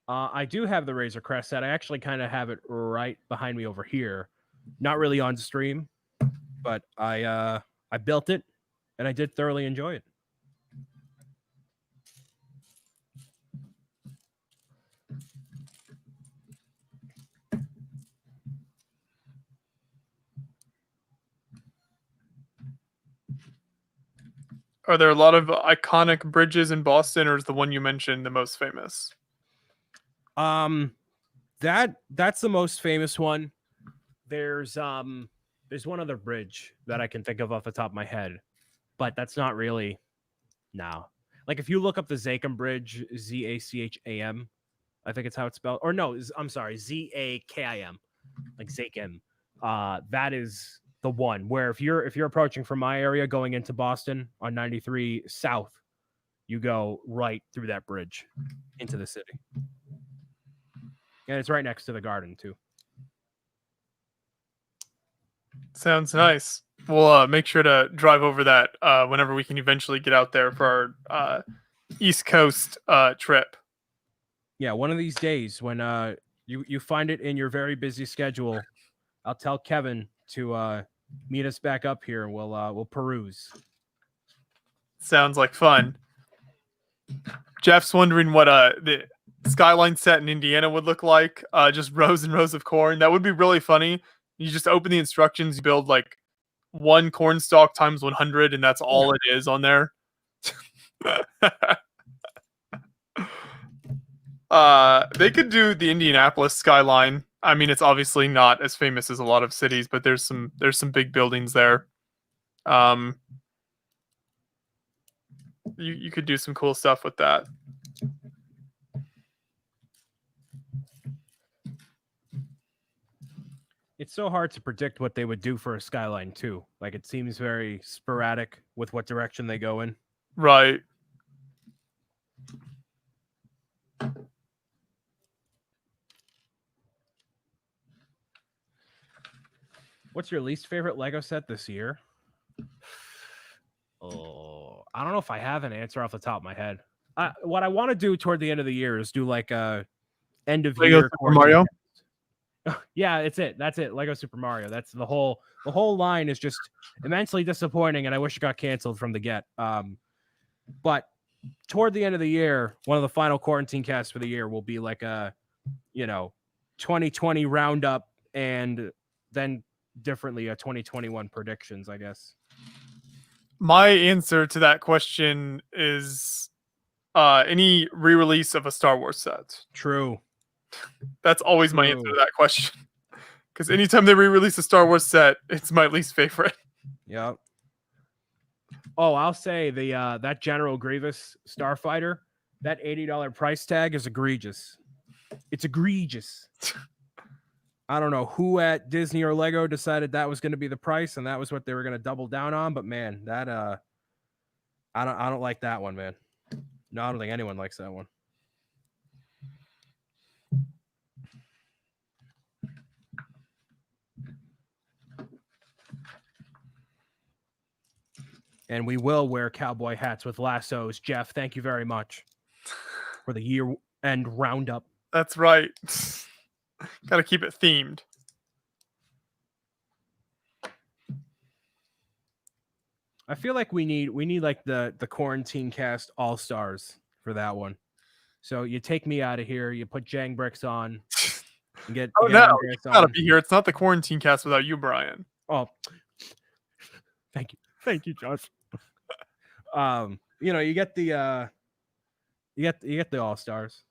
I do have the Razor Crest set. I actually kind of have it right behind me over here. Not really on stream, but I built it and I did thoroughly enjoy it. Are there a lot of iconic bridges in Boston, or is the one you mentioned the most famous? That's the most famous one. There's one other bridge that I can think of off the top of my head, but that's not really no. Like if you look up the Zachem Bridge, Zacham, I think it's how it's spelled. Or no, I'm sorry, Zakim, like Zachem. That is the one where if you're approaching from my area going into Boston on 93 South, you go right through that bridge into the city. And it's right next to the garden, too. Sounds nice. We'll make sure to drive over that whenever we can eventually get out there for our East Coast trip. Yeah, one of these days when you find it in your very busy schedule, I'll tell Kevin to meet us back up here and we'll peruse. Sounds like fun. Jeff's wondering what the skyline set in Indiana would look like. Just rows and rows of corn. That would be really funny. You just open the instructions, you build like one corn stalk times 100, and that's all it is on there. They could do the Indianapolis skyline. I mean, it's obviously not as famous as a lot of cities, but there's some big buildings there. You could do some cool stuff with that. It's so hard to predict what they would do for a skyline too. Like it seems very sporadic with what direction they go in. Right. What's your least favorite Lego set this year? Oh, I don't know if I have an answer off the top of my head. What I want to do toward the end of the year is do like a end of Lego year Super Mario. Yeah, it's it. That's it. Lego Super Mario. That's the whole line is just immensely disappointing, and I wish it got canceled from the get. But toward the end of the year, one of the final quarantine casts for the year will be like a 2020 roundup, and then differently a 2021 predictions, I guess. My answer to that question is any re-release of a Star Wars set. True. That's always my answer to that question. Because anytime they re-release a Star Wars set, it's my least favorite. Yep. Oh, I'll say the that General Grievous Starfighter, that $80 price tag is egregious. It's egregious. I don't know who at Disney or Lego decided that was going to be the price, and that was what they were going to double down on. But man, that I don't like that one, man. No, I don't think anyone likes that one. And we will wear cowboy hats with lassos. Jeff, thank you very much for the year-end roundup. That's right. Got to keep it themed. I feel like we need like the quarantine cast all-stars for that one. So you take me out of here, you put Jang Bricks on, and get no, you gotta be here. It's not the quarantine cast without you, Brian. Oh, thank you, Josh. You get the you get the all-stars.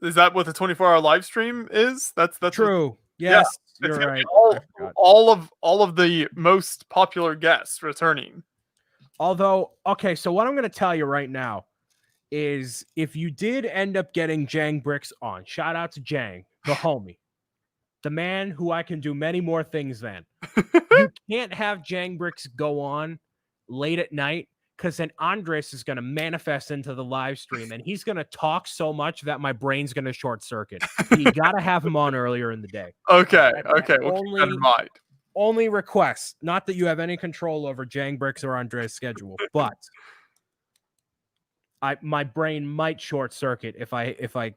Is that what the 24-hour live stream is? That's true. Yes, yeah, you're right. All of the most popular guests returning. Although, okay, so what I'm going to tell you right now is if you did end up getting Jang Bricks on, shout out to Jang, the homie, the man who I can do many more things than. You can't have Jang Bricks go on late at night, because then Andres is going to manifest into the live stream and he's going to talk so much that my brain's going to short circuit. You got to have him on earlier in the day. Okay. We'll keep that in mind. Only request, not that you have any control over Jang Bricks or Andres' schedule, but my brain might short circuit if I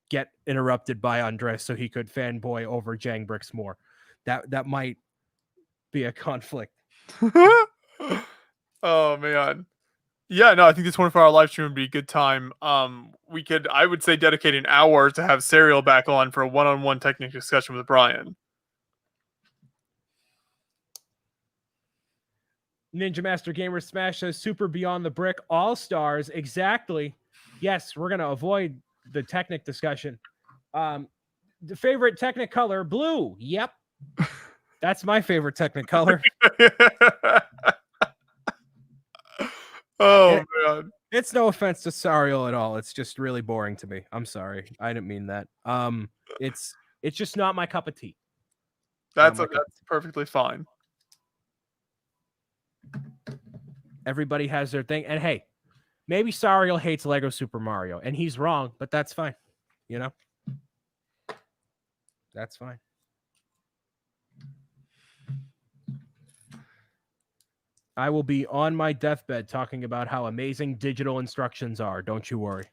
get interrupted by Andres so he could fanboy over Jang Bricks more. That might be a conflict. Oh man. Yeah, no, I think the 24-hour live stream would be a good time. We could, I would say, dedicate an hour to have Serial back on for a one-on-one technical discussion with Brian. Ninja Master Gamer Smash says Super Beyond the Brick All-Stars. Exactly. Yes, we're going to avoid the Technic discussion. The favorite Technic color, blue. Yep. That's my favorite Technic color. Oh, man. It's no offense to Sariel at all. It's just really boring to me. I'm sorry. I didn't mean that. It's just not my cup of tea. That's perfectly fine. Everybody has their thing. And hey, maybe Sariel hates Lego Super Mario, and he's wrong, but that's fine. You know? That's fine. I will be on my deathbed talking about how amazing digital instructions are. Don't you worry.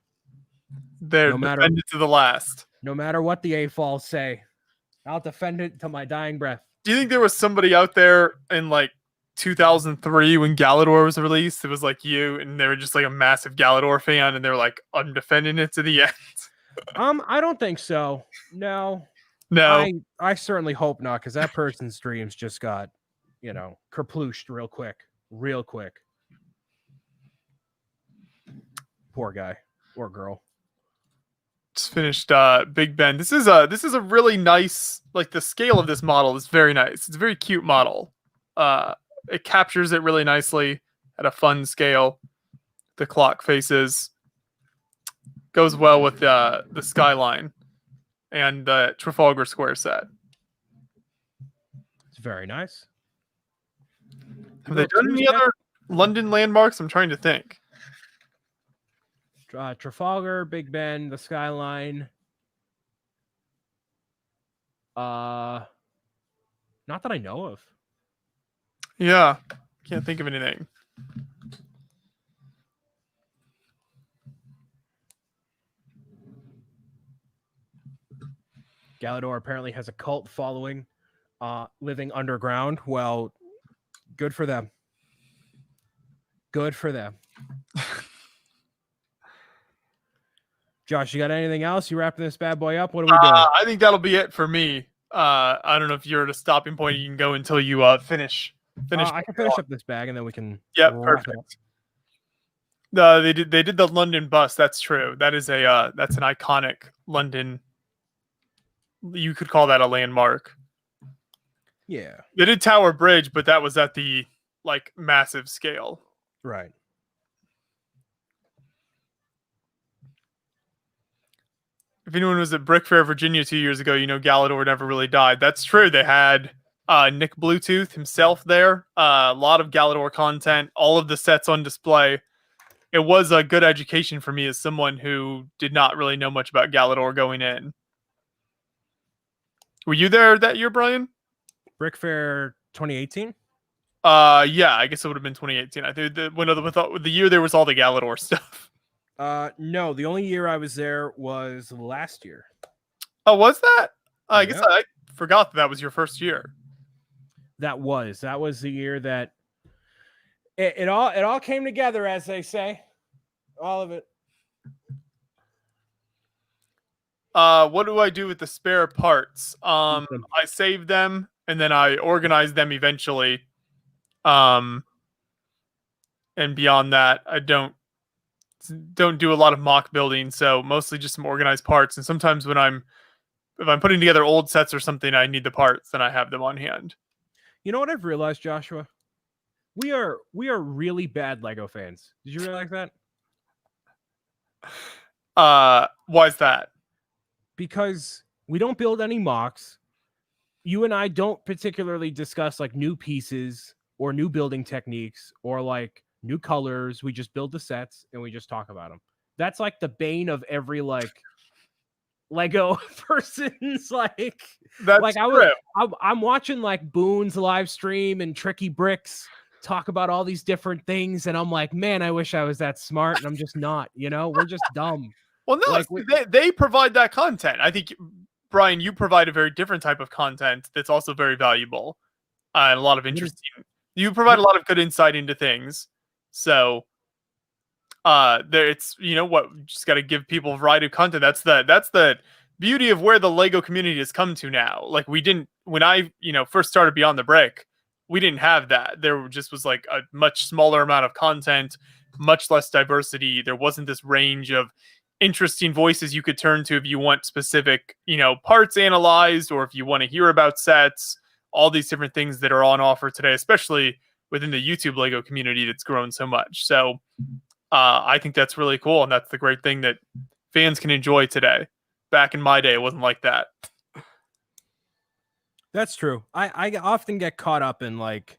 They're defended to the last. No matter what the AFOLs say, I'll defend it to my dying breath. Do you think there was somebody out there in like 2003 when Galador was released? It was like you, and they were just like a massive Galador fan, and they're like, I'm defending it to the end. I don't think so. No. I certainly hope not, because that person's dreams just got, kerplooshed real quick. Poor guy or girl. Just finished Big Ben. This is a really nice, like the scale of this model is very nice. It's a very cute model. It captures it really nicely at a fun scale. The clock faces goes well with the skyline and the Trafalgar Square set. It's very nice. Have they done any other London landmarks? I'm trying to think. Trafalgar, Big Ben, the skyline. Not that I know of. Yeah, can't think of anything. Galador apparently has a cult following, living underground. Well, good for them. Good for them. Josh, you got anything else? You wrapping this bad boy up? What are we doing? I think that'll be it for me. I don't know if you're at a stopping point. You can go until you finish. I can finish up this bag and then we can. Yep, perfect. They did the London bus. That's true. That is that's an iconic London. You could call that a landmark. Yeah. They did Tower Bridge, but that was at the like massive scale. Right. If anyone was at Brick Fair, Virginia 2 years ago, you know Galador never really died. That's true. They had Nick Bluetooth himself there. A lot of Galador content, all of the sets on display. It was a good education for me as someone who did not really know much about Galador going in. Were you there that year, Brian? Brick Fair 2018? Yeah, I guess it would have been 2018. I think the year there was all the Galador stuff. No, the only year I was there was last year. Oh, was that? I guess I forgot that was your first year. That was the year that it all came together, as they say. All of it. What do I do with the spare parts? I save them and then I organize them eventually. And beyond that, I don't do a lot of mock building, so mostly just some organized parts. And sometimes when if I'm putting together old sets or something, I need the parts, then I have them on hand. You know what I've realized, Joshua? We are really bad Lego fans. Did you realize that? Why is that? Because we don't build any mocks. You and I don't particularly discuss like new pieces or new building techniques or like new colors. We just build the sets and we just talk about them. That's like the bane of every like Lego person's like. That's like true. I'm watching like Boone's live stream and Tricky Bricks talk about all these different things, and I'm like, man, I wish I was that smart, and I'm just not. You know, we're just dumb. Well, no, like, they provide that content. I think, Brian, you provide a very different type of content that's also very valuable and a lot of interesting. You provide a lot of good insight into things. So, it's what, just got to give people a variety of content. That's the beauty of where the Lego community has come to now. Like we didn't when I first started Beyond the Brick, we didn't have that. There just was like a much smaller amount of content, much less diversity. There wasn't this range of interesting voices you could turn to if you want specific, parts analyzed, or if you want to hear about sets, all these different things that are on offer today, especially within the YouTube Lego community that's grown so much. So I think that's really cool. And that's the great thing that fans can enjoy today. Back in my day, it wasn't like that. That's true. I often get caught up in like,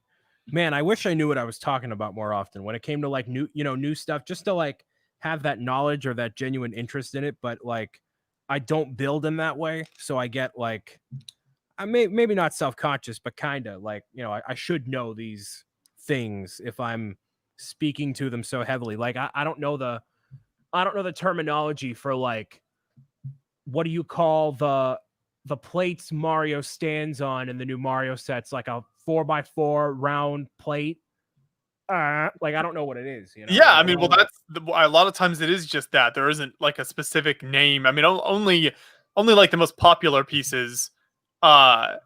man, I wish I knew what I was talking about more often when it came to like new stuff, just to like have that knowledge or that genuine interest in it. But like, I don't build in that way. So I get like, I maybe not self-conscious, but kind of like, I should know these things if I'm speaking to them so heavily. Like, I don't know the terminology for like, what do you call the plates Mario stands on in the new Mario sets, like a 4x4 round plate. Like, I don't know what it is. Yeah, I mean, well, that's a lot of times it is just that there isn't like a specific name. I mean, only like the most popular pieces, do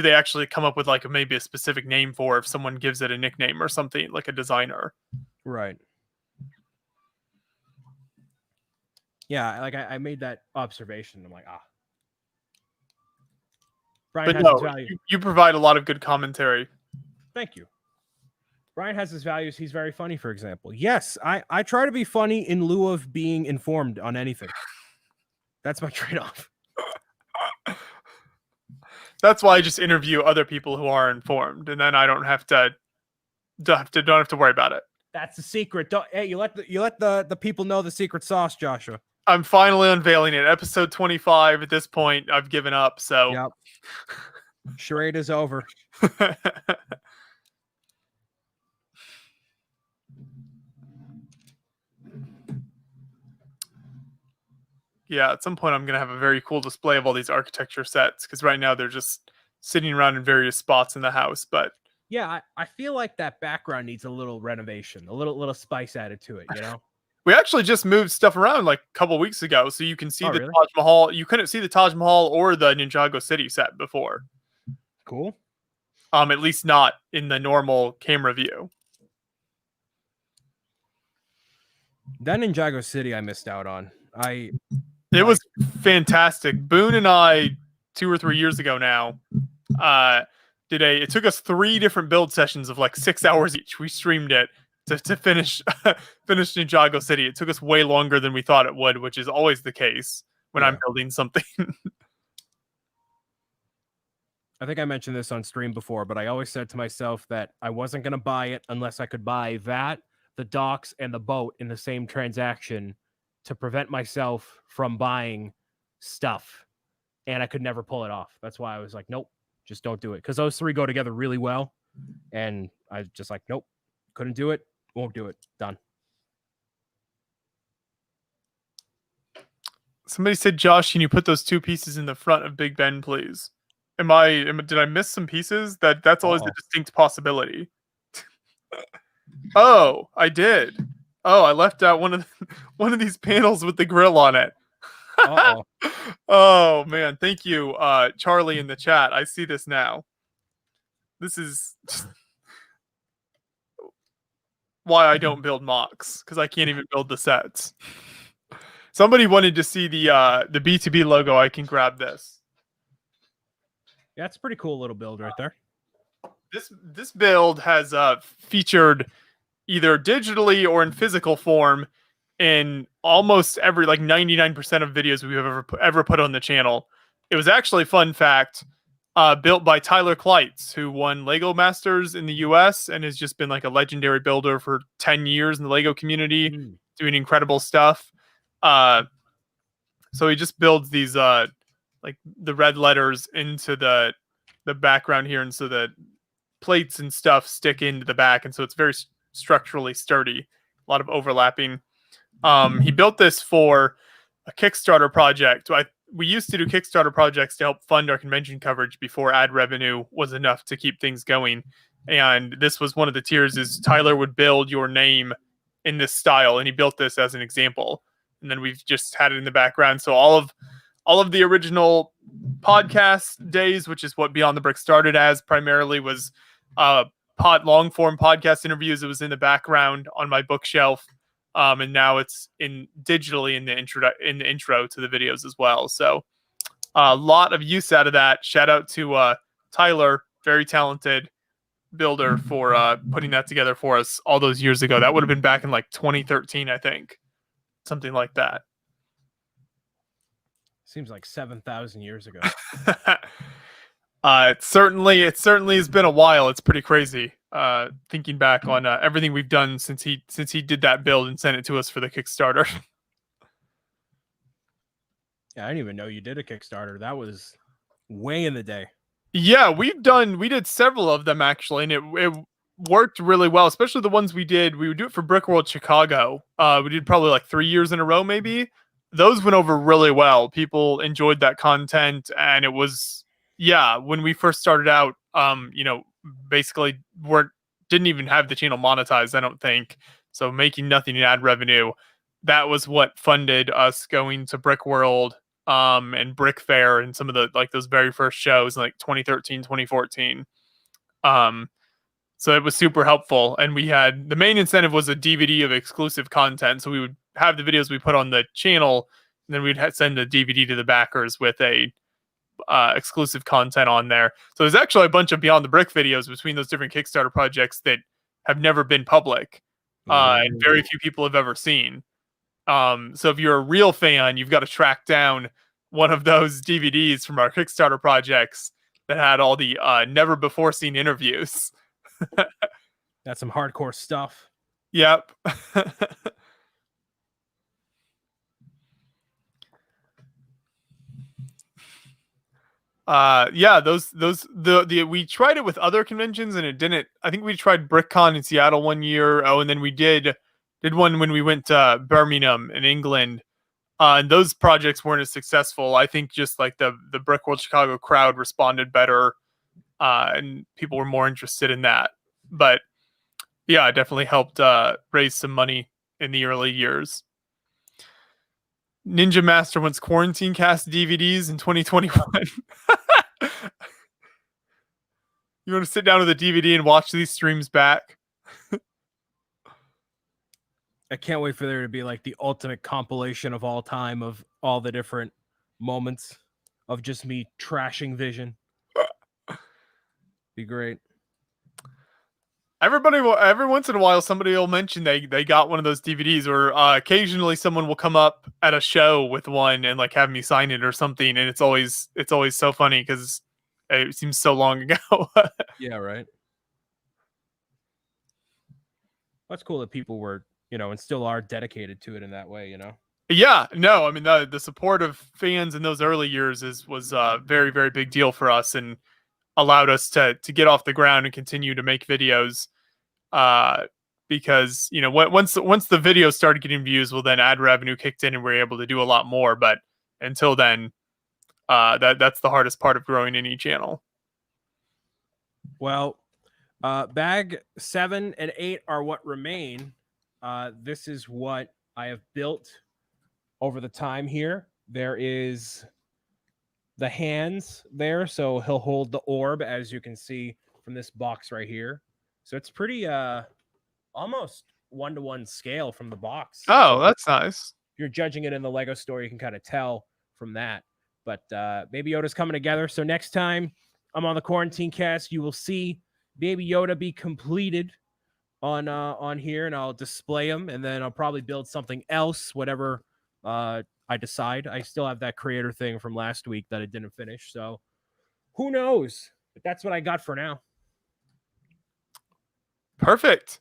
they actually come up with like maybe a specific name for if someone gives it a nickname or something, like a designer. Right. Yeah, like I made that observation. I'm like, Brian But has his no, value. you provide a lot of good commentary. Thank you. Brian has his values. He's very funny, for example. Yes, I try to be funny in lieu of being informed on anything. That's my trade-off. That's why I just interview other people who are informed, and then I don't have to worry about it. That's the secret. Hey, you let the people know the secret sauce, Joshua. I'm finally unveiling it. Episode 25. At this point, I've given up. So, yep. Charade is over. Yeah, at some point I'm gonna have a very cool display of all these architecture sets because right now they're just sitting around in various spots in the house. But yeah, I feel like that background needs a little renovation, a little spice added to it. We actually just moved stuff around like a couple weeks ago, so you can see the really? Taj Mahal. You couldn't see the Taj Mahal or the Ninjago City set before. Cool. At least not in the normal camera view. That Ninjago City I missed out on. It was fantastic. Boone and I, 2 or 3 years ago now, it took us 3 different build sessions of like 6 hours each. We streamed it to finish Ninjago City. It took us way longer than we thought it would, which is always the case when I'm building something. I think I mentioned this on stream before, but I always said to myself that I wasn't going to buy it unless I could buy that, the docks, and the boat in the same transaction to prevent myself from buying stuff. And I could never pull it off. That's why I was like, nope, just don't do it. Because those 3 go together really well. And I just like, nope, couldn't do it. Won't do it. Done. Somebody said, Josh, can you put those 2 pieces in the front of Big Ben, please? Did I miss some pieces? That's always a distinct possibility. Oh, I did. Oh, I left out one of these panels with the grill on it. Oh man, thank you, Charlie in the chat. I see this now. This is why I don't build mocks, because I can't even build the sets. Somebody wanted to see the B2B logo. I can grab this. Yeah, it's a pretty cool little build right there. This build has featured either digitally or in physical form in almost every, like 99% of videos we've ever put on the channel. It was actually, fun fact, built by Tyler Kleitz, who won LEGO Masters in the US and has just been like a legendary builder for 10 years in the LEGO community, doing incredible stuff. So he just builds these like the red letters into the background here, and so the plates and stuff stick into the back, and so it's very structurally sturdy. A lot of overlapping. He built this for a Kickstarter project. We used to do Kickstarter projects to help fund our convention coverage before ad revenue was enough to keep things going. And this was one of the tiers, is Tyler would build your name in this style, and he built this as an example. And then we've just had it in the background. So all of the original podcast days, which is what Beyond the Brick started as primarily, was long form podcast interviews. It was in the background on my bookshelf. And now it's digitally in the intro to the videos as well. So a lot of use out of that. Shout out to Tyler, very talented builder, for putting that together for us all those years ago. That would have been back in like 2013, I think. Something like that. Seems like 7,000 years ago. It certainly has been a while. It's pretty crazy. Thinking back on everything we've done since he did that build and sent it to us for the Kickstarter. Yeah, I didn't even know you did a Kickstarter. That was way in the day. Yeah, we did several of them actually, and it worked really well, especially the ones we did. We would do it for Brickworld Chicago. We did probably like 3 years in a row, maybe. Those went over really well. People enjoyed that content, and it was, when we first started out, basically didn't even have the channel monetized, I don't think. So making nothing in ad revenue, that was what funded us going to Brickworld and Brick Fair and some of the, like, those very first shows in like 2013, 2014. So it was super helpful. And we had, the main incentive was a DVD of exclusive content. So we would have the videos we put on the channel then we'd send a DVD to the backers with a exclusive content on there. So there's actually a bunch of Beyond the Brick videos between those different Kickstarter projects that have never been public, and very few people have ever seen. So if you're a real fan, you've got to track down one of those DVDs from our Kickstarter projects that had all the never before seen interviews. That's some hardcore stuff. Yep. Yeah, we tried it with other conventions and it didn't. I think we tried BrickCon in Seattle one year. Oh, and then we did one when we went to Birmingham in England. And those projects weren't as successful. I think just like the Brick World Chicago crowd responded better, and people were more interested in that. But yeah, it definitely helped raise some money in the early years. Ninja Master wants quarantine cast DVDs in 2021. You want to sit down with a DVD and watch these streams back? I can't wait for there to be like the ultimate compilation of all time of all the different moments of just me trashing Vision. Be great. Every once in a while, somebody will mention they got one of those DVDs, or occasionally someone will come up at a show with one and like have me sign it or something, and it's always so funny because it seems so long ago. Yeah, right. That's cool that people were, and still are dedicated to it in that way, Yeah, no, I mean the support of fans in those early years was a very, very big deal for us and allowed us to get off the ground and continue to make videos. Because once the video started getting views, well, then ad revenue kicked in and we were able to do a lot more. But until then, that's the hardest part of growing any channel. Well, bag 7 and 8 are what remain. This is what I have built over the time here. There is the hands there, so he'll hold the orb, as you can see from this box right here. So it's pretty almost 1-to-1 scale from the box. Oh, so that's nice. If you're judging it in the Lego store, you can kind of tell from that. But Baby Yoda's coming together. So next time I'm on the quarantine cast, you will see Baby Yoda be completed on here, and I'll display them, and then I'll probably build something else, whatever I decide. I still have that creator thing from last week that I didn't finish, so who knows? But that's what I got for now. Perfect.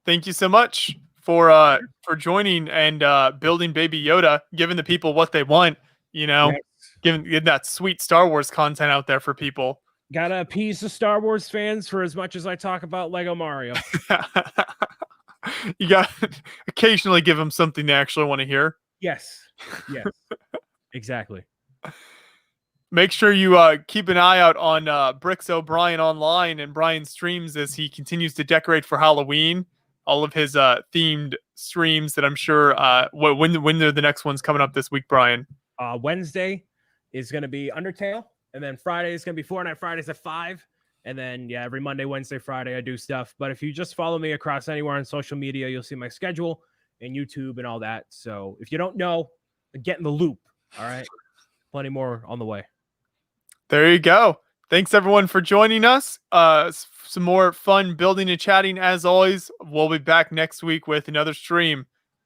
Thank you so much for joining and building Baby Yoda, giving the people what they want. Yes. Getting that sweet Star Wars content out there for people. Gotta appease the Star Wars fans for as much as I talk about Lego Mario. You got to occasionally give them something they actually want to hear. Yes. Exactly. Make sure you keep an eye out on Bricks O'Brien online and Brian's streams as he continues to decorate for Halloween. All of his themed streams that I'm sure when are the next ones coming up this week, Brian? Wednesday is going to be Undertale, and then Friday is going to be Fortnite Fridays at 5. And then, every Monday, Wednesday, Friday, I do stuff. But if you just follow me across anywhere on social media, you'll see my schedule and YouTube and all that. So if you don't know, get in the loop. All right. Plenty more on the way. There you go. Thanks, everyone, for joining us. Some more fun building and chatting as always. We'll be back next week with another stream.